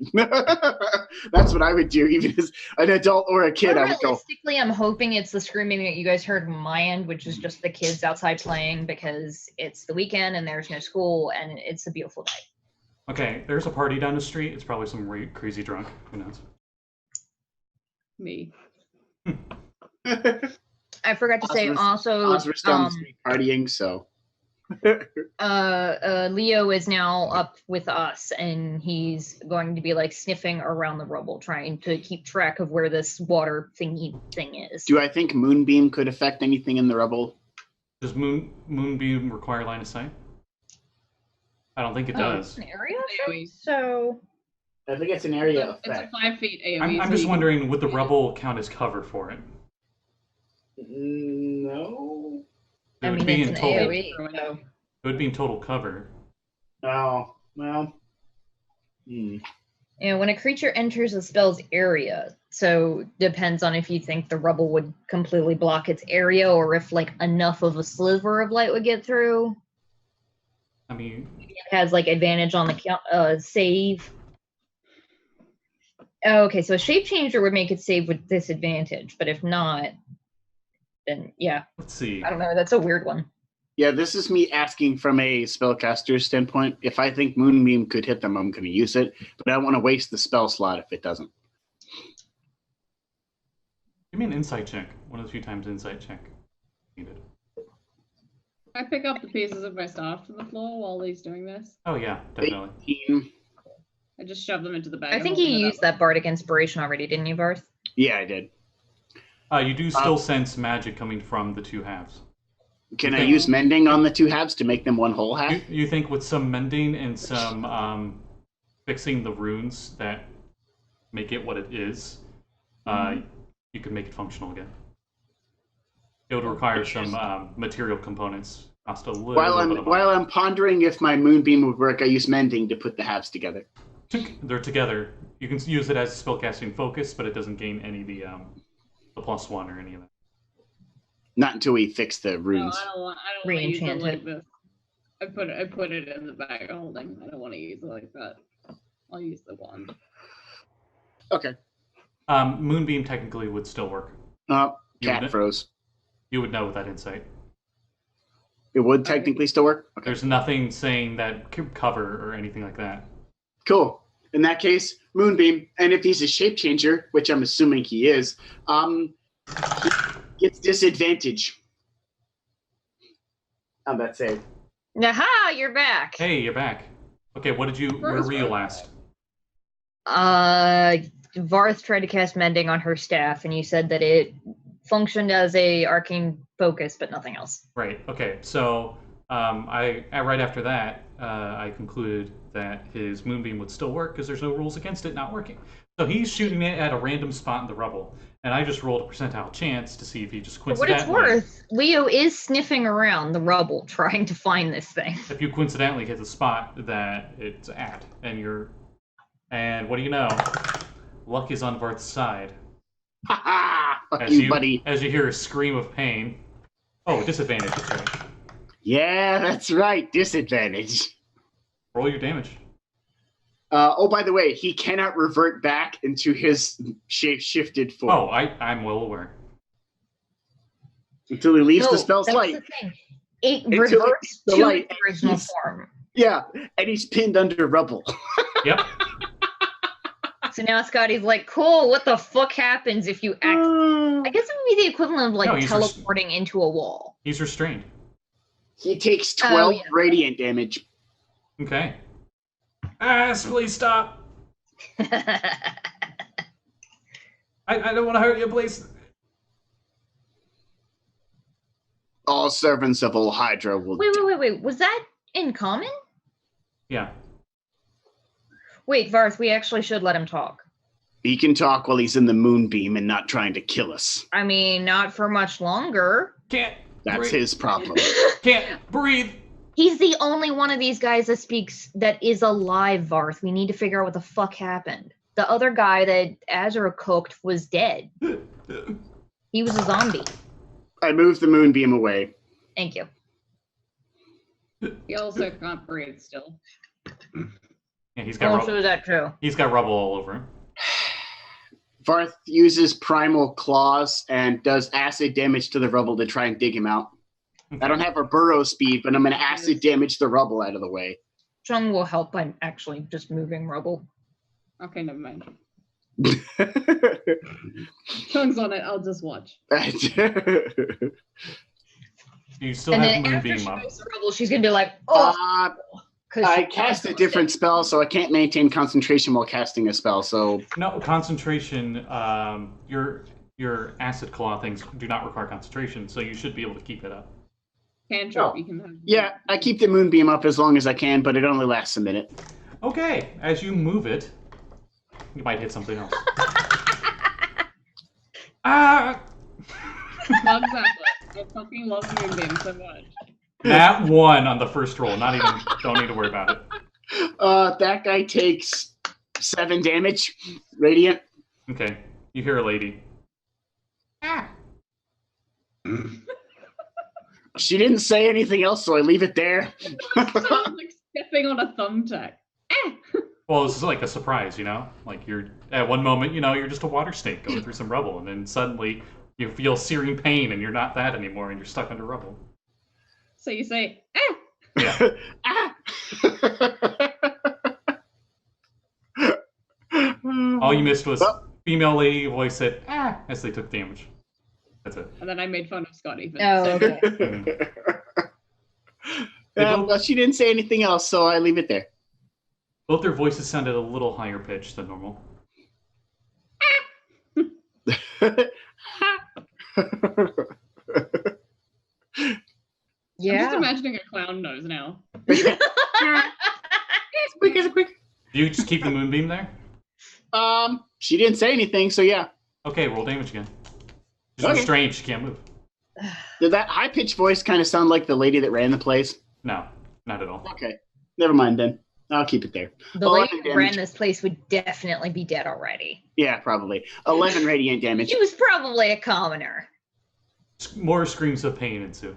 That's what I would do, even as an adult or a kid. I would go. Realistically, I'm hoping it's the screaming that you guys heard from my end, which is just the kids outside playing because it's the weekend and there's no school and it's a beautiful day. Okay, there's a party down the street. It's probably some crazy drunk. Who knows? Me. I forgot to say also, Azra's down the street partying, so. Leo is now up with us, and he's going to be like sniffing around the rubble, trying to keep track of where this water thing is. Do I think Moonbeam could affect anything in the rubble? Does Moonbeam require line of sight? I don't think it does. It's an area effect, so. I think it's an area effect. It's a 5 feet AoE. I'm just wondering, would the rubble count as cover for it? No. I mean, it's an AoE. So. It would be in total cover. Oh, well. And when a creature enters a spell's area, so depends on if you think the rubble would completely block its area or if like enough of a sliver of light would get through. I mean, it has like advantage on the save. Oh, okay, so a shape changer would make it save with disadvantage, but if not, then yeah. Let's see. I don't know. That's a weird one. Yeah, this is me asking from a spellcaster standpoint. If I think Moonbeam could hit them, I'm going to use it, but I don't want to waste the spell slot if it doesn't. Give me an insight check. One of the few times insight check needed. I pick up the pieces of my staff from the floor while he's doing this. Oh yeah, definitely. 18. I just shove them into the bag. I think you used that bardic inspiration already, didn't you, Varth? Yeah, I did. You do still sense magic coming from the two halves. Can I use mending on the two halves to make them one whole half? You think with some mending and some fixing the runes that make it what it is, you can make it functional again. It would require some material components. Cost a little while I'm pondering if my Moonbeam would work, I use mending to put the halves together. They're together. You can use it as a spellcasting focus, but it doesn't gain any of the +1 or any of that. Not until we fix the runes. No, I don't want to use it like this. I put it in the bag of holding. I don't want to use it like that. I'll use the wand. Okay. Moonbeam technically would still work. Oh, You cat would- froze. You would know with that insight. It would technically still work? Okay. There's nothing saying that cover or anything like that. Cool. In that case, Moonbeam, and if he's a shape changer, which I'm assuming he is, he gets disadvantage. How'd that say? Aha, you're back. Hey, you're back. Okay, what did you? Where were you last? Varth tried to cast Mending on her staff, and you said that it functioned as a arcane focus, but nothing else. Right. Okay. So, right after that, I concluded that his moonbeam would still work because there's no rules against it not working. So he's shooting it at a random spot in the rubble, and I just rolled a percentile chance to see if he just For what coincidentally. it's worth, Leo is sniffing around the rubble trying to find this thing. If you coincidentally hit the spot that it's at, and what do you know? Luck is on Varth's side. Ha ha! Fuck As you, buddy. As you hear a scream of pain. Oh, disadvantage. That's right. Yeah, that's right. Disadvantage. Roll your damage. Oh, by the way, he cannot revert back into his shape-shifted form Oh, I'm well aware. until he leaves No, the spell's that's light. the thing. It Until it reverts leaves the to light, its original he's- form. Yeah, and he's pinned under rubble. Yep. So now Scotty's like, cool, what the fuck happens if you act... I guess it would be the equivalent of like No, he's teleporting into a wall. He's restrained. He takes 12 yeah. radiant damage. Okay. Please stop. Wait, I don't want to hurt you, please. All servants of Old Hydra will. wait. Was that in common? Yeah. Wait, Varth, we actually should let him talk. He can talk while he's in the moonbeam and not trying to kill us. I mean, not for much longer. Can't. That's breathe. his problem. Can't breathe. He's the only one of these guys that speaks that is alive, Varth. We need to figure out what the fuck happened. The other guy that Azra cooked was dead. He was a zombie. I moved the moonbeam away. Thank you. He also can't breathe still. Yeah, he's got Also, is that true? he's got rubble all over him. Varth uses primal claws and does acid damage to the rubble to try and dig him out. Okay. I don't have a burrow speed, but I'm going to acid damage the rubble out of the way. Chung will help by actually just moving rubble. Okay, never mind. Tongue's on it. I'll just watch. You still And have then after moonbeam she up. moves the rubble, she's gonna be like, oh, I cast a different spell, so I can't maintain concentration while casting a spell. So No concentration. Your acid claw things do not require concentration, so you should be able to keep it up. Cantrip, Oh. you can have. yeah, I keep the moonbeam up as long as I can, but it only lasts a minute. Okay, as you move it, you might hit something else. Ah! Love Zaplet. I fucking love Moonbeam so much. That one on the first roll. Not even. Don't need to worry about it. That guy takes 7 damage, radiant. Okay, you hear a lady. She didn't say anything else, so I leave it there. Sounds like stepping on a thumbtack. Well, this is like a surprise, you know? Like you're at one moment, you know, you're just a water snake going through some rubble, and then suddenly you feel searing pain, and you're not that anymore, and you're stuck under rubble. So you say, Yeah. Ah! All you missed was Well- female lady voice said as they took damage. That's it. and then I made fun of Scotty. For Oh, saying okay. Well, she didn't say anything else, so I leave it there. Both their voices sounded a little higher pitched than normal. I'm just Yeah. imagining a clown nose now. Quick. Do you just keep the moonbeam there? She didn't say anything, so yeah. Okay, roll damage again. She's Okay. restrained, she can't move. Did that high-pitched voice kind of sound like the lady that ran the place? No, not at all. Okay. Never mind then. I'll keep it there. The 11 lady who ran damage. this place would definitely be dead already. Yeah, probably. 11 radiant damage. She was probably a commoner. More screams of pain ensue.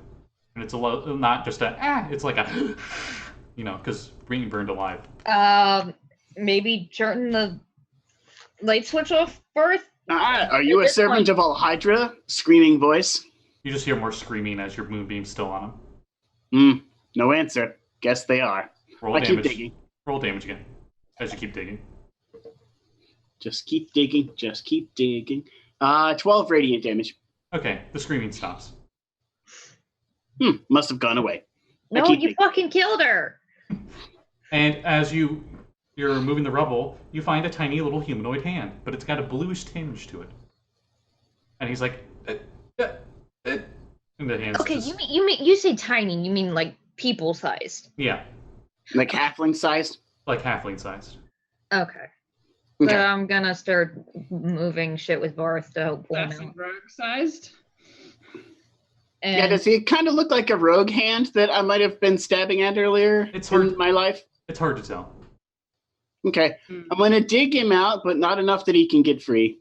And it's not just a, it's like a, you know, because being burned alive. Maybe turn the light switch off, Varth? Are you a servant of all Hydra? Screaming voice. You just hear more screaming as your moonbeam's still on them. No answer. Guess they are. Roll I damage. keep digging. Roll damage again as you keep digging. Just keep digging. Just keep digging. 12 radiant damage. Okay, the screaming stops. Must have gone away. No, you fucking killed her. And as you're removing the rubble, you find a tiny little humanoid hand, but it's got a bluish tinge to it. And he's like, and the hand's Okay, just... you say tiny, you mean like people sized. Yeah. Like halfling sized? Like halfling sized. Okay. So I'm gonna start moving shit with Varth to help pull him That's out. rogue sized. And Yeah, does he kind of look like a rogue hand that I might have been stabbing at earlier in my life? It's hard to tell. Okay. I'm going to dig him out, but not enough that he can get free.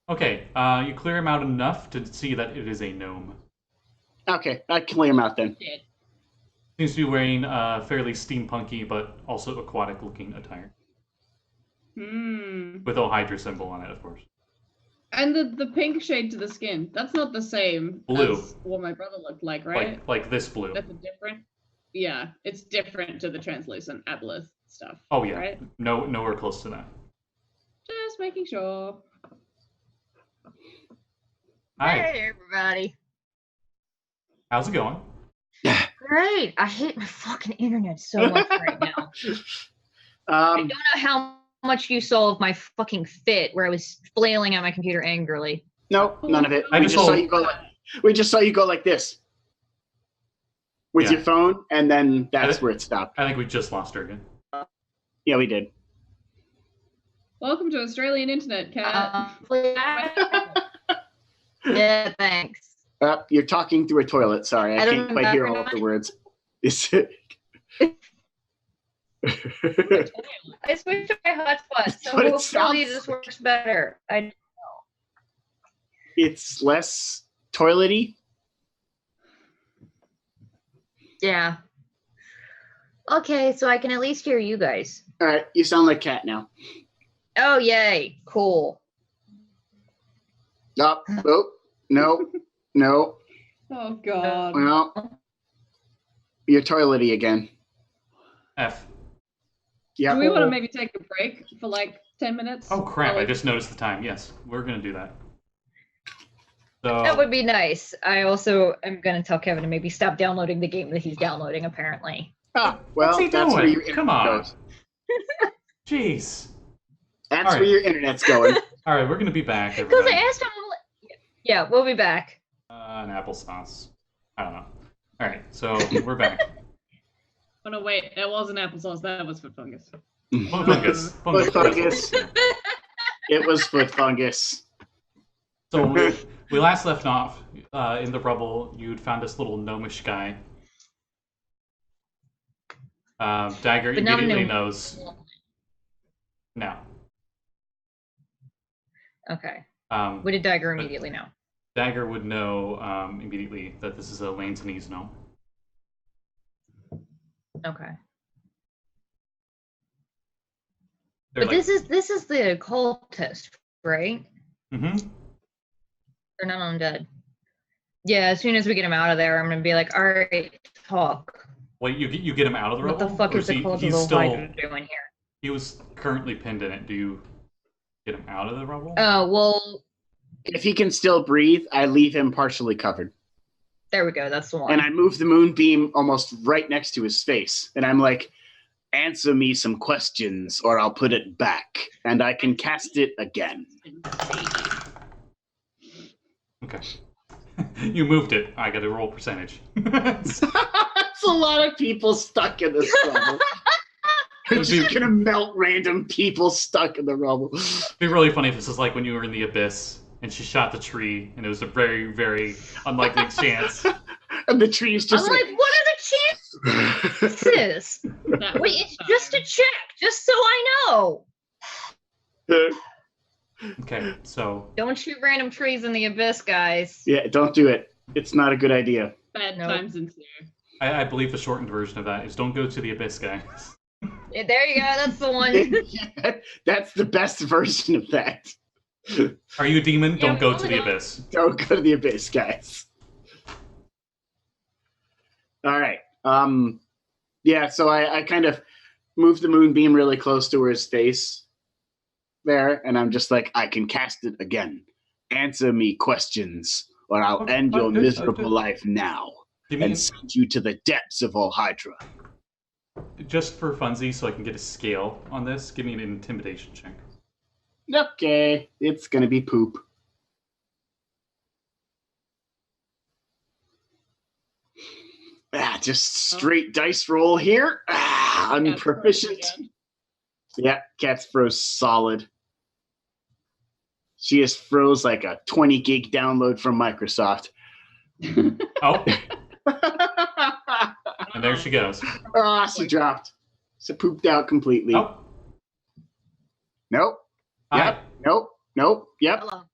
Okay, you clear him out enough to see that it is a gnome. Okay, I clear him out then. Seems to be wearing fairly steampunky, but also aquatic-looking attire. With a Hydra symbol on it, of course. And the pink shade to the skin, that's not the same Blue. as what my brother looked like, right? Like this blue. That's a different. Yeah, it's different to the translucent aboleth stuff. Oh yeah, right? Nowhere close to that. Just making sure. Hi, hey everybody. how's it going? Great. I hate my fucking internet so much right now. I don't know how much you saw of my fucking fit where I was flailing at my computer angrily. No, none of it. I We just just saw saw- you go like, we just saw you go like this with Yeah. your phone, and then that's where it stopped. I think we just lost her again. Yeah, we did. Welcome to Australian internet, cat. Yeah, thanks. You're talking through a toilet. Sorry, I I don't can't know quite that hear or all of not. the words. Is it? I switched to my hotspot, so But it hopefully sounds this works better. It's less toilety. Yeah. Okay, so I can at least hear you guys. All right, you sound like Cat now. Oh, yay. Cool. Oh, no, no. Oh god. Well, you're toilety again. F. Yeah. Do we want to maybe take a break for like 10 minutes? Oh crap! While I just noticed the time. Yes, we're gonna do that. So That would be nice. I also am going to tell Kevin to maybe stop downloading the game that he's downloading, apparently. Ah, well, What's he that's where doing? your internet Come on. goes. jeez. That's All where right. your internet's going. All right, we're gonna be back. Because Everybody. I asked him. Yeah, we'll be back. An applesauce. I don't know. All right, so we're back. Oh no, wait, that wasn't applesauce, that was foot fungus. Foot fungus. Foot fungus. It was foot fungus. So we last left off in the rubble. You'd found this little gnomish guy. Dagger But not a immediately gnome. knows. No. Okay. Um, What did Dagger immediately know? Dagger would know immediately that this is a Lantanese gnome. Okay. They're But this is the cultist, right? Mm-hmm. They're not undead. Yeah, as soon as we get him out of there, I'm gonna be like, all right, talk. Well, you get him out of the What rubble? the fuck Or is the he- cultist he's little still Hydra doing here? He was currently pinned in it. Do you get him out of the rubble? Oh, well, If he can still breathe, I leave him partially covered. there we go. That's the one. And I move the moonbeam almost right next to his face. And I'm like, answer me some questions or I'll put it back. And I can cast it again. Okay. You moved it. I got to roll percentage. That's a lot of people stuck in this rubble. I'm It'd be- just gonna melt random people stuck in the rubble. It'd be really funny if this is like when you were in the abyss and she shot the tree and it was a very, very unlikely chance. And the tree's just I'm like, what are the chances? That Wait, was it's the just a time. check, just so I know. Okay, so Don't shoot random trees in the abyss, guys. Yeah, don't do it. It's not a good idea. Bad Nope. times ensue. I believe the shortened version of that is don't go to the abyss, guys. Yeah, there you go. That's the one. Yeah, that's the best version of that. Are you a demon? Yeah, Don't go we to the only abyss. Don't go to the abyss, guys. All right. Yeah, so I kind of moved the moonbeam really close to his face there, and I'm just like, I can cast it again. Answer me questions, or I'll end your miserable life now and send you to the depths of all Hydra. Just for funsies, so I can get a scale on this, give me an intimidation check. Okay, it's gonna be poop. Just straight dice roll here. I'm proficient. Yeah, Cat's froze solid. She just froze like a 20 gig download from Microsoft. Oh. And there she goes. Oh, she dropped. She pooped out completely. Oh. Nope. Hi. Yep. Nope. Nope. Yep. Hello.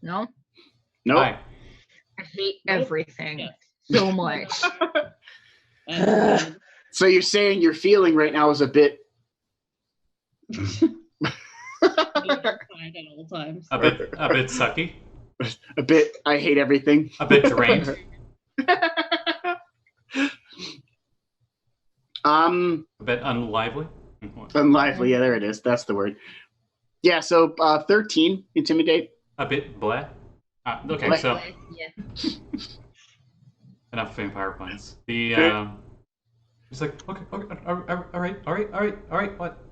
No? Nope. Hi. I hate everything so much. So you're saying your feeling right now is a bit at all times. A bit sucky. a bit I hate everything. A bit drained. A bit unlively. Unlively, yeah, there it is. That's the word. Yeah, so 13, intimidate. A bit bleh. Okay, Bleh. so Yeah. enough vampire puns. The he's like, okay, all right.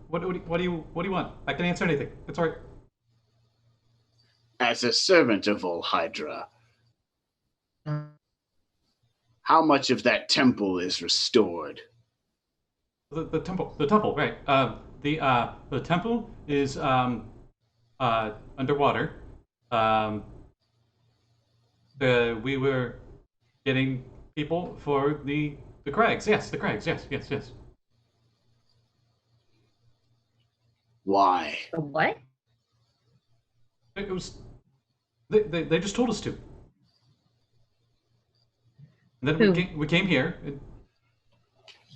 What do you want? I can answer anything. It's all right. As a servant of all Hydra, how much of that temple is restored? The temple, right? The temple is underwater. We were getting people for the crags. Yes, the crags. Yes. Why? The what? It was they just told us to. And then we came here. And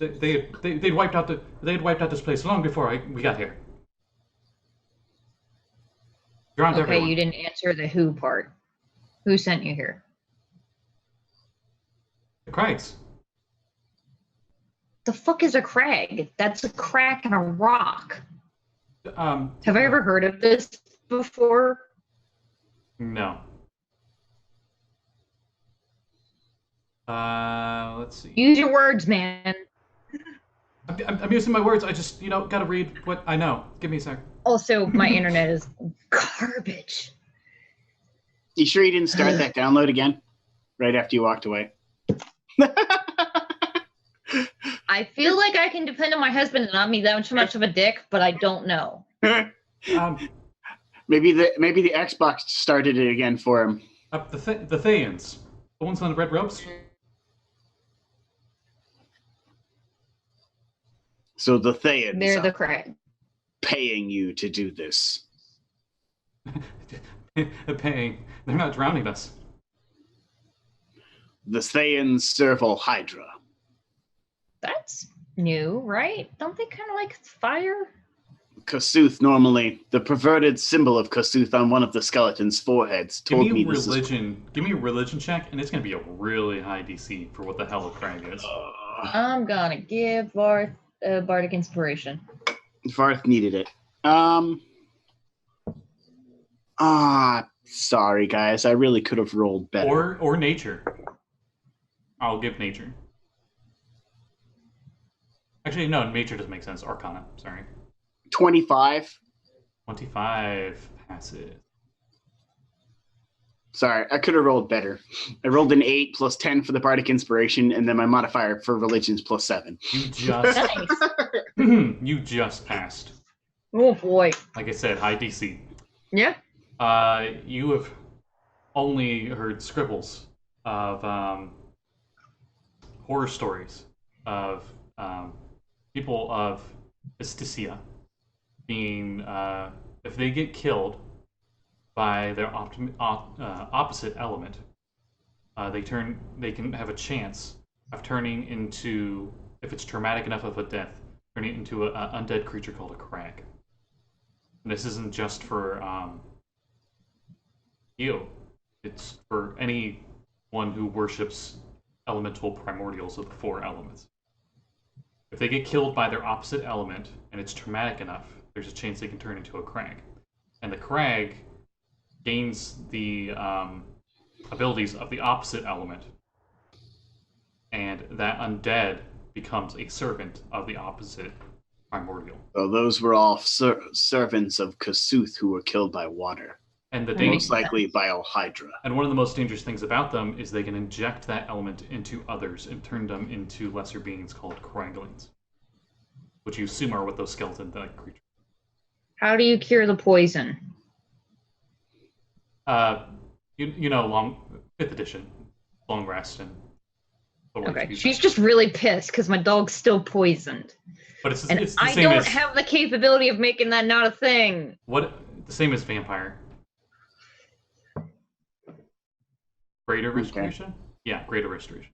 they wiped out this place long before we got here. Drowned Okay, everyone. you didn't answer the who part. Who sent you here? The crags. The fuck is a crag? That's a crack in a rock. Have I ever heard of this before? No. Let's see. Use your words, man. I'm using my words. I just, gotta read what I know. Give me a sec. Also, my internet is garbage. You sure you didn't start that download again? Right after you walked away? I feel like I can depend on my husband and not be that much of a dick, but I don't know. Maybe the Xbox started it again for him. The Thayans. The ones on the red ropes? So the Thayans They're the are crag. paying you to do this. Paying. They're not drowning us. The Thayans serve all Hydra. That's new, right? Don't they kind of like fire? Kasuth normally, the perverted symbol of Kasuth on one of the skeleton's foreheads told me this is... Give me a religion check, and it's gonna be a really high DC for what the hell a crag is. I'm gonna give Varth Bardic Inspiration. Varth needed it. Sorry guys, I really could have rolled better. Or nature. I'll give nature. Actually, no, nature doesn't make sense. Arcana, sorry. 25. 25 passes. Sorry, I could have rolled better. I rolled an 8 plus 10 for the Bardic Inspiration, and then my modifier for Religion's plus 7. You just Nice. you just passed. Oh boy. Like I said, high DC. Yeah. You have only heard scribbles of horror stories of people of Asticia being, if they get killed by their opposite element, they can have a chance of turning into, if it's traumatic enough of a death, turning into an undead creature called a crag. And this isn't just for heal. It's for anyone who worships elemental primordials of the 4 elements. If they get killed by their opposite element, and it's traumatic enough, there's a chance they can turn into a crag. And the crag gains the abilities of the opposite element, and that undead becomes a servant of the opposite primordial. So those were all servants of Kasuth who were killed by water. And the Most likely by Hydra. And one of the most dangerous things about them is they can inject that element into others and turn them into lesser beings called Craglings, which you assume are what those skeleton-like creatures. How do you cure the poison? You know, 5th edition, long rest and. Okay, she's just really pissed because my dog's still poisoned. But it's and the I same don't as, have the capability of making that not a thing. What the same as vampire. Greater restoration? Okay. Yeah, greater restoration.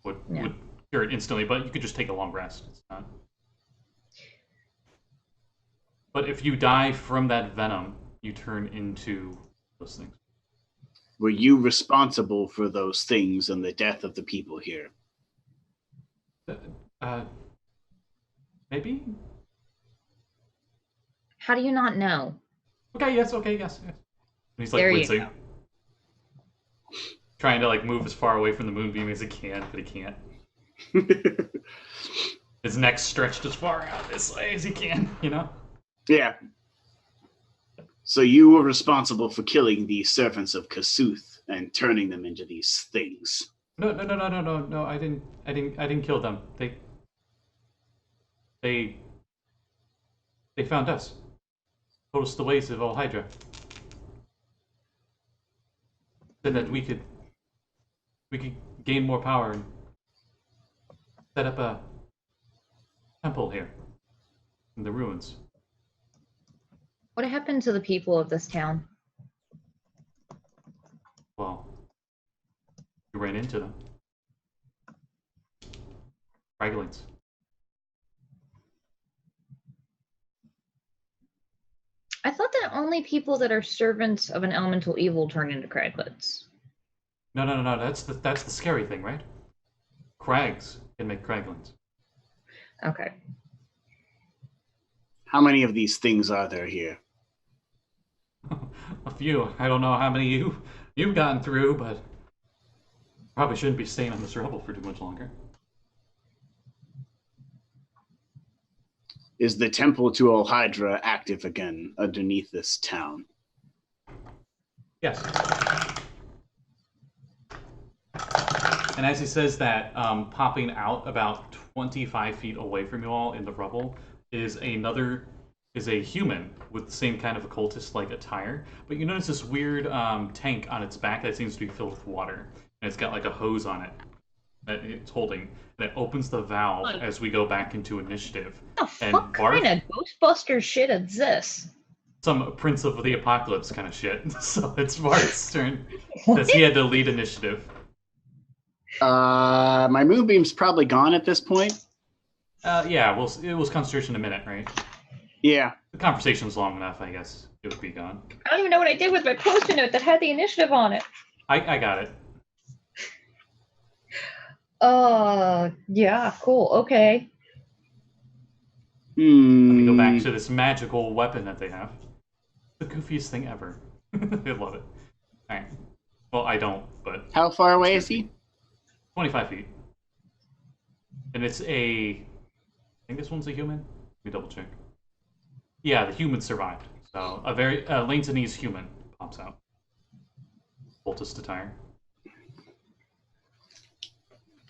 Would cure it instantly, but you could just take a long rest. It's not. But if you die from that venom, you turn into those things. Were you responsible for those things and the death of the people here? Maybe? How do you not know? Okay, yes. And he's like there wincing. Trying to like move as far away from the moonbeam as he can, but he can't. His neck's stretched as far out this way as he can, you know? Yeah. So you were responsible for killing the servants of Kasuth and turning them into these things. No. I didn't kill them. They found us. Told us the ways of All Hydra. Said that we could gain more power and set up a temple here in the ruins. What happened to the people of this town? Well, you ran into them. Craglings. I thought that only people that are servants of an elemental evil turn into craglets. No. That's the scary thing, right? Crags can make craglings. Okay. How many of these things are there here? A few. I don't know how many you've gotten through, but probably shouldn't be staying on this rubble for too much longer. Is the temple to All Hydra active again underneath this town? Yes. And as he says that, popping out about 25 feet away from you all in the rubble is a human with the same kind of occultist-like attire. But you notice this weird tank on its back that seems to be filled with water. And it's got like a hose on it that it's holding. And it opens the valve as we go back into initiative. What the fuck kind of Ghostbusters shit is this? Some Prince of the Apocalypse kind of shit. So it's Varth's turn. Because he had to lead initiative. My moonbeam's probably gone at this point. Yeah, well, it was concentration a minute, right? Yeah. The conversation's long enough, I guess. It would be gone. I don't even know what I did with my post-it note that had the initiative on it. I got it. Yeah, cool, okay. Let me go back to this magical weapon that they have. The goofiest thing ever. I love it. Alright. Well, I don't, but... How far away is he? 25 feet. And it's I think this one's a human? Let me double check. Yeah, the human survived. So, a very... Lane's human pops out. Poultice attire.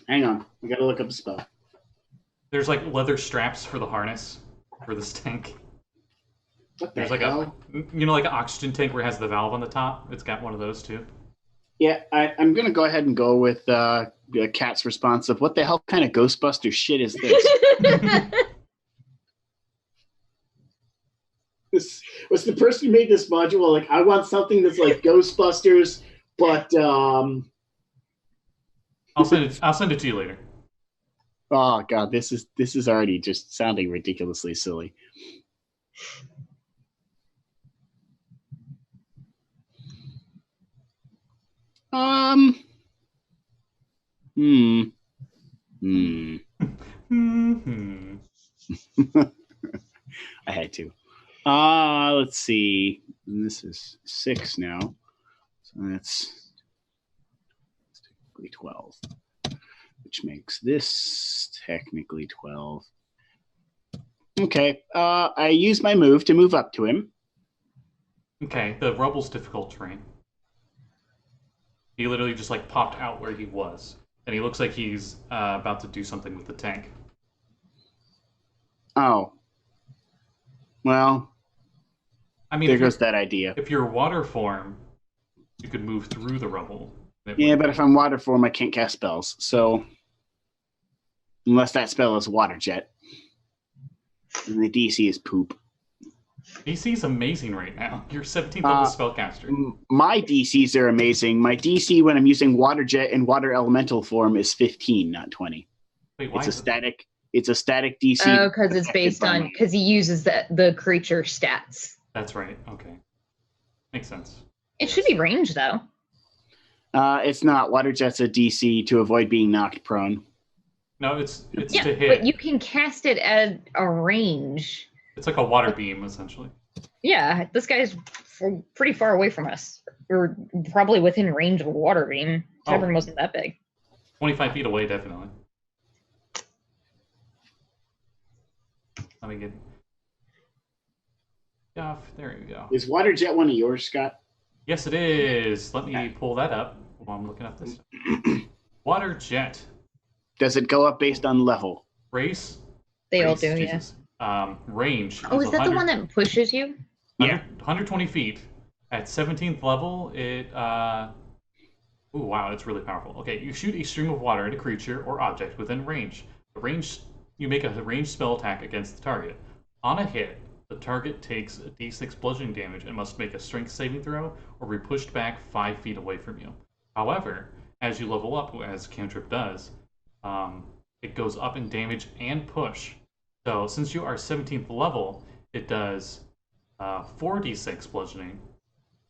Hang on. We gotta look up a spell. There's like leather straps for the harness for this tank. What the There's like hell? like an oxygen tank where it has the valve on the top. It's got one of those too. Yeah, I'm gonna go ahead and go with Kat's response of what the hell kind of Ghostbuster shit is this? This was the person who made this module like, I want something that's like Ghostbusters, but I'll send it to you later. Oh god, this is already just sounding ridiculously silly. Hmm. Hmm. I had to. Let's see. And this is 6 now. So that's technically 12. Which makes this technically 12. Okay. I use my move to move up to him. Okay, the rubble's difficult terrain. He literally just like popped out where he was, and he looks like he's about to do something with the tank. Oh. Well, I mean, there goes that idea. If you're water form, you could move through the rubble. Yeah, but if I'm water form, I can't cast spells. So, unless that spell is water jet, and the DC is poop. DC's amazing right now. You're 17th level spellcaster. My DCs are amazing. My DC when I'm using water jet and water elemental form is 15, not 20. Wait, why? It's a static. It's a static DC. Oh, because it's based on because he uses the creature stats. That's right. Okay, makes sense. It should be range though. It's not. Water jet's a DC to avoid being knocked prone. No, it's to hit. But you can cast it at a range. It's like a water beam, essentially. Yeah, this guy's pretty far away from us. We're probably within range of a water beam. Tavern wasn't that big. 25 feet away, definitely. Let me get off. There you go. Is water jet one of yours, Scott? Yes, it is. Let me pull that up while I'm looking up this. Water jet. Does it go up based on level? Race? They all Race, do, Jesus. Range. Oh, is that the one that pushes you? Yeah. 120 feet. At 17th level, it... Ooh, wow, it's really powerful. Okay, you shoot a stream of water at a creature or object within range. You make a ranged spell attack against the target. On a hit, the target takes a d6 bludgeoning damage and must make a strength saving throw or be pushed back 5 feet away from you. However, as you level up, as Cantrip does, it goes up in damage and push. So since you are 17th level, it does 4d6 bludgeoning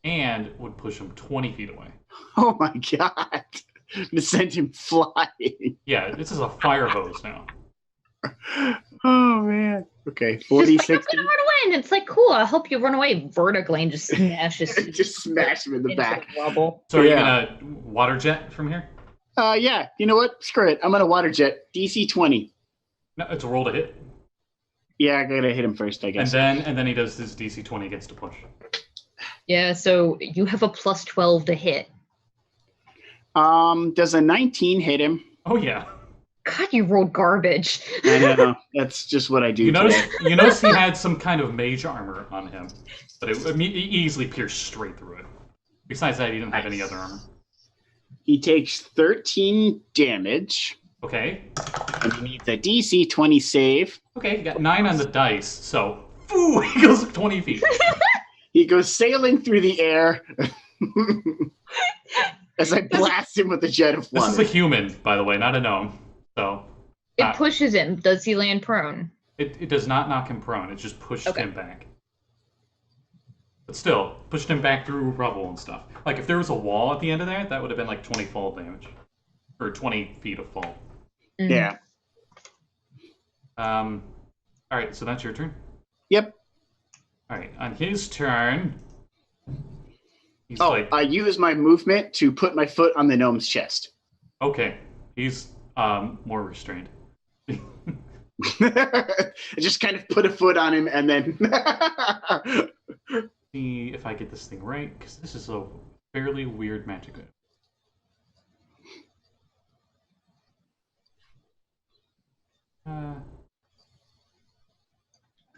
and would push him 20 feet away. Oh my god. To send him flying. Yeah, this is a fire hose now. Oh man. Okay, 40, Just like, 60. I'm gonna run away, and it's like, cool, I'll help you run away vertically and just smashes Just smash him in the into back. the rubble. So are you gonna water jet from here? Yeah. You know what? Screw it. I'm gonna water jet. DC 20. No, it's a roll to hit. Yeah, I gotta hit him first, I guess. And then he does his DC 20 against to push. Yeah, so you have a plus 12 to hit. Does a 19 hit him? Oh yeah. God, you rolled garbage. I know. That's just what I do. You notice he had some kind of mage armor on him, but it easily pierced straight through it. Besides that, he didn't have any other armor. He takes 13 damage. Okay. And he needs a DC 20 save. Okay, he got 9 on the dice, so he goes 20 feet. He goes sailing through the air as I blast him with a jet of water. This is a human, by the way, not a gnome. So It pushes him. Does he land prone? It does not knock him prone. It just pushed him back. But still, pushed him back through rubble and stuff. Like, if there was a wall at the end of that, that would have been like 20 fall damage. Or 20 feet of fall. Mm-hmm. Yeah. Alright, so that's your turn? Yep. Alright, on his turn... I use my movement to put my foot on the gnome's chest. Okay, he's more restrained. I just kind of put a foot on him and then... See if I get this thing right, because this is a fairly weird magic.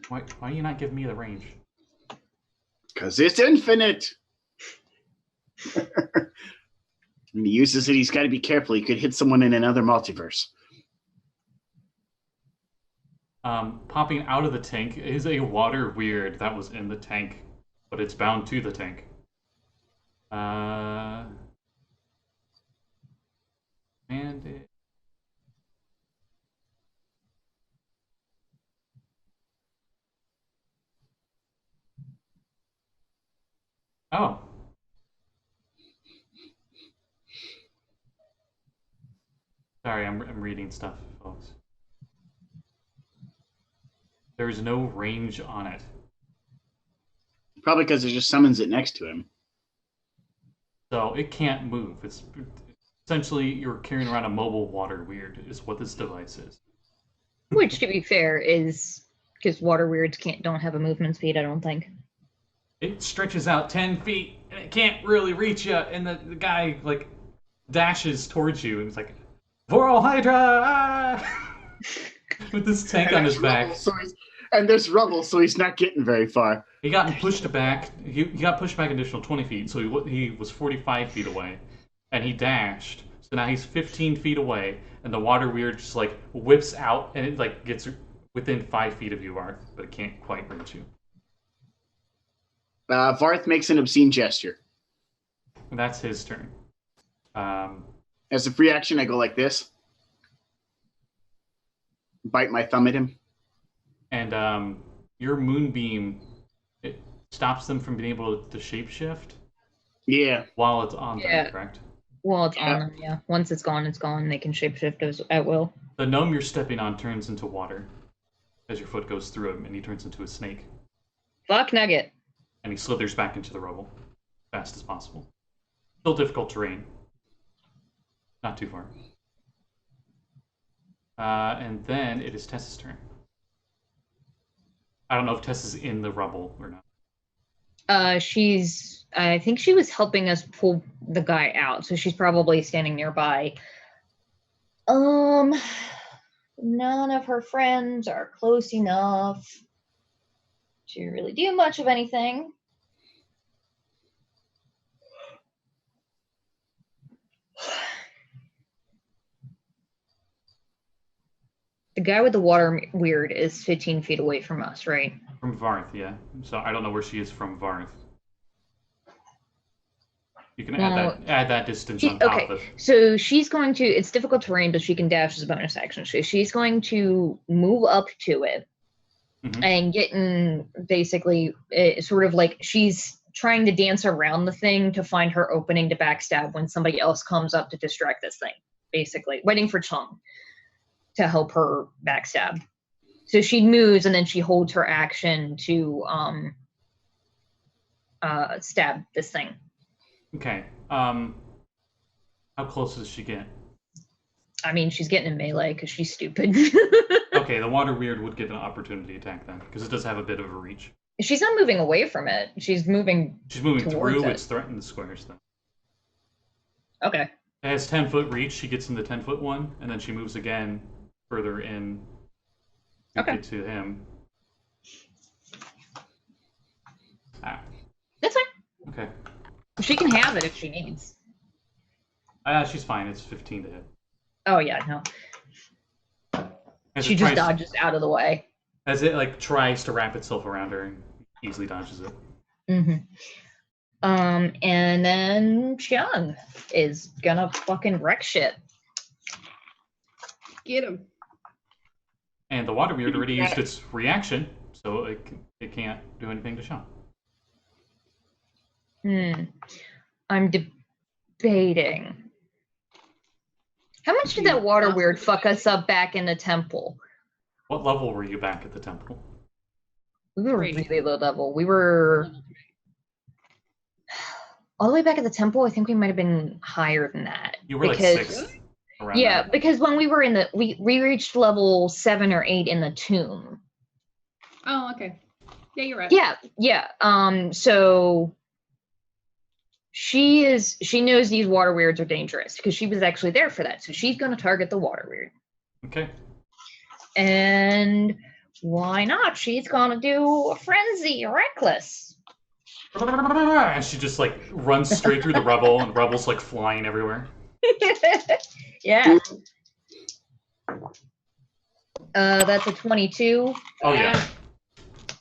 Why do you not give me the range? Because it's infinite! When he uses it, he's got to be careful. He could hit someone in another multiverse. Popping out of the tank is a water weird that was in the tank, but it's bound to the tank. And oh. Sorry, I'm reading stuff, folks. There's no range on it. Probably because it just summons it next to him. So it can't move. It's essentially you're carrying around a mobile water weird is what this device is. Which, to be fair, is because water weirds don't have a movement speed, I don't think. It stretches out 10 feet and it can't really reach you. And the guy like dashes towards you and it's like, Voral Hydra! Ah! With this tank on his back. And there's rubble, so he's not getting very far. He got pushed back. He got pushed back an additional 20 feet, so he was 45 feet away, and he dashed. So now he's 15 feet away, and the water weird just like whips out, and it like gets within 5 feet of you, Varth, but it can't quite reach you. Varth makes an obscene gesture. And that's his turn. As a free action, I go like this. Bite my thumb at him. And your moonbeam, it stops them from being able to shapeshift. Yeah. While it's on them, correct? Well, it's on them, yeah. Once it's gone, it's gone. They can shapeshift at will. The gnome you're stepping on turns into water as your foot goes through him, and he turns into a snake. Fuck Nugget. And he slithers back into the rubble as fast as possible. Still difficult terrain. Not too far. And then it is Tess's turn. I don't know if Tess is in the rubble or not. I think she was helping us pull the guy out, so she's probably standing nearby. None of her friends are close enough to really do much of anything. The guy with the water weird is 15 feet away from us, right? From Varth, yeah. So I don't know where she is from Varth. You can add that distance on top of it. So she's going to, it's difficult terrain, but she can dash as a bonus action. So she's going to move up to it and get in, basically, sort of like she's trying to dance around the thing to find her opening to backstab when somebody else comes up to distract this thing, basically. Waiting for Chung to help her backstab. So she moves and then she holds her action to stab this thing. Okay. How close does she get? I mean, she's getting in melee because she's stupid. Okay, the water weird would get an opportunity attack then, because it does have a bit of a reach. She's not moving away from it. She's moving through its threatened squares then. Okay. It has 10-foot reach. She gets in the 10-foot one, and then she moves again further in to him. That's fine. Okay. She can have it if she needs. She's fine. It's 15 to hit. Oh, yeah, no. She just dodges out of the way. As it, like, tries to wrap itself around her and easily dodges it. And then Chung is gonna fucking wreck shit. Get him. And the water weird already used its reaction, so it can't do anything to Chung. I'm debating. How much did that water weird fuck us up back in the temple? What level were you back at the temple? We were really low level. We were all the way back at the temple. I think we might have been higher than that. You were like 6th. Yeah, because when we were in the we reached level 7 or 8 in the tomb. Oh, okay. Yeah, you're right. Yeah. So she knows these water weirds are dangerous because she was actually there for that. So she's going to target the water weird. Okay. And why not? She's going to do a frenzy, reckless. And she just like runs straight through the rubble, and rubble's like flying everywhere. Yeah. That's a 22. Oh yeah.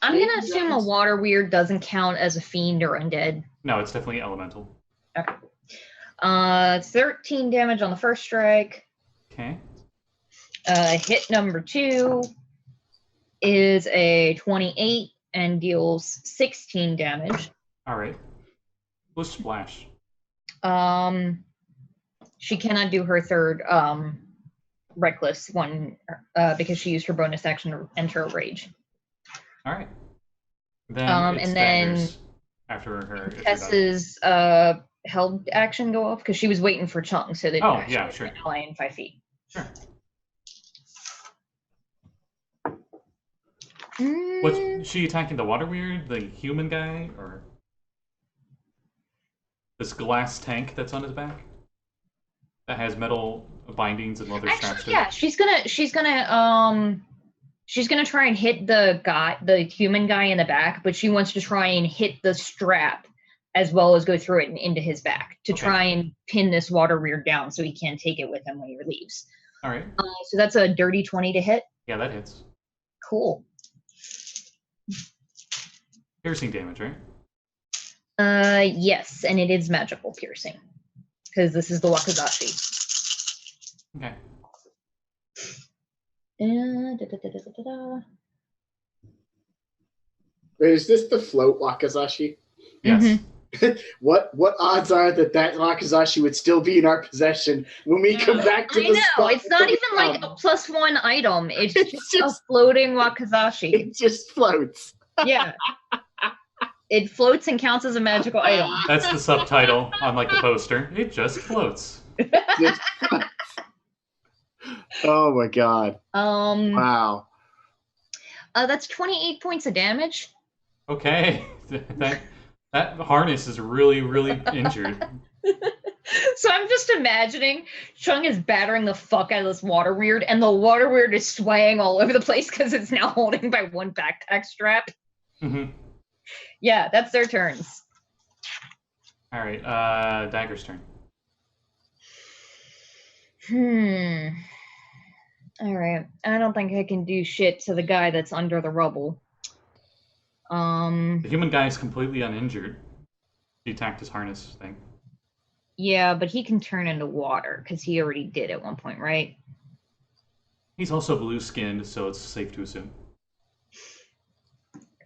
I'm gonna assume a water weird doesn't count as a fiend or undead. No, it's definitely elemental. Okay. 13 damage on the first strike. Okay. Hit number 2 is a 28 and deals 16 damage. All right. Let's splash. She cannot do her third Reckless one because she used her bonus action to enter a rage. All right. Then it's And then Dagger's after her. if you're done. Tess's held action go off because she was waiting for Chung, so that Oh, yeah, she sure. was ally in 5 feet. Sure. Mm, Was she attacking the water weird, the human guy, or this glass tank that's on his back that has metal bindings and leather straps to Actually, yeah, she's gonna try and hit the human guy in the back, but she wants to try and hit the strap as well as go through it and into his back to Okay. try and pin this water weird down so he can't take it with him when he leaves. All right. So that's a dirty 20 to hit. Yeah, that hits. Cool. Piercing damage, right? Yes, and it is magical piercing because this is the Wakizashi. Okay. Wait, is this the float Wakizashi? Yes. Mhm. What odds are that Wakizashi would still be in our possession when we come back to I the know, spot it's not that we even like found? a +1 item. It's It's just just- a floating Wakizashi. It just floats. Yeah. It floats and counts as a magical item. That's the subtitle on like the poster. It just floats. Just floats. Oh my god. Wow. That's 28 points of damage. Okay. that harness is really, really injured. So I'm just imagining Chung is battering the fuck out of this water weird, and the water weird is swaying all over the place because it's now holding by one backpack strap. Hmm. Yeah, that's their turns. All right. Dagger's turn. All right. I don't think I can do shit to the guy that's under the rubble. The human guy is completely uninjured. He attacked his harness thing. Yeah, but he can turn into water because he already did at one point, right? He's also blue-skinned, so it's safe to assume.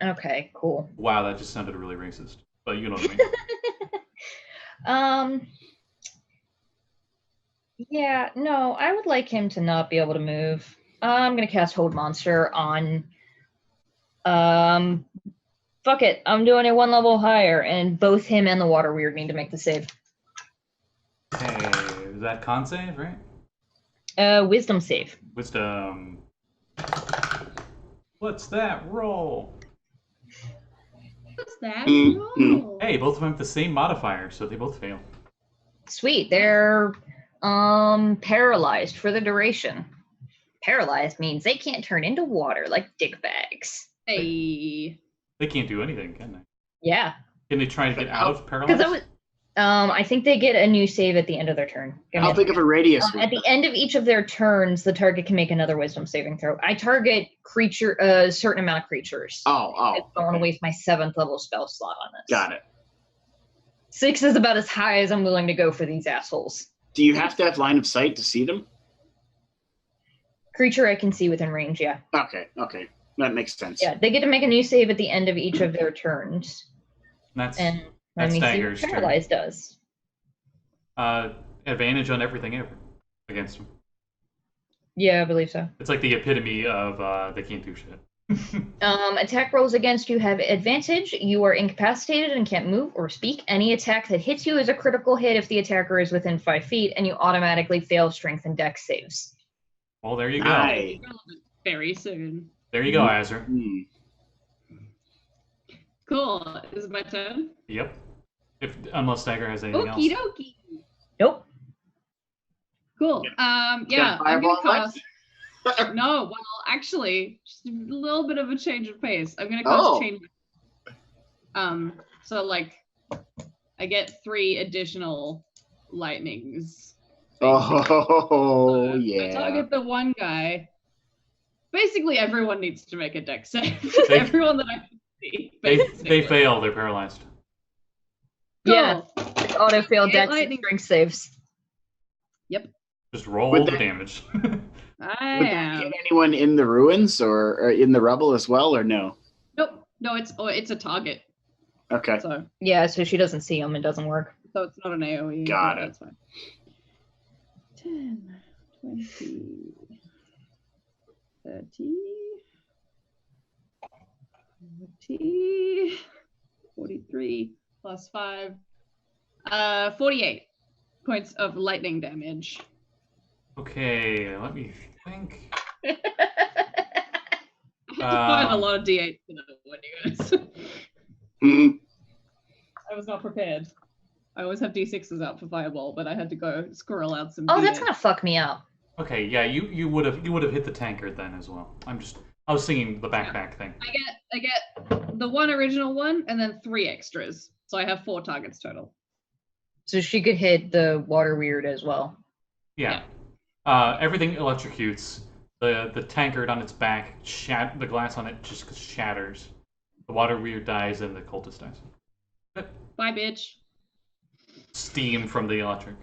Okay, cool. Wow, that just sounded really racist. But you know what I mean. Yeah, no, I would like him to not be able to move. I'm gonna cast Hold Monster on. Fuck it, I'm doing it 1 level higher, and both him and the water weird need to make the save. Okay, is that con save, right? Wisdom save. Wisdom. What's that roll? What's that? Mm. roll? Hey, both of them have the same modifier, so they both fail. Sweet, they're paralyzed for the duration. Paralyzed means they can't turn into water like dick bags. Hey. They can't do anything, can they? Yeah, Can they try to get out of because paralysis? I think they get a new save at the end of their turn. Give me How a big of a radius? At the end of each of their turns, the target can make another wisdom saving throw. I target a certain amount of creatures. I Oh, don't want to okay. waste my 7th level spell slot on this. Got it. 6 is about as high as I'm willing to go for these assholes. Do you have to have line of sight to see them? Creature I can see within range, yeah. Okay, that makes sense. Yeah, they get to make a new save at the end of each of their turns. That's And let That's me see what Dagger's turn. Paralyzed does. advantage on everything ever against them. Yeah, I believe so. It's like the epitome of they can't do shit. Attack rolls against you have advantage. You are incapacitated and can't move or speak. Any attack that hits you is a critical hit if the attacker is within 5 feet, and you automatically fail strength and dex saves. Well, there you go. Nice. Very soon. There you go, Azra. Hmm. Cool. Is it my turn? Yep. Unless Dagger has anything Okie else. dokie. Nope. Cool. Yeah, I'm Fireball gonna cast. No, well, actually, just a little bit of a change of pace. I'm gonna cast Oh. chain. So like, I get 3 additional lightnings. Oh, I yeah. target the one guy. Basically, everyone needs to make a dex save. They- Everyone that I can see. They basically. fail. They're paralyzed. Cool. Yeah. Auto fail Eight dex and lightning. strength saves. Just roll Would the that- damage. I Would that am. hit anyone in the ruins or in the rubble as well, or no? Nope. No, it's a target. Okay. So Yeah, so she doesn't see him. It doesn't work. it's not an AoE. Got but it. That's fine. 10, 20, 30, 40, 43 plus 5, 48 points of lightning damage. Okay, let me think. I had to find a lot of d8s for that one, you guys. Mm. I was not prepared. I always have d6s out for fireball, but I had to go squirrel out some. Oh, that's d8s. gonna fuck me up. Okay, yeah, you would have hit the tankard then as well. I was thinking the backpack thing. I get the one original one and then 3 extras, so I have 4 targets total. So she could hit the water weird as well. Yeah. Everything electrocutes. The tankard on its back, the glass on it just shatters. The water weird dies and the cultist dies. Bye, bitch. Steam from the electric.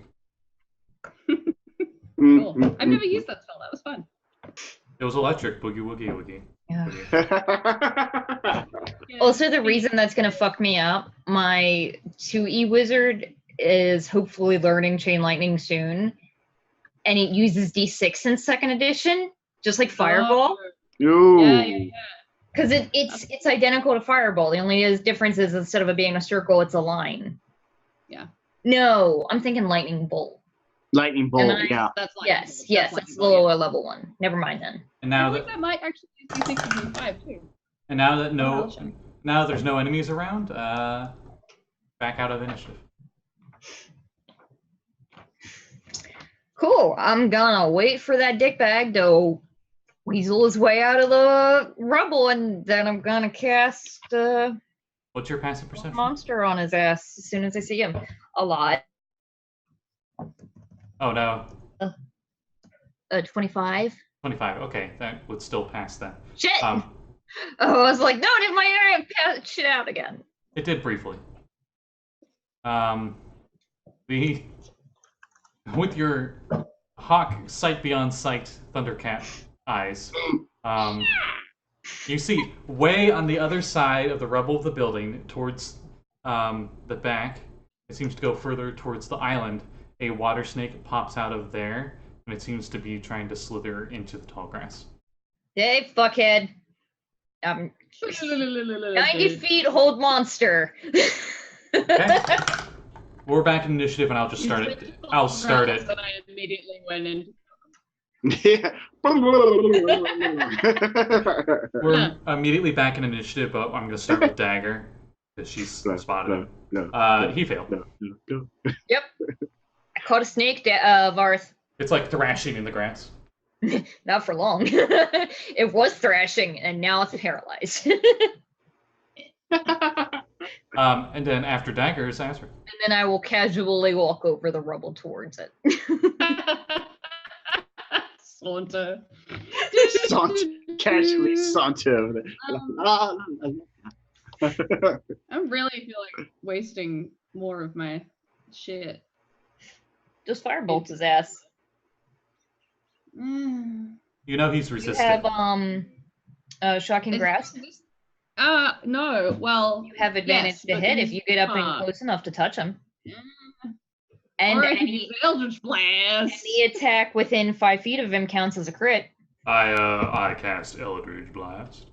Cool. I've never used that spell. That was fun. It was electric. Boogie woogie woogie. Yeah. Yeah. Also, the reason that's gonna fuck me up, my 2E wizard is hopefully learning Chain Lightning soon, and it uses D6 in 2nd edition, just like Fireball. Ooh. Yeah. Because it's identical to Fireball. The only difference is instead of it being a circle, it's a line. Yeah. No, I'm thinking Lightning Bolt. Lightning bolt, yeah. That's like Yes, that's the lower level one. Never mind then. And I now think that that might actually use D6 and 5 too. and now that I'll check. now there's no enemies around, back out of initiative. Cool. I'm gonna wait for that dickbag to weasel his way out of the rubble, and then I'm gonna cast What's your passive perception? monster on his ass as soon as I see him. A lot. Oh no. 25. 25. Okay, that would still pass that. Shit. Oh, I was like, no, did my area pass shit out again? It did briefly. With your hawk sight beyond sight Thundercat eyes, you see way on the other side of the rubble of the building, towards the back. It seems to go further towards the island. A water snake pops out of there, and it seems to be trying to slither into the tall grass. Hey, fuckhead. 90 feet, hold monster. Okay. We're back in initiative, and I'll just start it. I'll start it. And I immediately went in. Yeah. We're immediately back in initiative, but I'm going to start with Dagger, because she's spotted him. He failed. Yep. I caught a snake, Varth. It's like thrashing in the grass. Not for long. It was thrashing, and now it's paralyzed. And then after Dagger is Azra. And then I will casually walk over the rubble towards it. Saunter. Casually saunter over there. I really feel like wasting more of my shit. Just firebolts his ass. Mm. You know he's You resistant. have shocking grasp. No. Well, You have advantage yes, to but hit then if you get up fuck. and close enough to touch him. And And or I could any, use Eldritch Blast. any attack within 5 feet of him counts as a crit. I cast Eldritch Blast.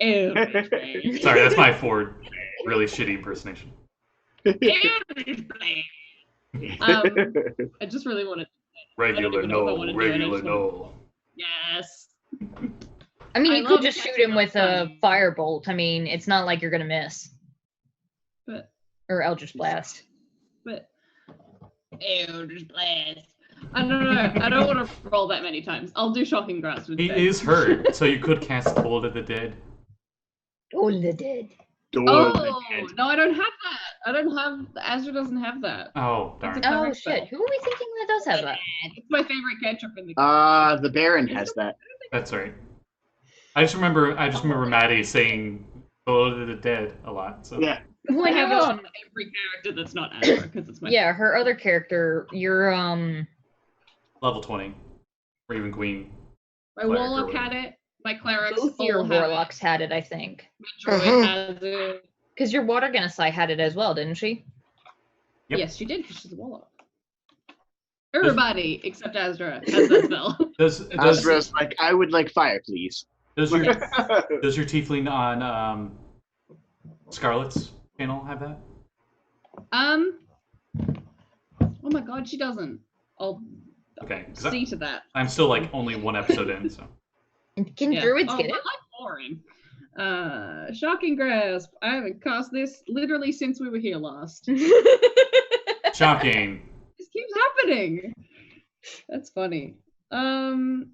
Eldritch Blast. Sorry, that's my Ford really shitty impersonation. Eldritch Blast. I just really want to. Regular even know if I wanna no, do it, I regular just wanna- no. Yes. I mean, I you could love just shoot catching him with a fire. firebolt. I mean, it's not like you're gonna miss. But Or Eldritch Blast. Eldritch Blast. I don't know. I don't want to roll that many times. I'll do Shocking Grasp with He that. is hurt, so you could cast Toll of the Dead. Oh, the dead. Oh no, I don't have that. I don't have. Azra doesn't have that. Oh, darn. That's a- Oh Correct shit! spell. Who are we thinking that does have that? It's my favorite cantrip in the game. The Baron has that. That's right. I just remember Madi saying Toll of the Dead a lot. So. Yeah. Who I I have have it on? on every character that's not Azra because it's my. Yeah, her other character. Your Level 20. Or even Queen. My Cleric or warlock whatever. had it. My clerics both all your have warlocks had it, I think. it. My druid has it. Because your water Genasi had it as well, didn't she? Yep. Yes, she did because she's a warlock. Everybody except Azra has that spell. Does Azra's like, I would like fire, please. does your tiefling on Scarlet's channel have that? Oh my god, she doesn't. I'll Okay, 'cause see to that. I'm still like only one episode in, so. Can druids get it? I'm boring. Shocking grasp. I haven't cast this literally since we were here last. Shocking. This keeps happening. That's funny. Also,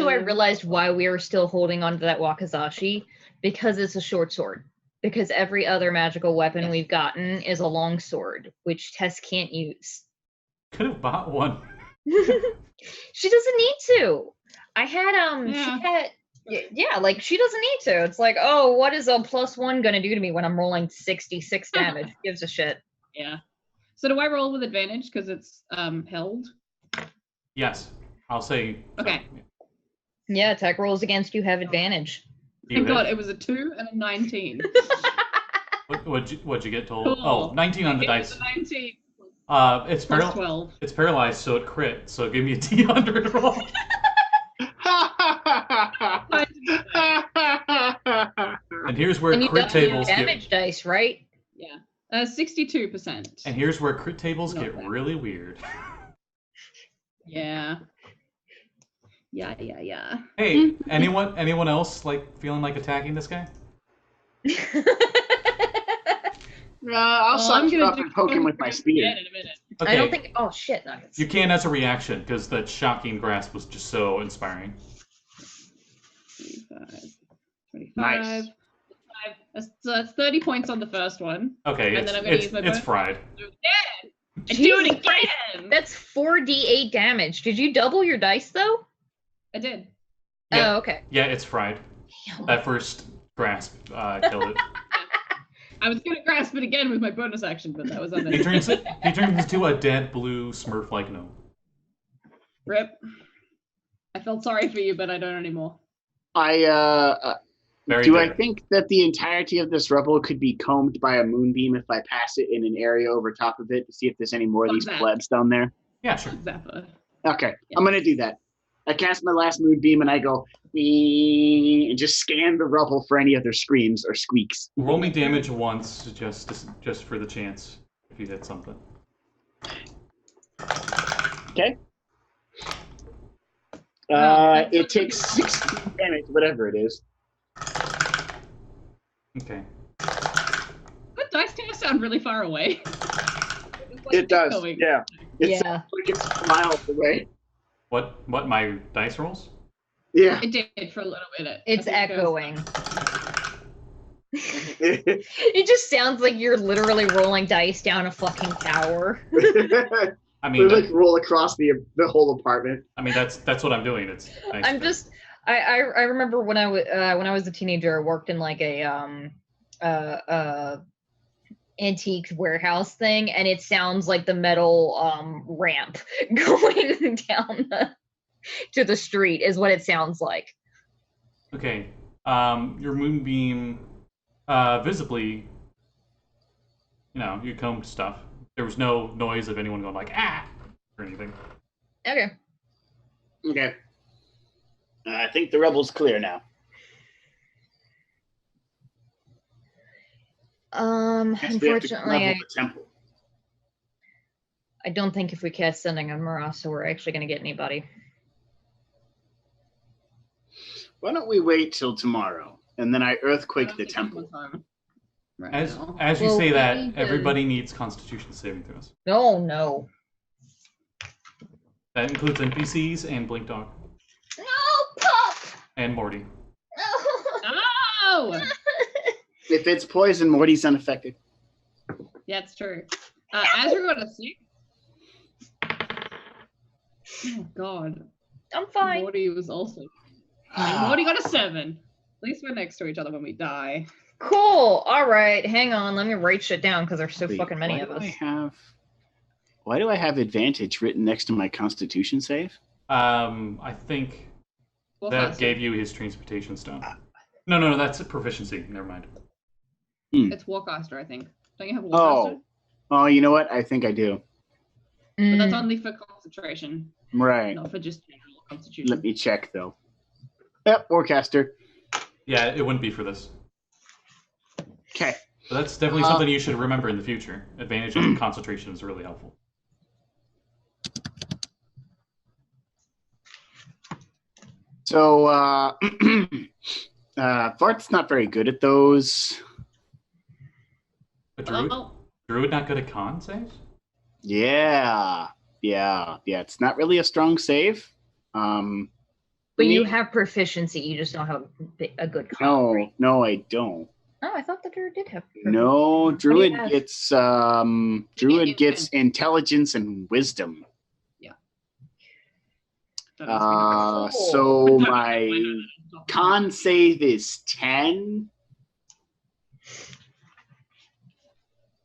I realized why we are still holding on to that Wakizashi, because it's a short sword. Because every other magical weapon we've gotten is a long sword, which Tess can't use. Could have bought one. She doesn't need to. I had like she doesn't need to. It's like, oh, what is a +1 gonna do to me when I'm rolling 66 damage? Who gives a shit? Yeah. So do I roll with advantage because it's held? Yes, I'll say. Okay. Yeah, attack rolls against you have advantage. Thank God, it was a 2 and a 19. What'd you get total? Cool. Oh, 19 on the It dice. was a 19 It's plus 12. It's paralyzed, so it crit. So give me a D100 roll. And here's where And you crit got your tables damage dice, right? Yeah. 62%. And here's where crit tables Not get bad. really weird. Yeah. Yeah. Hey, anyone else like feeling like attacking this guy? I'll I'm suck up and poke him with my spear. In a minute. Okay. I don't think. Oh shit! Nuggets. You can as a reaction because that shocking grasp was just so inspiring. 25. Nice. So that's 30 points on the first one. Okay, And then I'm gonna use my it's bonus. fried. Yeah. Do it again. That's 4d8 damage. Did you double your dice though? I did. Yeah. Oh, okay. Yeah, it's fried. Damn. That first grasp killed it. I was gonna grasp it again with my bonus action, but that was He unnecessary. turns into a dead blue Smurf-like gnome. Rip. I felt sorry for you, but I don't anymore. Very Do dead. I think that the entirety of this rubble could be combed by a moonbeam if I pass it in an area over top of it to see if there's any more of these Fuck that. plebs down there? Yeah, sure. Zappa. Okay, Yeah. I'm gonna do that. I cast my last moonbeam and I go "Wee," and just scan the rubble for any other screams or squeaks. Roll me damage once, just for the chance if you hit something. Okay. It takes 16 damage, whatever it is. Okay. That dice kind of sound really far away. It does. Echoing. Yeah. It's Yeah. like it's miles away. What my dice rolls? Yeah. It did for a little bit. It's I think it goes- echoing. It just sounds like you're literally rolling dice down a fucking tower. I We mean, like roll across the whole apartment. that's what I'm doing. It's nice. I'm just. I remember when I was a teenager, I worked in like a antique warehouse thing, and it sounds like the metal ramp going down to the street is what it sounds like. Okay. Your moonbeam visibly, you combed stuff. There was no noise of anyone going like ah or anything. Okay. Okay. I think the rubble's clear now. Guess we have to Unfortunately, level the temple. I don't think if we cast Sending on Marasa, we're actually going to get anybody. Why don't we wait till tomorrow and then I earthquake the Take temple? my time right As now. as you Well, say we that, need to- everybody needs Constitution saving throws. No. That includes NPCs and Blink Dog No, Pup! and Morty. No! Oh! If it's poison, Morty's unaffected. Yeah, it's true. Azra got a 6. Oh God. I'm fine. Morty was also. Morty got a 7. At least we're next to each other when we die. Cool. All right. Hang on. Let me write shit down because there's so Wait, fucking many why of do us. Why do I have advantage written next to my Constitution save? I think Well, that first, gave you his transportation stone. No, that's a proficiency. Never mind. It's Warcaster, I think. Don't you have Warcaster? Oh, you know what? I think I do. But that's Mm, only for concentration, Right. not for just general constitution. Let me check though. Yep, Warcaster. Yeah, it wouldn't be for this. Okay. But that's definitely something you should remember in the future. Advantage of concentration is really helpful. So Varth's not very good at those. But Druid not good at con saves? Yeah. It's not really a strong save. but you have proficiency. You just don't have a good con. No, right? no, I don't. Oh, I thought that Druid did have. No, What do you Druid have? gets intelligence and wisdom. That must be nice. So my con save is 10.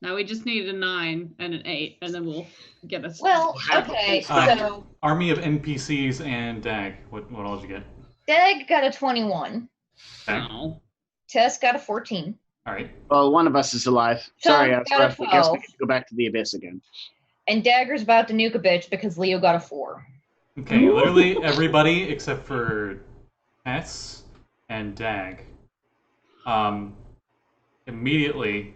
Now we just need a 9 and an 8, and then we'll get us. Well, okay, Uh, so Army of NPCs and Dag. What all did you get? Dag got a 21. Okay. No. Tess got a 14. All right. Well, one of us is alive. So Sorry, got a I guess we 12. have to go back to the abyss again. And Dagger's about to nuke a bitch because Leo got a 4. Okay, literally everybody except for Tess and Dag. Immediately,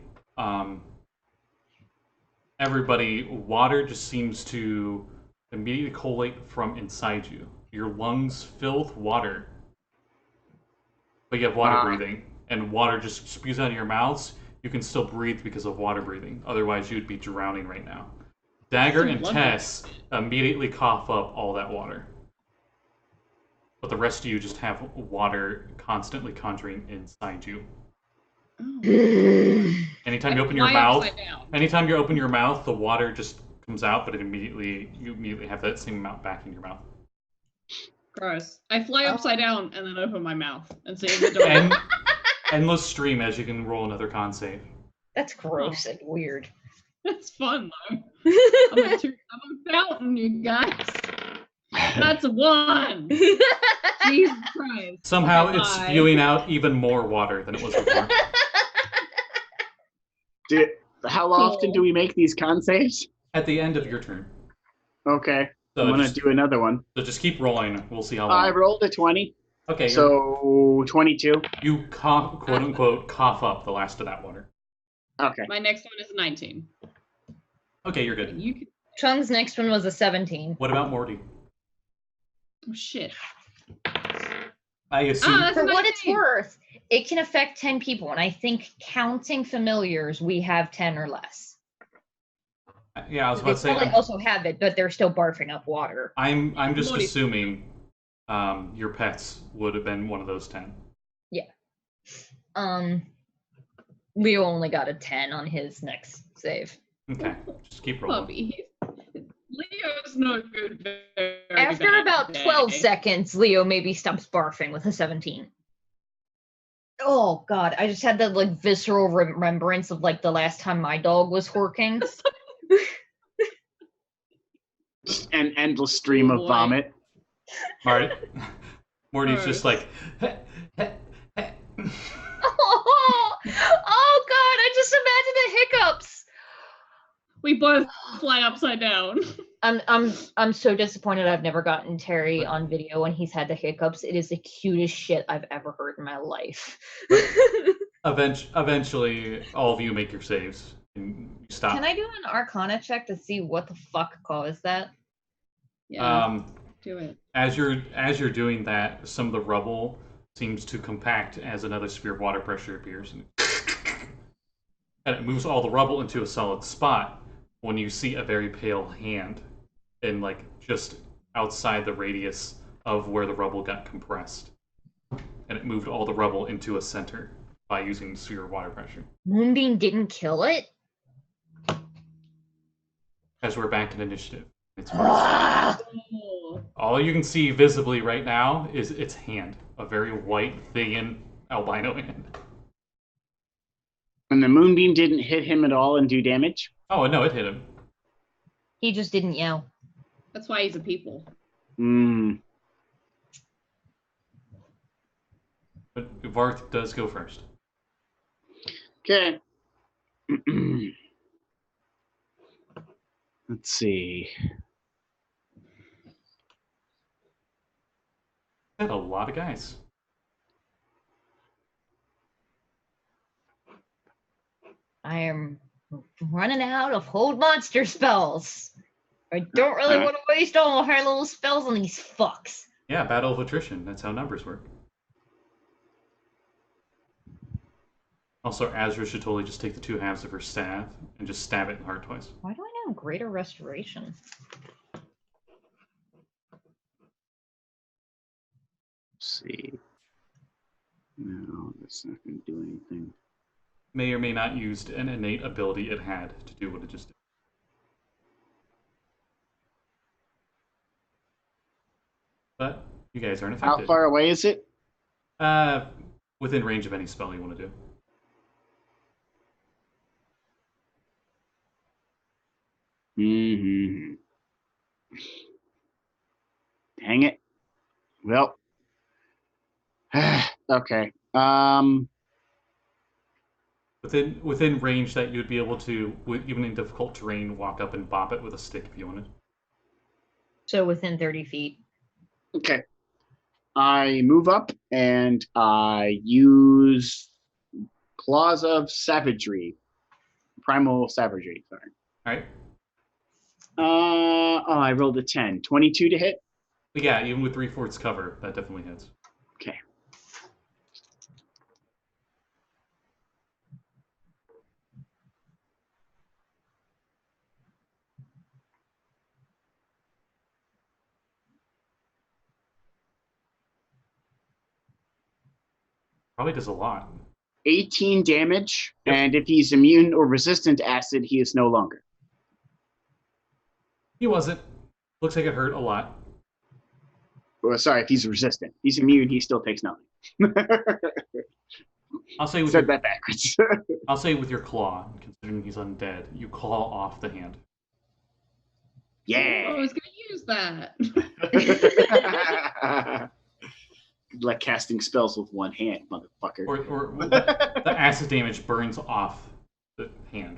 everybody, water just seems to immediately collate from inside you. Your lungs fill with water, but you have water breathing, and water just spews out of your mouths. You can still breathe because of water breathing. Otherwise, you'd be drowning right now. Dagger and Tess immediately cough up all that water. But the rest of you just have water constantly conjuring inside you. Oh. Anytime you open your mouth, the water just comes out, but you immediately have that same amount back in your mouth. Gross. I fly upside down and then open my mouth and see the door. And endless stream as you can roll another con save. That's gross and weird. It's fun though. I'm a fountain, you guys. That's a 1. Jesus Christ. Somehow Okay, it's bye. spewing out even more water than it was before. How often do we make these con saves? At the end of your turn. Okay. So I'm going to just- do another one. So just keep rolling. We'll see how long. I rolled a 20. Okay, So 22. you quote unquote cough up the last of that water. Okay. My next one is 19. Okay, you're good. You can... Chung's next one was a 17. What about Morty? Oh shit. I assume. That's For what it's 19. worth, it can affect 10 people. And I think counting familiars, we have 10 or less. Yeah, I was They about to say. probably also have it, but they're still barfing up water. I'm just Morty. assuming your pets would have been one of those 10. Leo only got a 10 on his next save. Okay, just keep rolling. Puppy. Leo's no good. After about 12 seconds, Leo maybe stops barfing with a 17. Oh god, I just had that like visceral remembrance of like the last time my dog was horking. An endless stream Oh, of boy. vomit. Alright. Morty's just like, Oh god, I just imagine the hiccups. We both fly upside down. I'm so disappointed I've never gotten Terry on video when he's had the hiccups. It is the cutest shit I've ever heard in my life. eventually, all of you make your saves. And you stop. Can I do an Arcana check to see what the fuck caused that? Yeah, do it. As you're doing that, some of the rubble seems to compact as another sphere of water pressure appears, and it moves all the rubble into a solid spot. When you see a very pale hand, in like just outside the radius of where the rubble got compressed, and it moved all the rubble into a center by using sphere of water pressure. Moonbeam didn't kill it? As we're back in initiative, it's Ah! Oh, all you can see visibly right now is its hand, a very white, thin, albino hand. And the moonbeam didn't hit him at all and do damage? Oh no, it hit him. He just didn't yell. that's why he's a people. Hmm. But Varth does go first. Okay. Let's see. Had a lot of guys. I am running out of hold monster spells. I don't really want to waste all my high level spells on these fucks. Yeah, battle of attrition. That's how numbers work. Also, Azra should totally just take the 2 halves of her staff and just stab it in the heart twice. Why do I know Greater Restoration? Let's see. No, that's not going to do anything. May or may not used an innate ability it had to do what it just did. But you guys aren't affected. How far away is it? Within range of any spell you want to do. Mm-hmm. Dang it. Well. Okay. Within range that you'd be able to, even in difficult terrain, walk up and bop it with a stick if you wanted. So within 30 feet. Okay. I move up and I use Claws of Savagery. Primal Savagery, sorry. Alright. I rolled a 10. 22 to hit? But yeah, even with 3/4 cover, that definitely hits. Okay. Probably does a lot. 18 damage, Yep. and if he's immune or resistant to acid, he is no longer. He wasn't. Looks like it hurt a lot. Well, sorry, if he's resistant. If he's immune, he still takes nothing. I'll say with Said your, that backwards. I'll say with your claw, considering he's undead, you claw off the hand. Oh, I Yeah. was gonna use that. Like casting spells with one hand, motherfucker. Or the acid damage burns off the hand.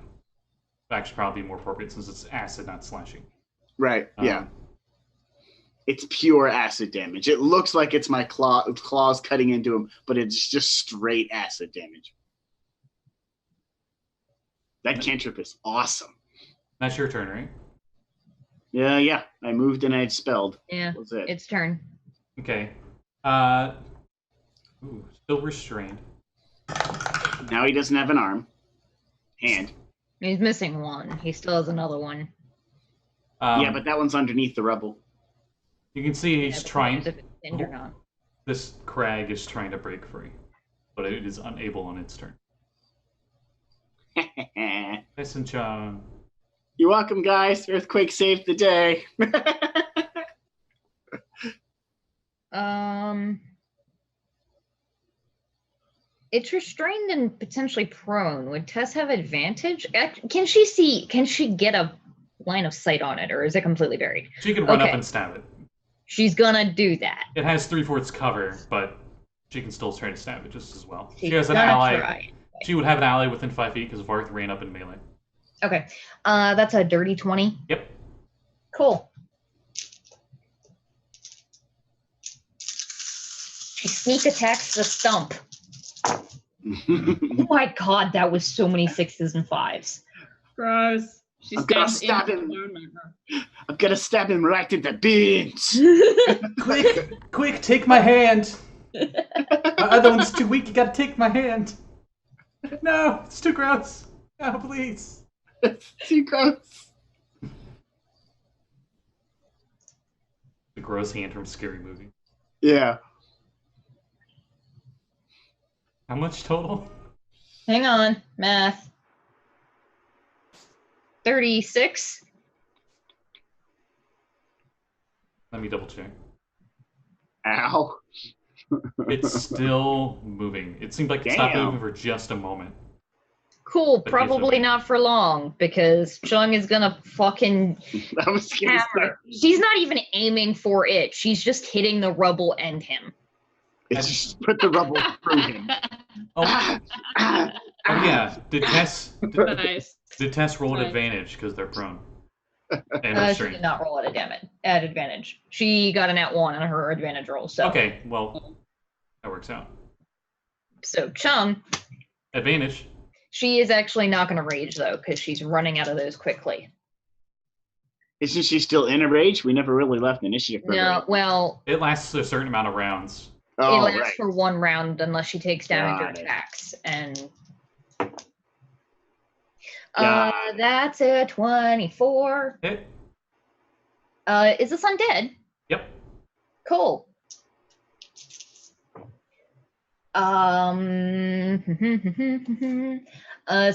Actually, probably more appropriate since it's acid, not slashing. Right, yeah. It's pure acid damage. It looks like it's my claws cutting into him, but it's just straight acid damage. That cantrip is awesome. That's your turn, right? Yeah. I moved and I spelled. Yeah, That was it. its turn. Okay. Still restrained. Now he doesn't have an arm. Hand. He's missing one. He still has another one. Yeah, but that one's underneath the rubble. You can see Yeah, he's but trying. who knows if it's pinned or not. This crag is trying to break free, but it is unable on its turn. Listen, John. You're welcome, guys. Earthquake saved the day. It's restrained and potentially prone. Would Tess have advantage? Can she get a line of sight on it, or is it completely buried? She can run up Okay. and stab it. She's gonna do that. It has 3/4 cover, but she can still try to stab it just as well. She's She has an gonna ally. try. She would have an ally within 5 feet because Varth ran up in melee. Okay. That's a dirty 20. Yep. Cool. She sneak attacks the stump. Oh my god, that was so many 6s and 5s. Gross. She I'm gonna stabs stab into him. the bone marrow. I'm gonna stab him right in the beans. Quick, take my hand. My other one's too weak. You gotta take my hand. No, it's too gross. No, please. Too gross. The gross hand from Scary Movie. Yeah. How much total? Hang on, math. 36. Let me double check. Ow. It's still moving. It seemed like it stopped Damn. moving for just a moment. Cool, But he's probably okay. not for long, because Chung is gonna fucking That was scary. hammer. She's not even aiming for it. She's just hitting the rubble and him. It's just put the rubble through him. Oh, Ah, oh yeah. Did Tess Nice. roll an Nice. advantage because they're prone? And her She strength. did not roll at advantage. She got an @1 on her advantage roll. So Okay, well, that works out. So Chung, Advantage. she is actually not going to rage though, because she's running out of those quickly. Isn't she still in a rage? We never really left initiative for No, her. well, It lasts a certain amount of rounds. it Oh, lasts right. for 1 round unless she takes damage or Got it. attacks, and Got that's a 24. Hit. Is this undead? Yep. Cool.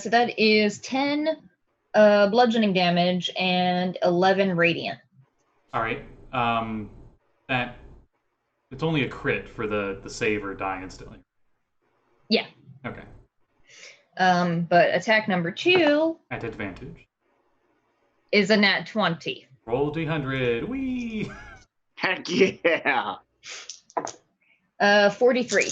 So that is 10 bludgeoning damage and 11 radiant. All right. That it's only a crit for the save or die instantly. Yeah. Okay. But attack number 2 At advantage. is a nat 20. Roll d100. Whee! Heck yeah. 43.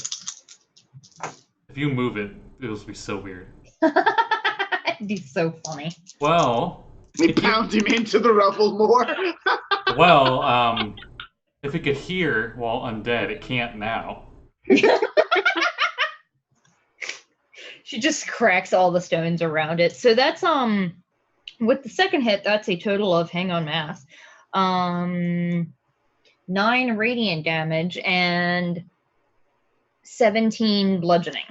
If you move it, it'll be so weird. It'd be so funny. Well, We pound him into the rubble more. if it could hear while undead, it can't now. She just cracks all the stones around it. So that's with the second hit, that's a total of, hang on math, 9 radiant damage and 17 bludgeoning.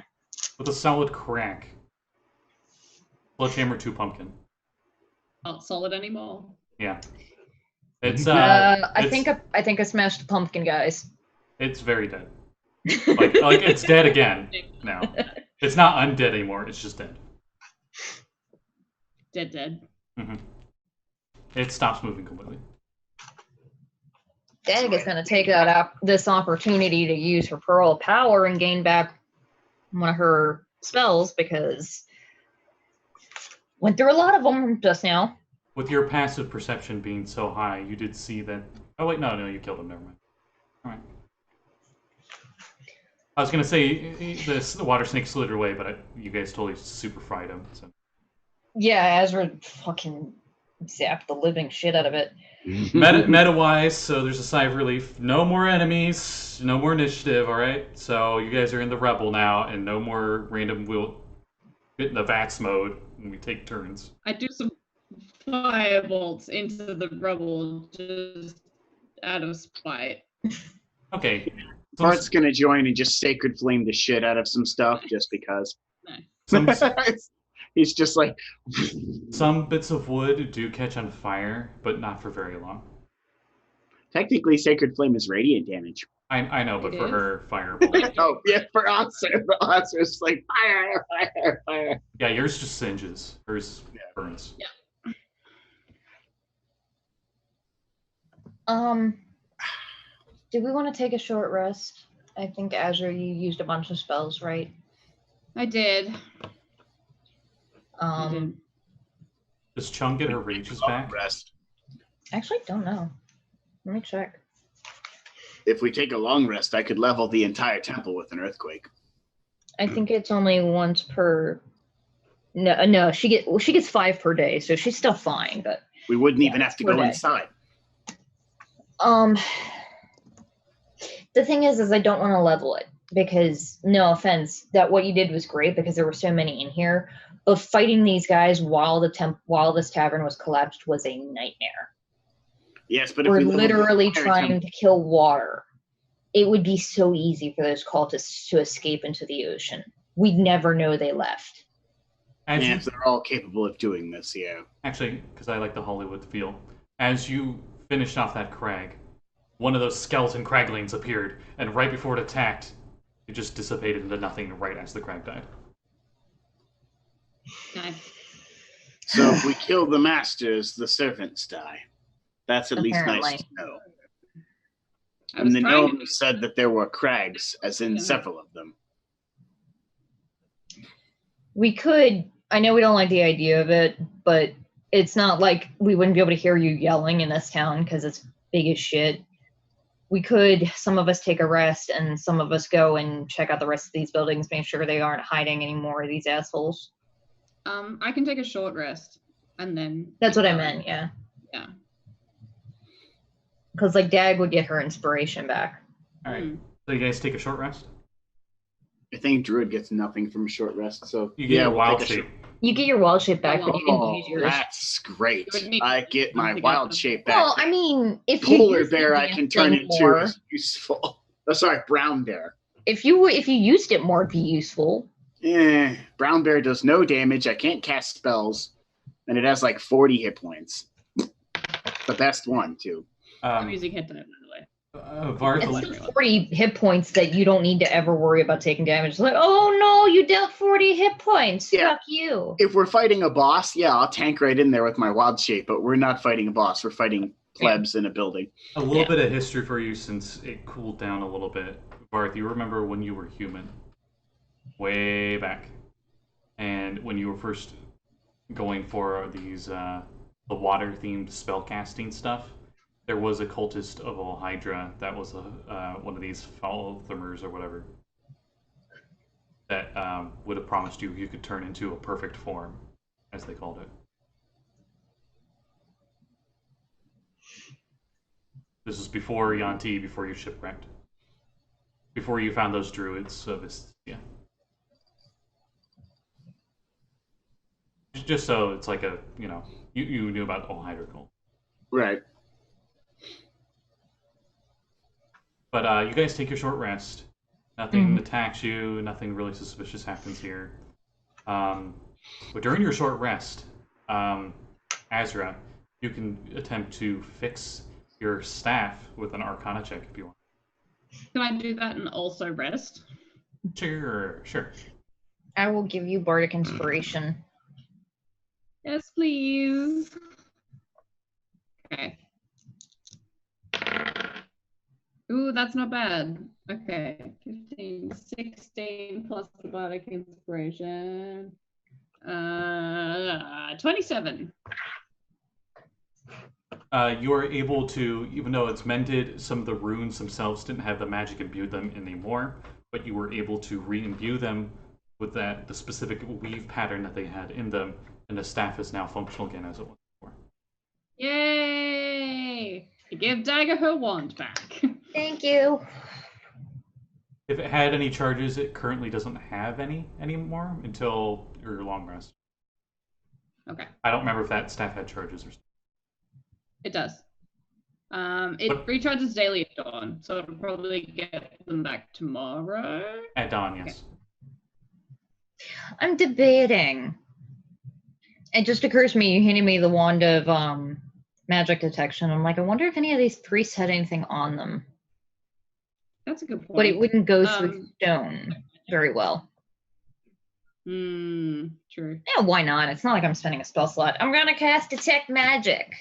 With a solid crack. Sledgehammer 2 pumpkin. Not solid anymore. Yeah. It's I think I smashed the pumpkin, guys. it's very dead. Like it's dead again now. It's not undead anymore. It's just dead. Dead. Mm-hmm. It stops moving completely. Dagger's going to take this opportunity to use her Pearl of Power and gain back one of her spells, because went through a lot of them just now. With your passive perception being so high, you did see that. Oh wait, no, you killed him. Never mind. All right. I was gonna say the water snake slid away, but you guys totally super fried him. So. Yeah, Azra fucking zapped the living shit out of it. Meta-wise, so there's a sigh of relief. No more enemies, no more initiative, alright? So you guys are in the rebel now, and no more random we'll get in the VATS mode, and we take turns. I do some firebolts into the rubble just out of spite. Okay. Bart's gonna join and just sacred flame the shit out of some stuff just because. Some, He's just like. some bits of wood do catch on fire, but not for very long. Technically, sacred flame is radiant damage. I know, but It for is? her, fireball. Oh yeah, for Azra, but Azra's like fire, fire, fire. Yeah, yours just singes. Hers burns. Do we want to take a short rest? I think, Azra, you used a bunch of spells, right? I did. I did. Does Chung get her rages back? Rest. Actually, don't know. Let me check. If we take a long rest, I could level the entire temple with an earthquake. I think it's only once per. No, she gets 5 per day, so she's still fine. But We wouldn't even have to per go day. inside. The thing is I don't want to level it, because, no offense, that what you did was great because there were so many in here, but fighting these guys while this tavern was collapsed was a nightmare. Yes, but if We're we level the literally entire trying temple- to kill water. It would be so easy for those cultists to escape into the ocean. We'd never know they left. As you, Yes, they're all capable of doing this. Yeah. actually, because I like the Hollywood feel, as you finished off that crag, one of those skeleton craglings appeared, and right before it attacked, it just dissipated into nothing right as the crag died. Nice. So if we kill the masters, the servants die. That's at least nice Apparently. to know. I was And the trying gnome to. said that there were crags, as in Yeah. several of them. We could, I know we don't like the idea of it, but it's not like we wouldn't be able to hear you yelling in this town because it's big as shit. We could, some of us take a rest and some of us go and check out the rest of these buildings, make sure they aren't hiding any more of these assholes. I can take a short rest and then. That's keep what I going. meant, yeah. Yeah. Because like Dag would get her inspiration back. All right. So you guys take a short rest. I think Druid gets nothing from a short rest, so You get your we'll wild take a shape. You get your wild shape back, but you didn't use Oh, yours. that's great. It would make I get my something wild else. shape back. Well, I mean, if you Polar used the bear I damn can turn thing into more, is useful. Oh, sorry, brown bear. if you used it more, it'd be useful. Brown bear does no damage. I can't cast spells, and it has like 40 hit points. The best one too. I'm using hit die, by the way. Varth, It's still 40 hit points that you don't need to ever worry about taking damage. It's like, oh no, you dealt 40 hit points. Yeah. Fuck you. If we're fighting a boss, yeah, I'll tank right in there with my wild shape. But we're not fighting a boss. We're fighting plebs in a building. a little bit of history for you since it cooled down a little bit. Varth, you remember when you were human? Way back. And when you were first going for these, the water-themed spellcasting stuff, there was a cultist of All Hydra that was one of these Falthamers or whatever that would have promised you could turn into a perfect form, as they called it. This is before Yanti, before you shipwrecked. Before you found those druids of Istia. Just so it's like a, you knew about All Hydra cult. Right. But you guys take your short rest. Nothing attacks you. Nothing really suspicious happens here. But during your short rest, Azra, you can attempt to fix your staff with an Arcana check if you want. Can I do that and also rest? Sure. I will give you Bardic Inspiration. Yes, please. Okay. Ooh, that's not bad. Okay. 15, 16 plus the Bardic Inspiration. 27. You are able to, even though it's mended, some of the runes themselves didn't have the magic imbued them anymore, but you were able to re-imbue them with the specific weave pattern that they had in them, and the staff is now functional again as it was before. Yay! I give Dagger her wand back. Thank you. If it had any charges, it currently doesn't have any anymore until your long rest. Okay. I don't remember if that staff had charges or something. It does. It recharges daily at dawn, so it'll probably get them back tomorrow. At dawn, yes. Okay. I'm debating. It just occurs to me, you handed me the wand of magic detection. I'm like, I wonder if any of these priests had anything on them. That's a good point. But it wouldn't go through stone very well. True. Yeah, why not? It's not like I'm spending a spell slot. I'm gonna cast Detect Magic.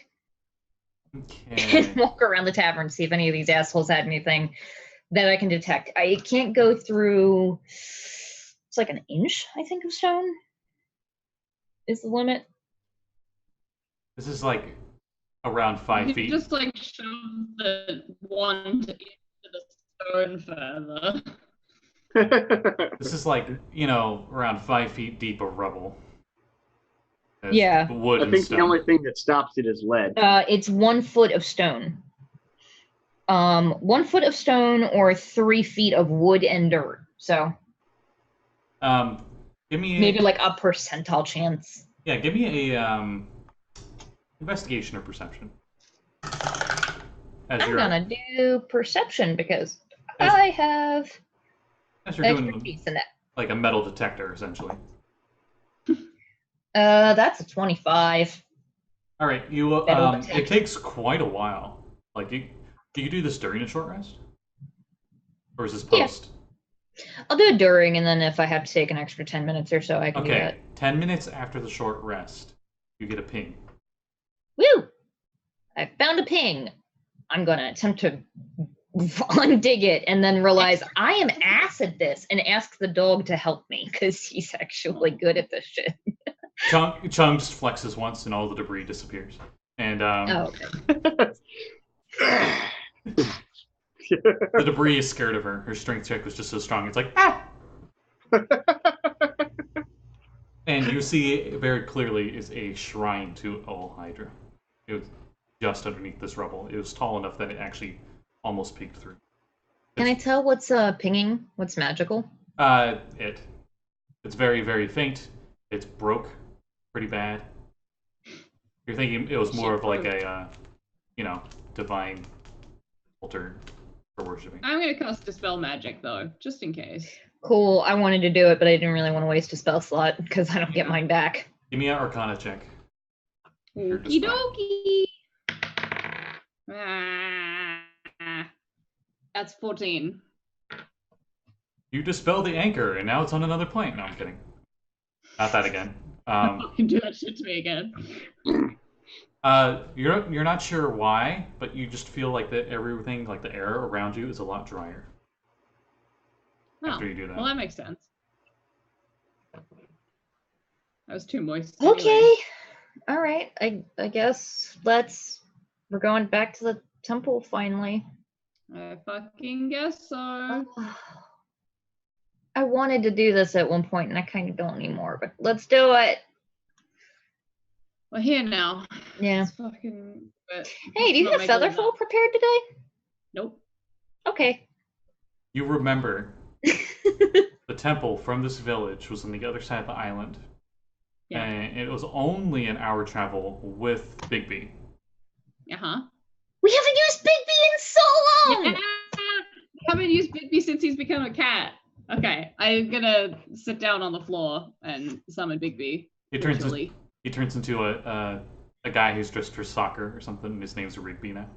Okay. And walk around the tavern, see if any of these assholes had anything that I can detect. I can't go through, it's like an inch, I think, of stone is the limit. This is like around 5 You feet. just like shove the wand into the stone further. This is like, around 5 feet deep of rubble. There's Yeah. wood I and think stone. the only thing that stops it is lead. It's 1 foot of stone. 1 foot of stone or 3 feet of wood and dirt. So Give me maybe like a percentile chance. Yeah, give me a investigation or perception. As I'm you're, gonna do perception because As- I have as you're doing expertise in that. like a metal detector, essentially. That's a 25. All right, you. Metal It detector. takes quite a while. Like, do you do this during a short rest, or is this Yeah. post? I'll do it during, and then if I have to take an extra 10 minutes or so, I can do Okay, that. 10 minutes after the short rest, you get a ping. Woo! I found a ping. I'm gonna attempt to undig it and then realize I am ass at this and ask the dog to help me because he's actually good at this shit. Chung just flexes once, and all the debris disappears. And Oh, okay. the debris is scared of her. Her strength check was just so strong. It's like, ah! And you see very clearly is a shrine to All Hydra. just underneath this rubble. It was tall enough that it actually almost peeked through. Can I tell what's pinging? What's magical? It's very, very faint. It's broke pretty bad. You're thinking it was more of like a, divine altar for worshiping. I'm gonna cast Dispel Magic though, just in case. Cool. I wanted to do it, but I didn't really want to waste a spell slot because I don't get mine back. Give me an Arcana check. Okie dokie. Ah, that's 14. You dispel the anchor, and now it's on another plane. No, I'm kidding. Not that again. You can do that shit to me again. You're not sure why, but you just feel like that everything, like the air around you, is a lot drier. After you do that. Well, that makes sense. I was too moist. Okay. Anyway. All right. I guess we're going back to the temple finally. I fucking guess so. I wanted to do this at one point and I kind of don't anymore, but let's do it. We're here now. Yeah. Let's fucking. Hey, do you have Featherfall prepared today? Nope. Okay. You remember the temple from this village was on the other side of the island. Yeah. And it was only an hour travel with Bigby. Uh-huh. We haven't used Bigby in so long! Yeah. We haven't used Bigby since he's become a cat. Okay, I'm gonna sit down on the floor and summon Bigby. He turns into a guy who's dressed for soccer or something. His name's Rigby now.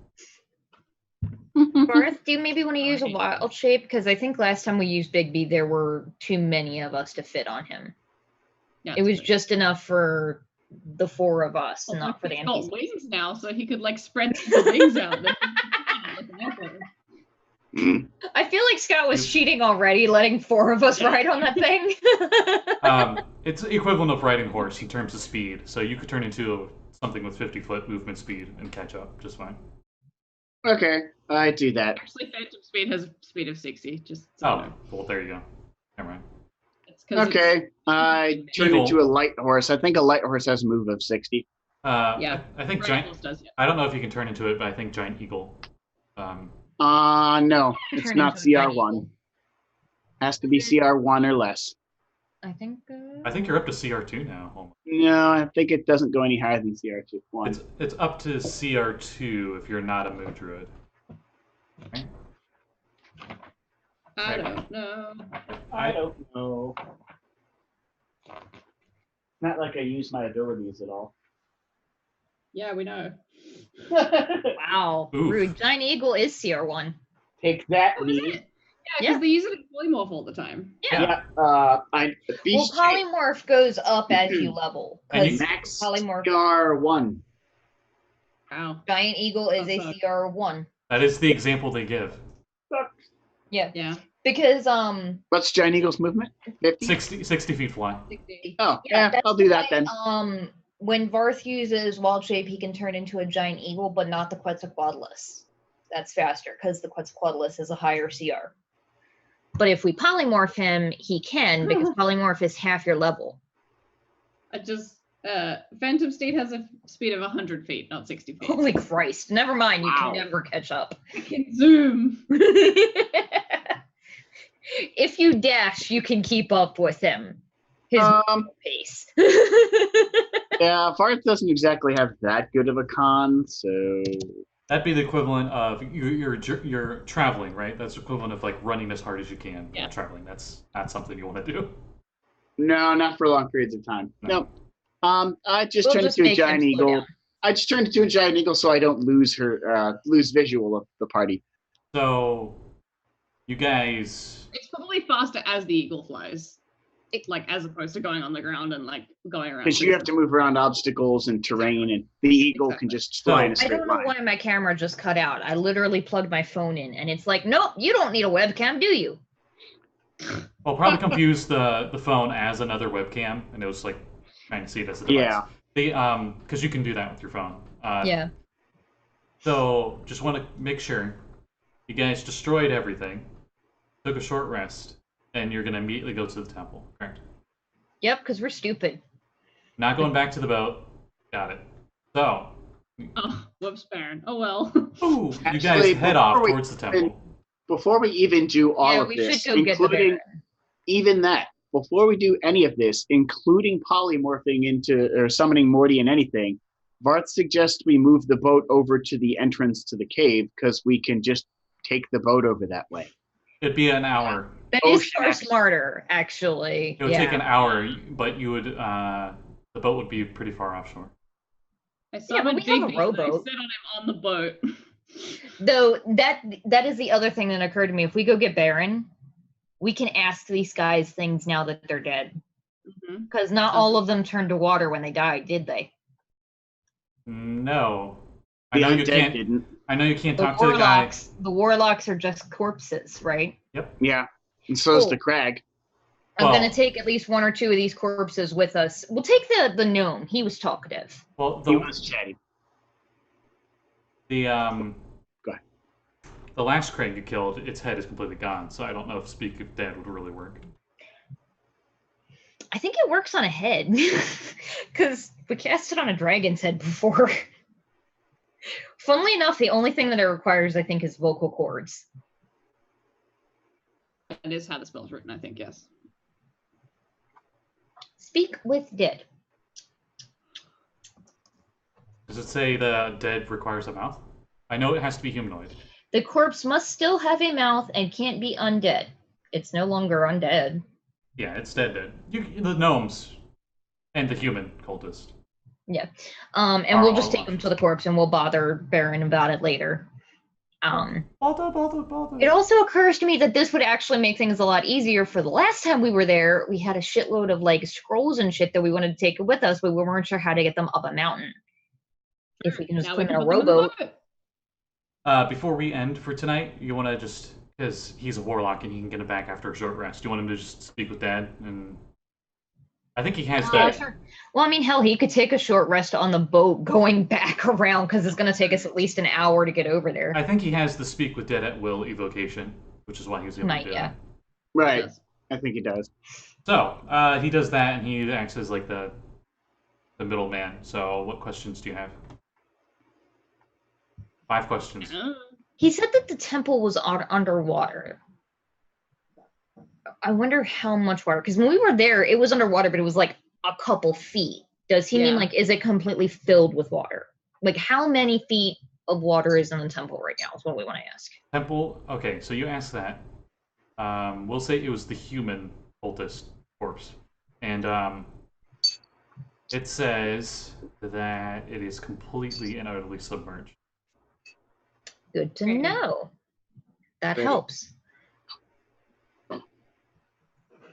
Varth, do you maybe want to use a wild shape? Because I think last time we used Bigby, there were too many of us to fit on him. Yeah, it was just enough for the 4 of us, well, not for the he's got NPCs. wings now, so he could like spread the wings out. I feel like Scott was cheating already, letting 4 of us ride on that thing. It's equivalent of riding a horse in terms of speed, so you could turn into something with 50-foot movement speed and catch up just fine. Okay, I do that. Actually, Phantom Speed has speed of 60. Just so you know. Well, there you go. Never mind. Okay, I turn into a light horse. I think a light horse has a move of 60. Yeah, I think giant. Does, yeah. I don't know if you can turn into it, but I think giant eagle. No, it's not CR1. Has to be CR1 or less. I think you're up to CR2 now. No, I think it doesn't go any higher than CR2. It's up to CR2 if you're not a moon druid. Okay. I don't know. I don't know. Not like I use my abilities at all. Yeah, we know. Wow. Oof. Rude. Giant Eagle is CR1. Take that, me. Yeah, because they use it in polymorph all the time. Yeah. Well, polymorph goes up as you level. Because max polymorph CR1. Wow. Giant Eagle is a CR1. That is the example they give. Yeah. Yeah. Because What's Giant Eagle's movement? 50? 60 feet fly. 60. Oh, yeah, that's I'll do that why, then. When Varth uses wild shape, he can turn into a giant eagle, but not the Quetzalcoatlus. That's faster because the Quetzalcoatlus is a higher CR. But if we polymorph him, he can because polymorph is half your level. Phantom State has a speed of 100 feet, not 60 feet. Holy Christ! Never mind, you Wow. can never catch up. I can zoom. If you dash, you can keep up with him. His pace. Yeah, Varth doesn't exactly have that good of a con, so That'd be the equivalent of you're traveling, right? That's equivalent of like running as hard as you can while traveling. That's not something you want to do. no, not for long periods of time. No. Nope. I just turned into a giant eagle. I just turned into a giant eagle so I don't lose visual of the party. So, you guys. It's probably faster as the eagle flies. Like, as opposed to going on the ground and, like, going around. Because you have to move around obstacles and terrain, and the eagle can just fly in a straight line. I don't know why my camera just cut out. I literally plugged my phone in, and it's like, nope, you don't need a webcam, do you? Well, probably confuse the phone as another webcam, and it was like trying to see it as a device. Yeah. Because you can do that with your phone. Yeah. So, just want to make sure you guys destroyed everything, took a short rest, and you're going to immediately go to the temple, correct? Yep, because we're stupid. Not going back to the boat. Got it. So, Oh, whoops, Baron. Oh well. Ooh, you Actually, guys head off before we towards the temple. Before we even do all Yeah, of we this, should go get the including Baron. even that, before we do any of this, including polymorphing into or summoning Morty and anything, Varth suggests we move the boat over to the entrance to the cave because we can just take the boat over that way. It'd be an hour. That Oh, is far shit. smarter, actually. It would Yeah. take an hour, but you would the boat would be pretty far offshore. I Yeah, but summoned we have a Digby and I rowboat. sit on him on the boat. Though that is the other thing that occurred to me. If we go get Baron, we can ask these guys things now that they're dead. Mhm. Because not all of them turned to water when they died, did they? No. I The know you undead can't. didn't. I know you can't The talk to the guy. warlocks are just corpses, right? Yeah, and so is Cool. the crag. I'm Well- gonna take at least one or two of these corpses with us. We'll take the gnome. He was talkative. Well, He was chatty. the Go ahead. the last crane you killed, its head is completely gone. So I don't know if Speak of Dead would really work. I think it works on a head. Because we cast it on a dragon's head before. Funnily enough, the only thing that it requires, I think, is vocal cords. That is how the spell's written, I think, yes. Speak with dead. Does it say the dead requires a mouth? I know it has to be humanoid. The corpse must still have a mouth and can't be undead. It's no longer undead. Yeah, it's dead. The gnomes and the human cultist. Yeah. And we'll just take them to the corpse and we'll bother Baron about it later. Bother. It also occurs to me that this would actually make things a lot easier. For the last time we were there, we had a shitload of like scrolls and shit that we wanted to take with us, but we weren't sure how to get them up a mountain. If we can just Now put we them in a put them in the rowboat. boat. Before we end for tonight, you want to just, because he's a warlock and he can get it back after a short rest. Do you want him to just speak with Dad? And I think he has that. Sure. Well, I mean, hell, he could take a short rest on the boat going back around because it's going to take us at least an hour to get over there. I think he has the speak with Dead at will evocation, which is why he was able to do Yeah. it. Right. Yes. I think he does. So he does that, and he acts as like the middleman. So what questions do you have? 5 questions. He said that the temple was underwater. I wonder how much water, because when we were there, it was underwater, but it was like a couple feet. Does he mean Yeah. like, is it completely filled with water? Like, how many feet of water is in the temple right now is what we want to ask. Temple. Okay, so you asked that. We'll say it was the human cultist corpse, and it says that it is completely and utterly submerged. Good to Okay. know. That Great. helps.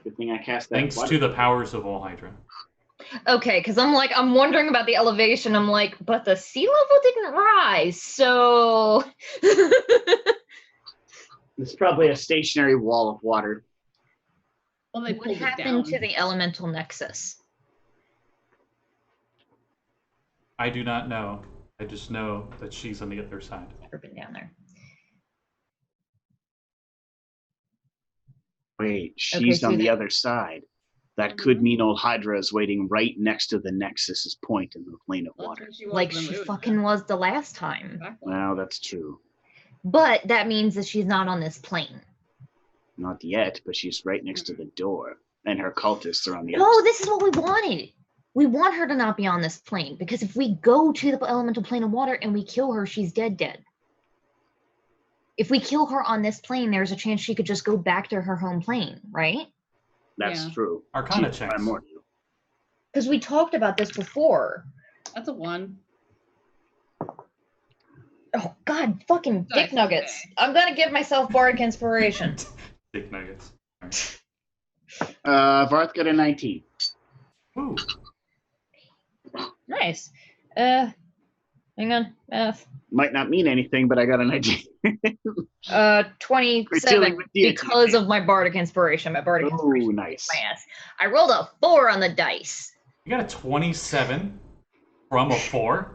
Good thing I cast that. Thanks to the powers of All Hydra. Okay, because I'm wondering about the elevation. I'm like, but the sea level didn't rise, so. It's probably a stationary wall of water. Well, they What pulled it happened down. to the elemental nexus? I do not know. I just know that she's on the other side. Never been down there. Wait, she's so on the the- other side. That could mean old Hydra is waiting right next to the Nexus's point in the plane of That's water. where she was Like when she we were fucking there. was the last time. Exactly. Well, that's true. But that means that she's not on this plane. Not yet, but she's right next to the door. And her cultists are on the other No, side. this is what we wanted. We want her to not be on this plane because if we go to the elemental plane of water and we kill her, she's dead. If we kill her on this plane, there's a chance she could just go back to her home plane, right? That's Yeah. true. Arcana She's checks. primordial. Because we talked about this before. That's a 1. Oh God, fucking dick Dice, nuggets! okay. I'm gonna give myself bardic inspiration. Dick nuggets. All right. Varth got a 19. Woo. Nice. Hang on, math. Might not mean anything, but I got a 19. 27 with deity. because of my bardic inspiration. My bardic Oh, inspiration. nice. My ass. I rolled a 4 on the dice. You got a 27 from a 4.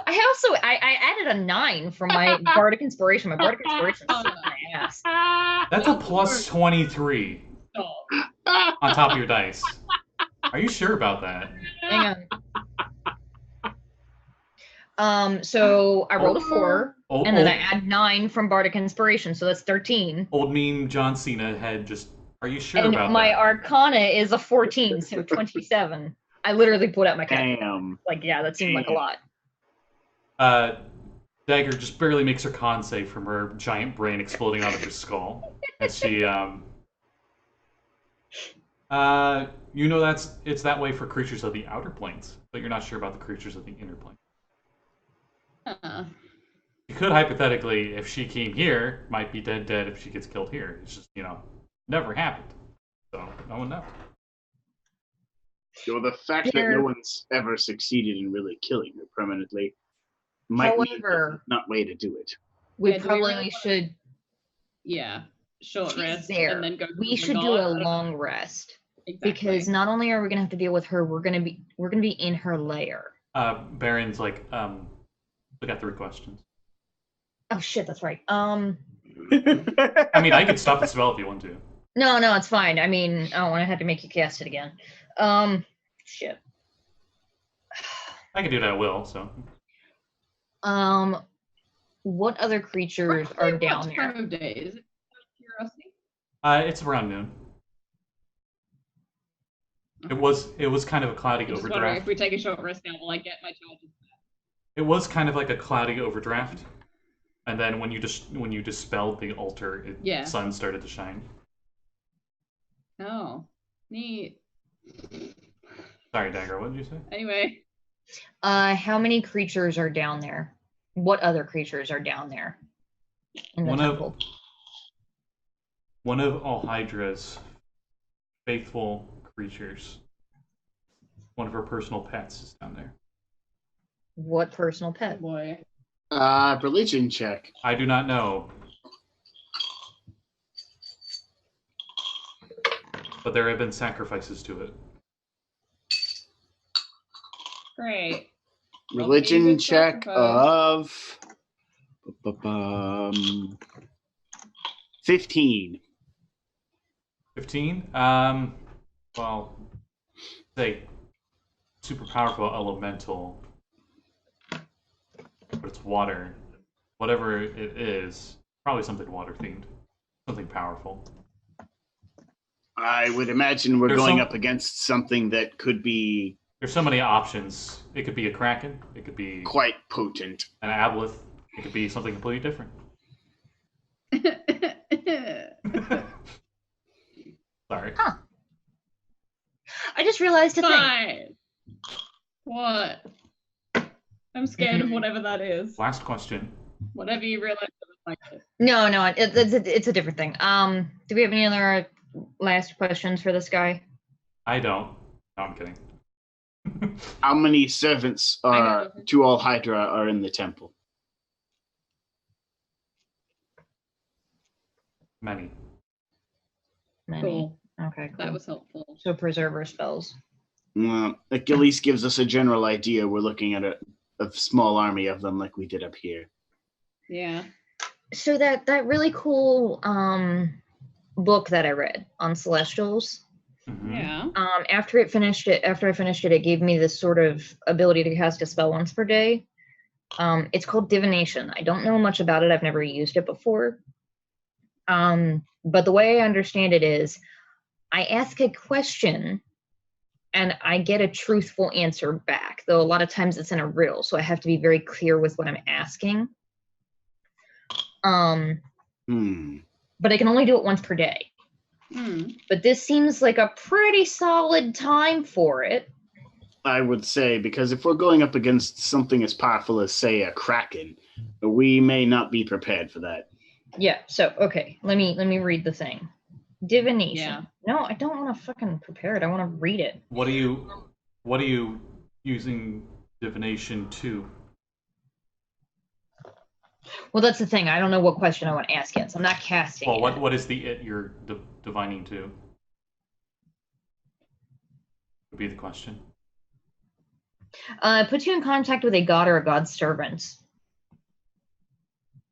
I added a 9 from my bardic inspiration. My bardic inspiration is my ass. That's a plus 23 Oh. on top of your dice. Are you sure about that? Hang on. So I rolled a 4, Old, and then old, I add 9 from Bardic Inspiration, so that's 13. old meme John Cena head just, are you sure And about my that? Arcana is a 14, so 27. I literally pulled out my calculator. Damn. Like, yeah, that seemed like a lot. Dagger just barely makes her con save from her giant brain exploding out of her skull. As she, you know it's that way for creatures of the outer planes, but you're not sure about the creatures of the inner plane. You could hypothetically, if she came here, might be dead if she gets killed here. It's just, never happened. So, no one knows. So the fact that no one's ever succeeded in really killing her permanently might be not way to do it. We probably should. Yeah, short rest there. and then go. We should do a long rest. Exactly. Because not only are we gonna have to deal with her, we're gonna be in her lair. Baron's like, we got 3 questions. Oh shit, that's right. I mean, I could stop the spell if you want to. No, it's fine. I mean, I don't want to have to make you cast it again. Shit. I can do that at will, so. What other creatures are down there? What time of day is it? Curiosity. It's around noon. It was kind of a cloudy overdraft. If we take a short rest now, will I get my charges back? It was kind of like a cloudy overdraft, and then when you dispelled the altar, sun started to shine. Oh, neat. Sorry, Dagger. What did you say? Anyway. How many creatures are down there? What other creatures are down there? In the temple? One of Alhydra's faithful creatures. One of her personal pets is down there. What personal pet? Boy. Religion check. I do not know. But there have been sacrifices to it. Great. Religion check of 15. 15? Well, say super powerful elemental, but it's water. Whatever it is, probably something water themed, something powerful. I would imagine we're going up against something that could be. There's so many options. It could be a kraken. It could be quite potent. An aboleth. It could be something completely different. Sorry. Huh. I just realized a thing. What? I'm scared of whatever that is. Last question. Whatever you realize that like it. No, it's a different thing. Do we have any other last questions for this guy? I don't. No, I'm kidding. How many servants to all Hydra are in the temple? Many. Cool. Okay, cool. That was helpful. So preserver spells. At least gives us a general idea. We're looking at a small army of them like we did up here. Yeah. So that really cool book that I read on Celestials. Mm-hmm. Yeah. After I finished it, it gave me this sort of ability to cast a spell once per day. It's called Divination. I don't know much about it. I've never used it before. But the way I understand it is, I ask a question, and I get a truthful answer back. Though a lot of times it's in a riddle, so I have to be very clear with what I'm asking. But I can only do it once per day. But this seems like a pretty solid time for it. I would say, because if we're going up against something as powerful as, say, a kraken, we may not be prepared for that. Yeah, so okay, let me read the thing. Divination. Yeah. No, I don't want to fucking prepare it. I want to read it. What are you using divination to? Well, that's the thing. I don't know what question I want to ask yet, so I'm not casting it. Well, what is the it you're divining to? Would be the question. It puts you in contact with a god or a god's servant.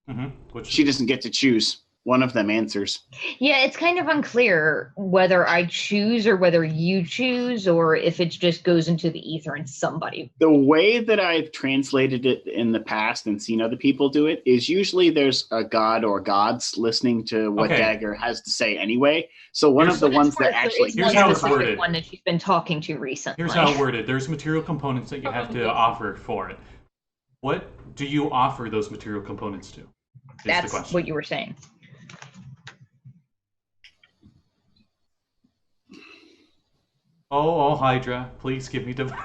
Mm-hmm. She doesn't get to choose. one of them answers. Yeah, it's kind of unclear whether I choose or whether you choose, or if it just goes into the ether and somebody. The way that I've translated it in the past and seen other people do it is usually there's a god or gods listening to what Okay. Dagger has to say anyway. So one Here's- of the ones That's that where actually... there is Here's how one it's specific worded. one that she's been talking to recently. Here's how it's worded. There's material components that you have to offer for it. What do you offer those material components to? Is the That's question. what you were saying. Oh, Hydra, please give me divine.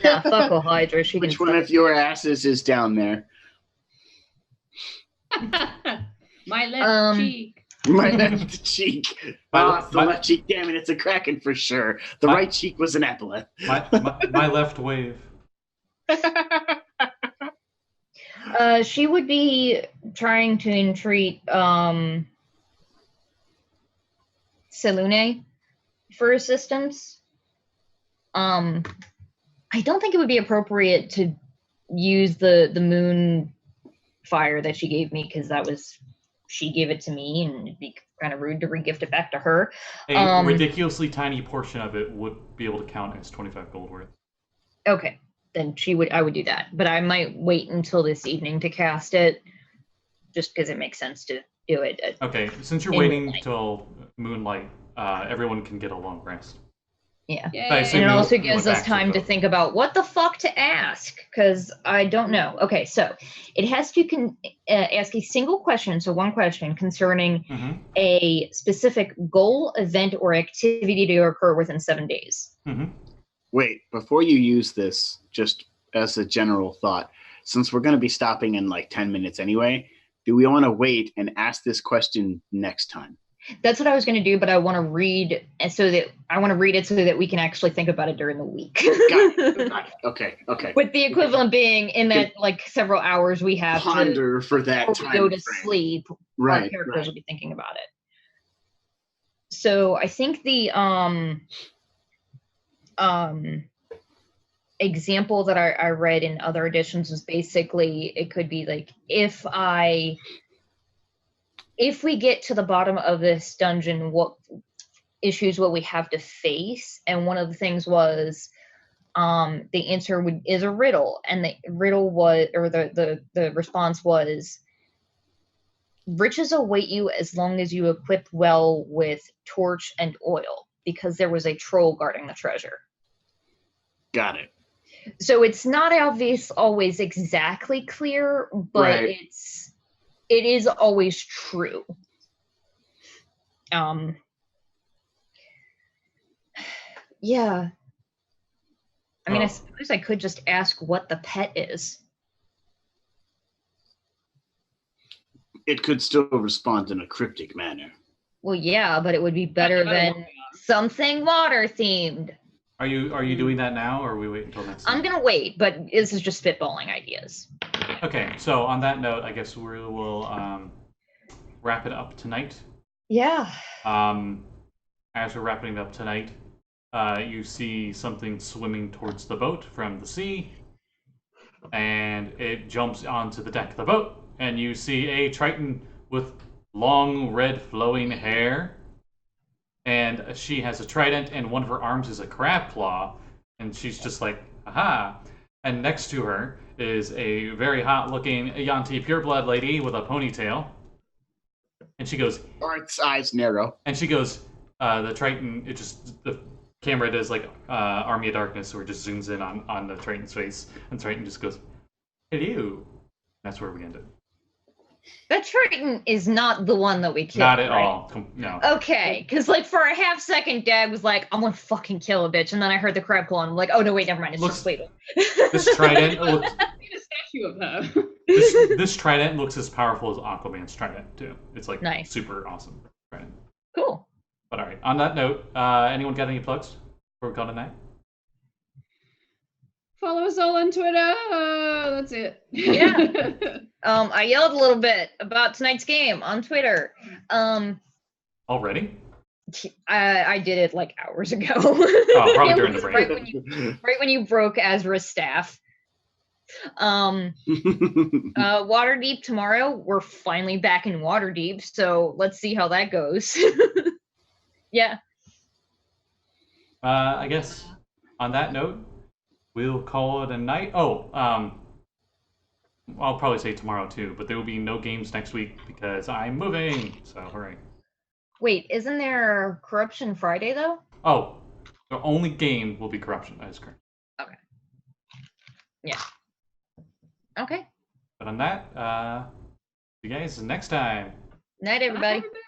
Nah, fuck a Hydra. She Which can one of your asses is down there? My left cheek. My left cheek. My- The left cheek. Damn it, it's a kraken for sure. The My- right cheek was an epaulet. my left wave. She would be trying to entreat Selune for assistance. I don't think it would be appropriate to use the moon fire that she gave me, because she gave it to me, and it'd be kind of rude to regift it back to her. A ridiculously tiny portion of it would be able to count as 25 gold worth. Okay, then I would do that, but I might wait until this evening to cast it, just because it makes sense to do it. Okay, since you're In waiting moonlight. till moonlight, everyone can get a long rest. Yeah. I assume And it you- also you gives went us back to time to the- think about what the fuck to ask, because I don't know. Okay, so it has to ask a single question, so one question concerning Mhm. a specific goal, event, or activity to occur within 7 days. Mhm. Wait, before you use this, just as a general thought, since we're going to be stopping in like 10 minutes anyway, do we want to wait and ask this question next time? That's what I was going to do, but I want to read it so that we can actually think about it during the week. Got it. Okay. With the equivalent being in that like several hours we have to Ponder for that before time we go to frame. sleep. Our Right, characters right. will be thinking about it. So I think the example that I read in other editions was basically, it could be like, if we get to the bottom of this dungeon, what issues will we have to face? And one of the things was the answer is a riddle, and the riddle was, or the response was, riches await you as long as you equip well with torch and oil, because there was a troll guarding the treasure. Got it. So it's not always exactly clear, but Right. it is always true. Yeah. I mean, I suppose I could just ask what the pet is. It could still respond in a cryptic manner. Well, yeah, but it would be better than something water themed. Are you doing that now, or are we wait until next time? I'm gonna wait, but this is just spitballing ideas. Okay, so on that note, I guess we will wrap it up tonight. Yeah. As we're wrapping it up tonight, you see something swimming towards the boat from the sea, and it jumps onto the deck of the boat, and you see a Triton with long red flowing hair, and she has a trident, and one of her arms is a crab claw, and she's just like, aha. And next to her is a very hot-looking Yanti pureblood lady with a ponytail, and she goes, Or its eyes narrow. and she goes, the Triton, the camera does like Army of Darkness, where it just zooms in on the Triton's face, and the Triton just goes, hello. That's where we ended. That Triton is not the one that we killed. Not at right? all. No. Okay, because like for a half second, Dag was like, "I'm gonna fucking kill a bitch," and then I heard the crab claw, and I'm like, "Oh no, wait, never mind. It's Looks- just wait." This trident looks. Need a statue of her. This trident looks as powerful as Aquaman's trident too. It's like Nice. super awesome trident. Cool. But all right. On that note, anyone got any plugs before we call it a night? Follow us all on Twitter. That's it. Yeah. I yelled a little bit about tonight's game on Twitter. Already? I did it like hours ago. Oh, probably It during the was break. right when you broke Azra's staff. Waterdeep tomorrow. We're finally back in Waterdeep, so let's see how that goes. Yeah. I guess on that note, we'll call it a night. Oh, I'll probably say tomorrow too, but there will be no games next week because I'm moving. So hooray! Wait, isn't there Corruption Friday though? Oh, the only game will be Corruption. That is correct. Okay. Yeah. Okay. But on that, see you guys next time. Night, everybody. Bye, everybody.